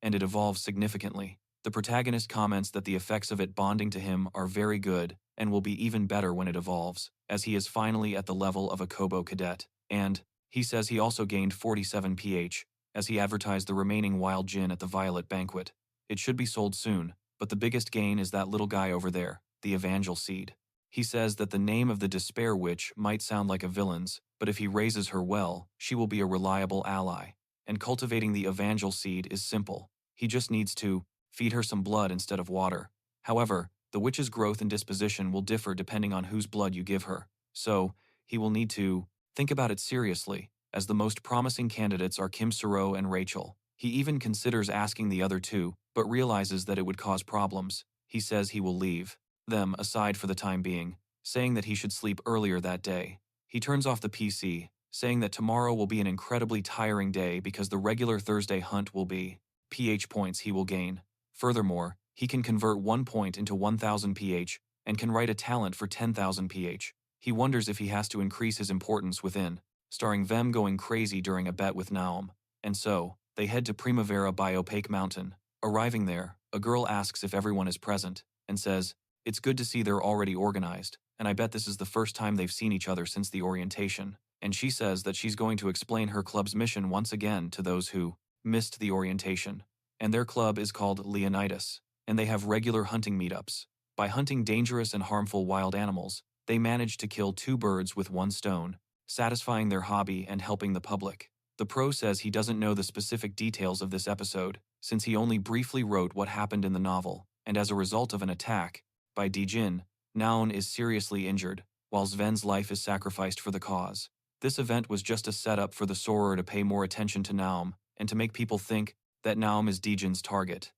and it evolves significantly. The protagonist comments that the effects of it bonding to him are very good and will be even better when it evolves, as he is finally at the level of a Kobo cadet. And he says he also gained 47 pH, as he advertised the remaining wild gin at the Violet Banquet. It should be sold soon, but the biggest gain is that little guy over there, the Evangel Seed. He says that the name of the Despair Witch might sound like a villain's, but if he raises her well, she will be a reliable ally. And cultivating the Evangel Seed is simple. He just needs to feed her some blood instead of water. However, the witch's growth and disposition will differ depending on whose blood you give her. So, he will need to think about it seriously, as the most promising candidates are Kim Shun and Rachel. He even considers asking the other two, but realizes that it would cause problems. He says he will leave them aside for the time being, saying that he should sleep earlier that day. He turns off the PC, saying that tomorrow will be an incredibly tiring day because the regular Thursday hunt will be pH points he will gain. Furthermore, he can convert 1 point into 1000 pH and can write a talent for 10,000 pH. He wonders if he has to increase his importance within, starring Vem going crazy during a bet with Naon. And so, they head to Primavera by Opaque Mountain. Arriving there, a girl asks if everyone is present, and says, "It's good to see they're already organized, and I bet this is the first time they've seen each other since the orientation." And she says that she's going to explain her club's mission once again to those who missed the orientation. And their club is called Leonidas, and they have regular hunting meetups. By hunting dangerous and harmful wild animals, they manage to kill 2 birds with 1 stone, satisfying their hobby and helping the public. The pro says he doesn't know the specific details of this episode, since he only briefly wrote what happened in the novel, and as a result of an attack by Dijin, Naon is seriously injured, while Sven's life is sacrificed for the cause. This event was just a setup for the Soror to pay more attention to Naom, and to make people think that Naom is Dijin's target.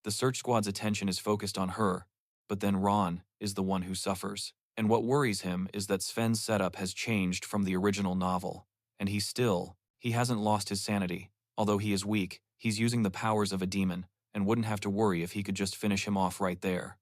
The search squad's attention is focused on her, but then Ron is the one who suffers. And what worries him is that Sven's setup has changed from the original novel, and he hasn't lost his sanity. Although he is weak, he's using the powers of a demon, and wouldn't have to worry if he could just finish him off right there.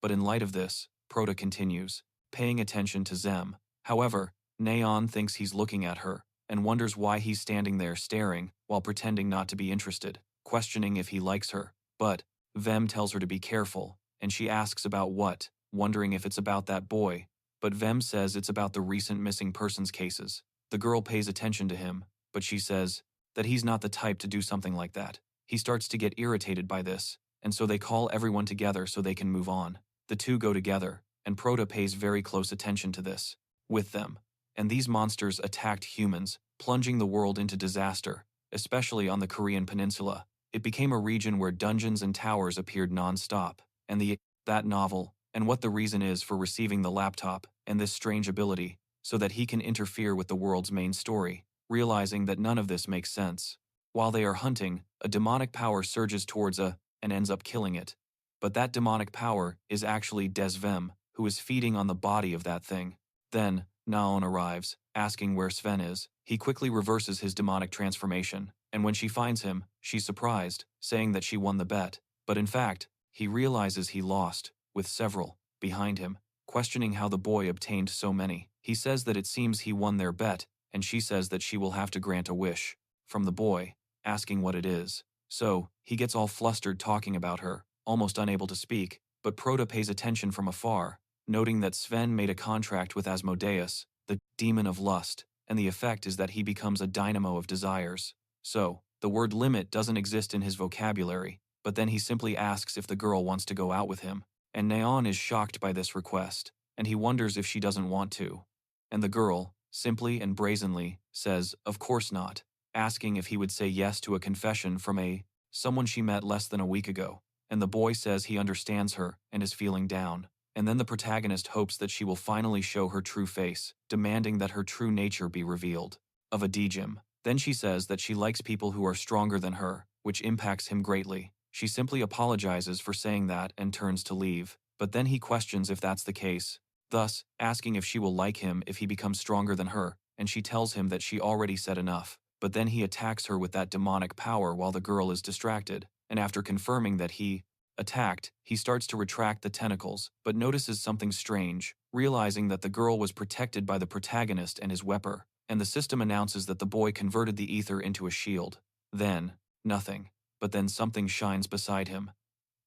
But in light of this, Prota continues, paying attention to Zem. However, Naon thinks he's looking at her, and wonders why he's standing there staring, while pretending not to be interested, questioning if he likes her. But Vem tells her to be careful, and she asks about what, wondering if it's about that boy. But Vem says it's about the recent missing persons cases. The girl pays attention to him, but she says that he's not the type to do something like that. He starts to get irritated by this, and so they call everyone together so they can move on. The two go together, and Prota pays very close attention to this with them. And these monsters attacked humans, plunging the world into disaster, especially on the Korean peninsula. It became a region where dungeons and towers appeared non-stop, and that novel, and what the reason is for receiving the laptop and this strange ability, so that he can interfere with the world's main story, realizing that none of this makes sense. While they are hunting, a demonic power surges towards and ends up killing it. But that demonic power is actually Desvem, who is feeding on the body of that thing. Then, Naon arrives, asking where Sven is. He quickly reverses his demonic transformation, and when she finds him, she's surprised, saying that she won the bet. But in fact, he realizes he lost, with several behind him, questioning how the boy obtained so many. He says that it seems he won their bet, and she says that she will have to grant a wish from the boy, asking what it is. So, he gets all flustered talking about her, almost unable to speak, but Prota pays attention from afar, noting that Sven made a contract with Asmodeus, the demon of lust, and the effect is that he becomes a dynamo of desires. So, the word limit doesn't exist in his vocabulary, but then he simply asks if the girl wants to go out with him, and Naon is shocked by this request, and he wonders if she doesn't want to. And the girl, simply and brazenly, says, of course not, asking if he would say yes to a confession from someone she met less than a week ago, and the boy says he understands her and is feeling down. And then the protagonist hopes that she will finally show her true face, demanding that her true nature be revealed. Of a Dijim. Then she says that she likes people who are stronger than her, which impacts him greatly. She simply apologizes for saying that and turns to leave, but then he questions if that's the case, thus asking if she will like him if he becomes stronger than her, and she tells him that she already said enough. But then he attacks her with that demonic power while the girl is distracted, and after confirming that he attacked, he starts to retract the tentacles, but notices something strange, realizing that the girl was protected by the protagonist and his weaper, and the system announces that the boy converted the ether into a shield. Then, nothing. but then something shines beside him.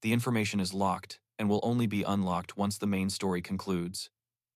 The information is locked, and will only be unlocked once the main story concludes.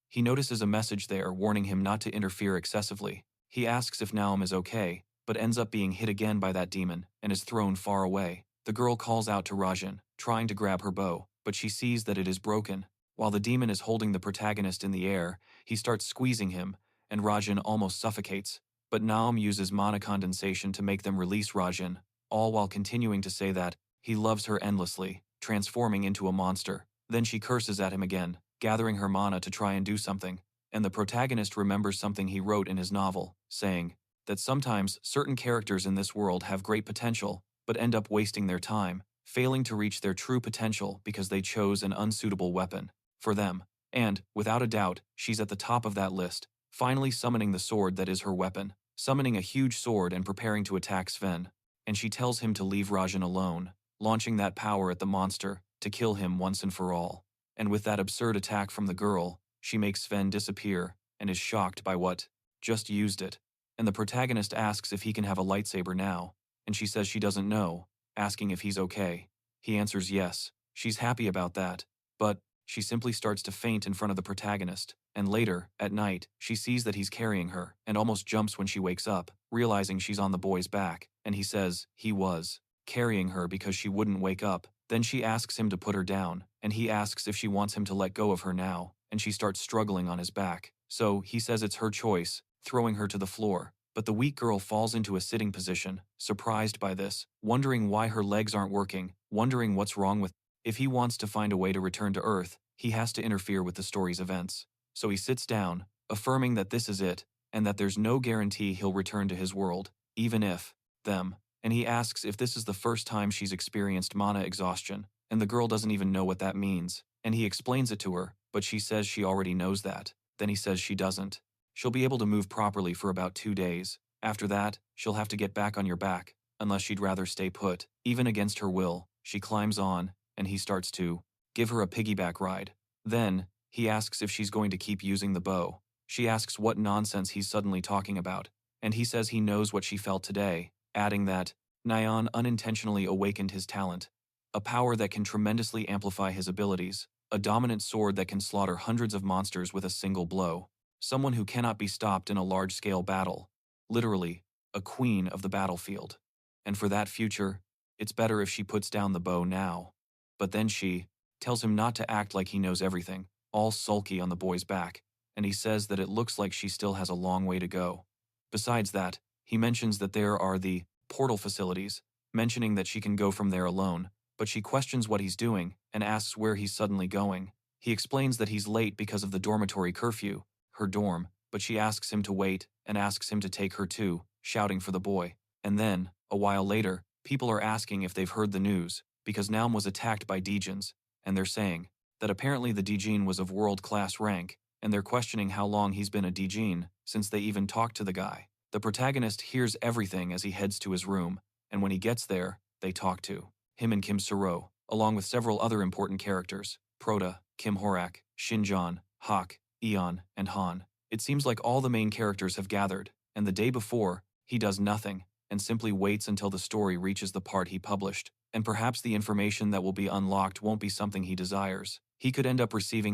He notices a message there warning him not to interfere excessively. He asks if Naom is okay, but ends up being hit again by that demon and is thrown far away. The girl calls out to Rajan, trying to grab her bow, but she sees that it is broken. While the demon is holding the protagonist in the air, he starts squeezing him, and Rajan almost suffocates. But Naom uses mana condensation to make them release Rajan, all while continuing to say that he loves her endlessly, transforming into a monster. Then she curses at him again, gathering her mana to try and do something, and the protagonist remembers something he wrote in his novel, saying that sometimes certain characters in this world have great potential, but end up wasting their time, failing to reach their true potential because they chose an unsuitable weapon for them. And, without a doubt, she's at the top of that list, finally summoning the sword that is her weapon, summoning a huge sword and preparing to attack Sven. And she tells him to leave Rajan alone, launching that power at the monster to kill him once and for all. And with that absurd attack from the girl, she makes Sven disappear and is shocked by what just used it. And the protagonist asks if he can have a lightsaber now, and she says she doesn't know, asking if he's okay. He answers yes, she's happy about that, but she simply starts to faint in front of the protagonist, and later, at night, she sees that he's carrying her and almost jumps when she wakes up, realizing she's on the boy's back, and he says he was carrying her because she wouldn't wake up. Then she asks him to put her down, and he asks if she wants him to let go of her now, and she starts struggling on his back. So he says it's her choice, throwing her to the floor. But the weak girl falls into a sitting position, surprised by this, wondering why her legs aren't working, wondering what's wrong with. If he wants to find a way to return to Earth, he has to interfere with the story's events. So he sits down, affirming that this is it, and that there's no guarantee he'll return to his world, even if them. And he asks if this is the first time she's experienced mana exhaustion, and the girl doesn't even know what that means, and he explains it to her, but she says she already knows that. Then he says she doesn't. She'll be able to move properly for about 2 days. After that, she'll have to get back on your back, unless she'd rather stay put. Even against her will, she climbs on, and he starts to give her a piggyback ride. Then, he asks if she's going to keep using the bow. She asks what nonsense he's suddenly talking about, and he says he knows what she felt today, adding that Naon unintentionally awakened his talent, a power that can tremendously amplify his abilities, a dominant sword that can slaughter hundreds of monsters with a single blow, someone who cannot be stopped in a large-scale battle, literally, a queen of the battlefield. And for that future, it's better if she puts down the bow now. But then she tells him not to act like he knows everything, all sulky on the boy's back, and he says that it looks like she still has a long way to go. Besides that, he mentions that there are the portal facilities, mentioning that she can go from there alone, but she questions what he's doing and asks where he's suddenly going. He explains that he's late because of the dormitory curfew, her dorm, but she asks him to wait and asks him to take her too, shouting for the boy. And then, a while later, people are asking if they've heard the news, because Naum was attacked by Dijins, and they're saying that apparently the Dijin was of world-class rank, and they're questioning how long he's been a Dijin, since they even talked to the guy. The protagonist hears everything as he heads to his room, and when he gets there, they talk to him and Kim Shun, along with several other important characters, Prota, Kim Horak, Xinjong Hack, Eon, and Han. It seems like all the main characters have gathered, and the day before, he does nothing, and simply waits until the story reaches the part he published, and perhaps the information that will be unlocked won't be something he desires. He could end up receiving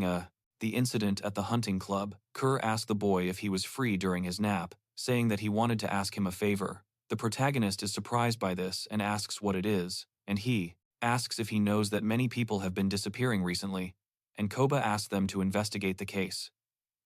the incident at the hunting club. Kerr asked the boy if he was free during his nap, saying that he wanted to ask him a favor. The protagonist is surprised by this and asks what it is, and he asks if he knows that many people have been disappearing recently, and Koba asks them to investigate the case.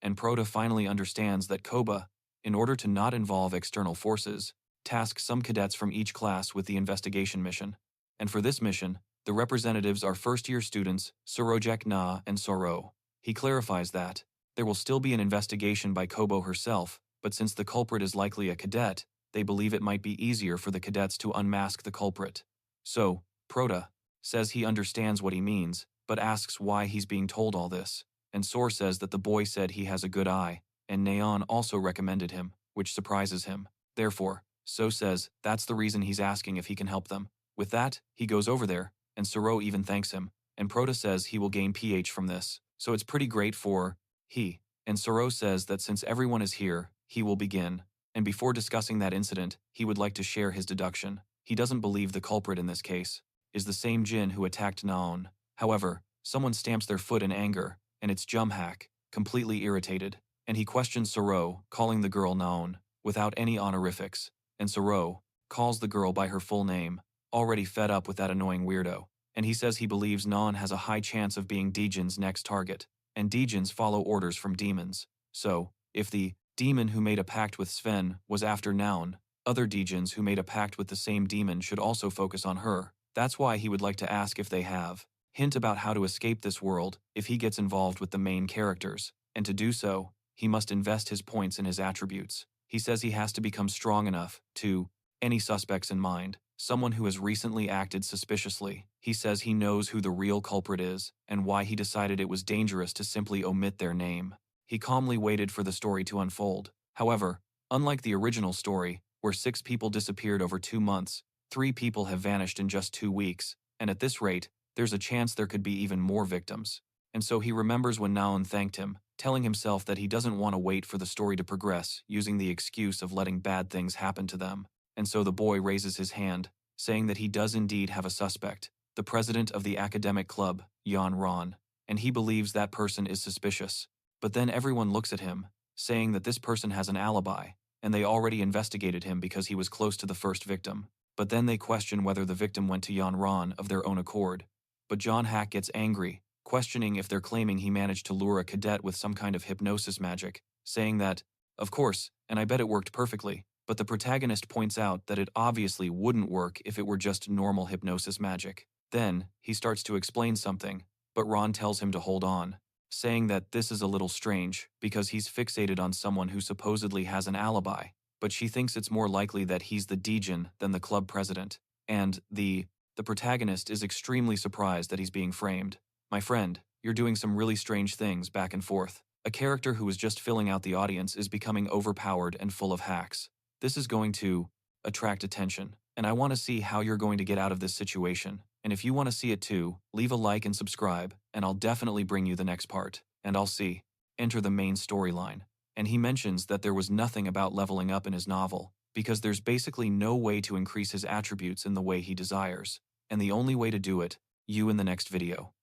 And Prota finally understands that Koba, in order to not involve external forces, tasks some cadets from each class with the investigation mission. And for this mission, the representatives are first-year students Surojek Na and Soro. He clarifies that there will still be an investigation by Kobo herself, but since the culprit is likely a cadet, they believe it might be easier for the cadets to unmask the culprit. So, Prota says he understands what he means, but asks why he's being told all this. And Sor says that the boy said he has a good eye, and Naon also recommended him, which surprises him. Therefore, So says that's the reason he's asking if he can help them. With that, he goes over there, and Soro even thanks him, and Prota says he will gain PH from this, so it's pretty great for he. And Soro says that since everyone is here, he will begin, and before discussing that incident, he would like to share his deduction. He doesn't believe the culprit in this case is the same Jin who attacked Naon. However, someone stamps their foot in anger, and it's Xinjong Hack, completely irritated, and he questions Insurrou, calling the girl Naon, without any honorifics, and Insurrou calls the girl by her full name, already fed up with that annoying weirdo, and he says he believes Naon has a high chance of being Dijin's next target, and Dijins follow orders from demons. So, if the demon who made a pact with Sven was after Naon, other Dijins who made a pact with the same demon should also focus on her. That's why he would like to ask if they have hint about how to escape this world if he gets involved with the main characters, and to do so, he must invest his points in his attributes. He says he has to become strong enough to any suspects in mind, someone who has recently acted suspiciously. He says he knows who the real culprit is and why he decided it was dangerous to simply omit their name. He calmly waited for the story to unfold. However, unlike the original story, where 6 people disappeared over 2 months, 3 people have vanished in just 2 weeks, and at this rate, there's a chance there could be even more victims. And so he remembers when Naon thanked him, telling himself that he doesn't want to wait for the story to progress, using the excuse of letting bad things happen to them. And so the boy raises his hand, saying that he does indeed have a suspect, the president of the academic club, Yan Ron, and he believes that person is suspicious. But then everyone looks at him, saying that this person has an alibi, and they already investigated him because he was close to the first victim. But then they question whether the victim went to Yan Ron of their own accord. But Xinjong Hack gets angry, questioning if they're claiming he managed to lure a cadet with some kind of hypnosis magic, saying that, of course, and I bet it worked perfectly, but the protagonist points out that it obviously wouldn't work if it were just normal hypnosis magic. Then, he starts to explain something, but Ron tells him to hold on, saying that this is a little strange because he's fixated on someone who supposedly has an alibi, but she thinks it's more likely that he's the Dijin than the club president, and the protagonist is extremely surprised that he's being framed. My friend, you're doing some really strange things back and forth. A character who was just filling out the audience is becoming overpowered and full of hacks. This is going to attract attention, and I want to see how you're going to get out of this situation. And if you want to see it too, leave a like and subscribe, and I'll definitely bring you the next part. And I'll see. Enter the main storyline. And he mentions that there was nothing about leveling up in his novel, because there's basically no way to increase his attributes in the way he desires. And the only way to do it, you in the next video.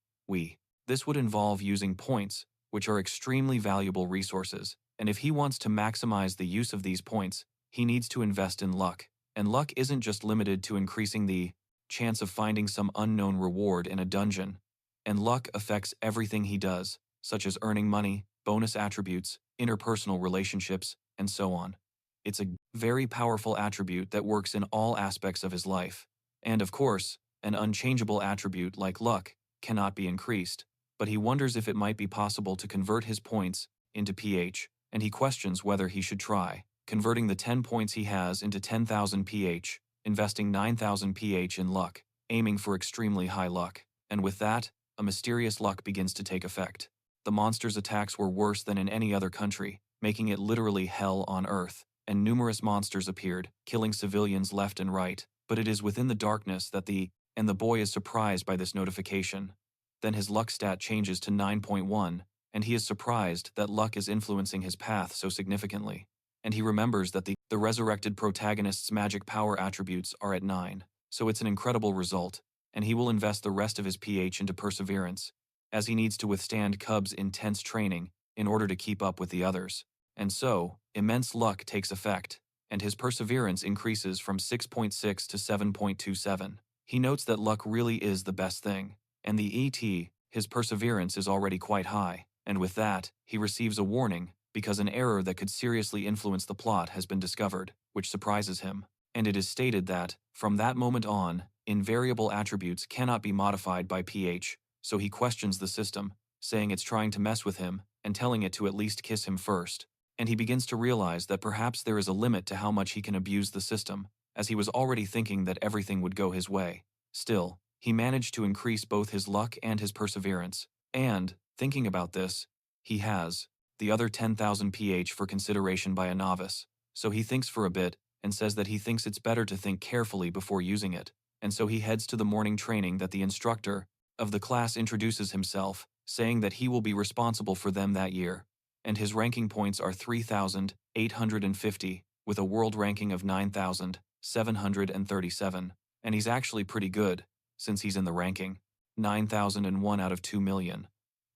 This would involve using points, which are extremely valuable resources, and if he wants to maximize the use of these points, he needs to invest in luck. And luck isn't just limited to increasing the chance of finding some unknown reward in a dungeon. And luck affects everything he does, such as earning money, bonus attributes, interpersonal relationships, and so on. It's a very powerful attribute that works in all aspects of his life. And of course, an unchangeable attribute like luck cannot be increased, but he wonders if it might be possible to convert his points into pH, and he questions whether he should try converting the 10 points he has into 10,000 pH, investing 9,000 pH in luck, aiming for extremely high luck. And with that, a mysterious luck begins to take effect. The monster's attacks were worse than in any other country, making it literally hell on earth, and numerous monsters appeared, killing civilians left and right. But it is within the darkness that the boy is surprised by this notification. Then his luck stat changes to 9.1, and he is surprised that luck is influencing his path so significantly. And he remembers that the resurrected protagonist's magic power attributes are at 9, so it's an incredible result, and he will invest the rest of his pH into perseverance, as he needs to withstand Cub's intense training in order to keep up with the others. And so, immense luck takes effect, and his perseverance increases from 6.6 to 7.27. He notes that luck really is the best thing, and his perseverance is already quite high, and with that, he receives a warning because an error that could seriously influence the plot has been discovered, which surprises him. And it is stated that, from that moment on, invariable attributes cannot be modified by pH, so he questions the system, saying it's trying to mess with him and telling it to at least kiss him first. And he begins to realize that perhaps there is a limit to how much he can abuse the system, as he was already thinking that everything would go his way. Still, he managed to increase both his luck and his perseverance, and, thinking about this, he has the other 10,000 pH for consideration by a novice, so he thinks for a bit and says that he thinks it's better to think carefully before using it, and so he heads to the morning training that the instructor of the class introduces himself, saying that he will be responsible for them that year, and his ranking points are 3,850, with a world ranking of 9,000, 737, and he's actually pretty good, since he's in the ranking 9,001 out of 2 million.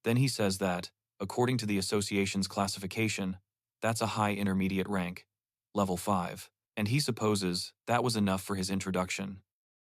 Then he says that, according to the association's classification, that's a high intermediate rank, level 5, and he supposes that was enough for his introduction.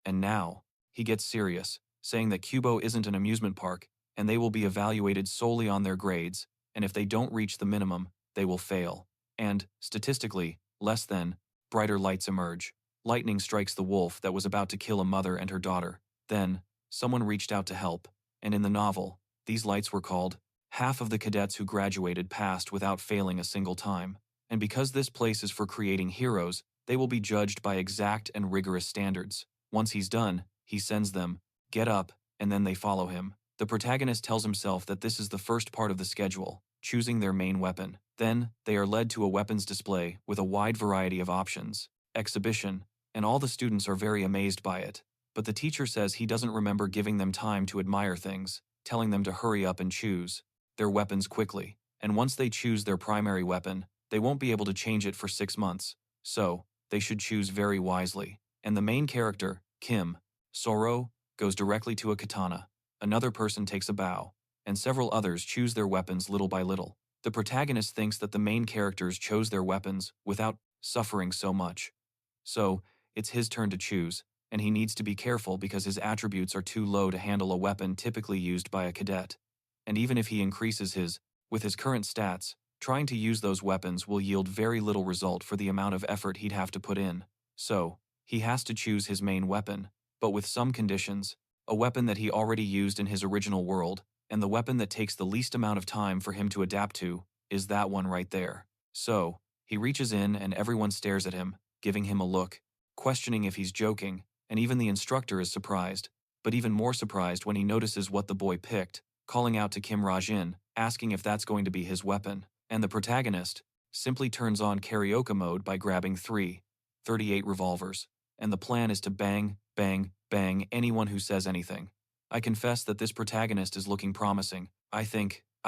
And now, he gets serious, saying that Kubo isn't an amusement park, and they will be evaluated solely on their grades, and if they don't reach the minimum, they will fail. And, statistically, less than, brighter lights emerge. Lightning strikes the wolf that was about to kill a mother and her daughter. Then, someone reached out to help, and in the novel, these lights were called. Half of the cadets who graduated passed without failing a single time. And because this place is for creating heroes, they will be judged by exact and rigorous standards. Once he's done, he sends them, get up, and then they follow him. The protagonist tells himself that this is the first part of the schedule, choosing their main weapon. Then, they are led to a weapons display with a wide variety of options, exhibition, and all the students are very amazed by it. But the teacher says he doesn't remember giving them time to admire things, telling them to hurry up and choose their weapons quickly, and once they choose their primary weapon, they won't be able to change it for 6 months, so they should choose very wisely. And the main character, Kim, Soro, goes directly to a katana, another person takes a bow, and several others choose their weapons little by little. The protagonist thinks that the main characters chose their weapons without suffering so much. So, it's his turn to choose, and he needs to be careful because his attributes are too low to handle a weapon typically used by a cadet. And even if he increases with his current stats, trying to use those weapons will yield very little result for the amount of effort he'd have to put in. So, he has to choose his main weapon, but with some conditions, a weapon that he already used in his original world, and the weapon that takes the least amount of time for him to adapt to, is that one right there. So, he reaches in and everyone stares at him, giving him a look, questioning if he's joking, and even the instructor is surprised, but even more surprised when he notices what the boy picked, calling out to Kim Rajin, asking if that's going to be his weapon. And the protagonist simply turns on karaoke mode by grabbing 38 revolvers, and the plan is to bang, bang, bang anyone who says anything. I confess that this protagonist is looking promising. I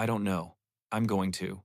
don't know. I'm going to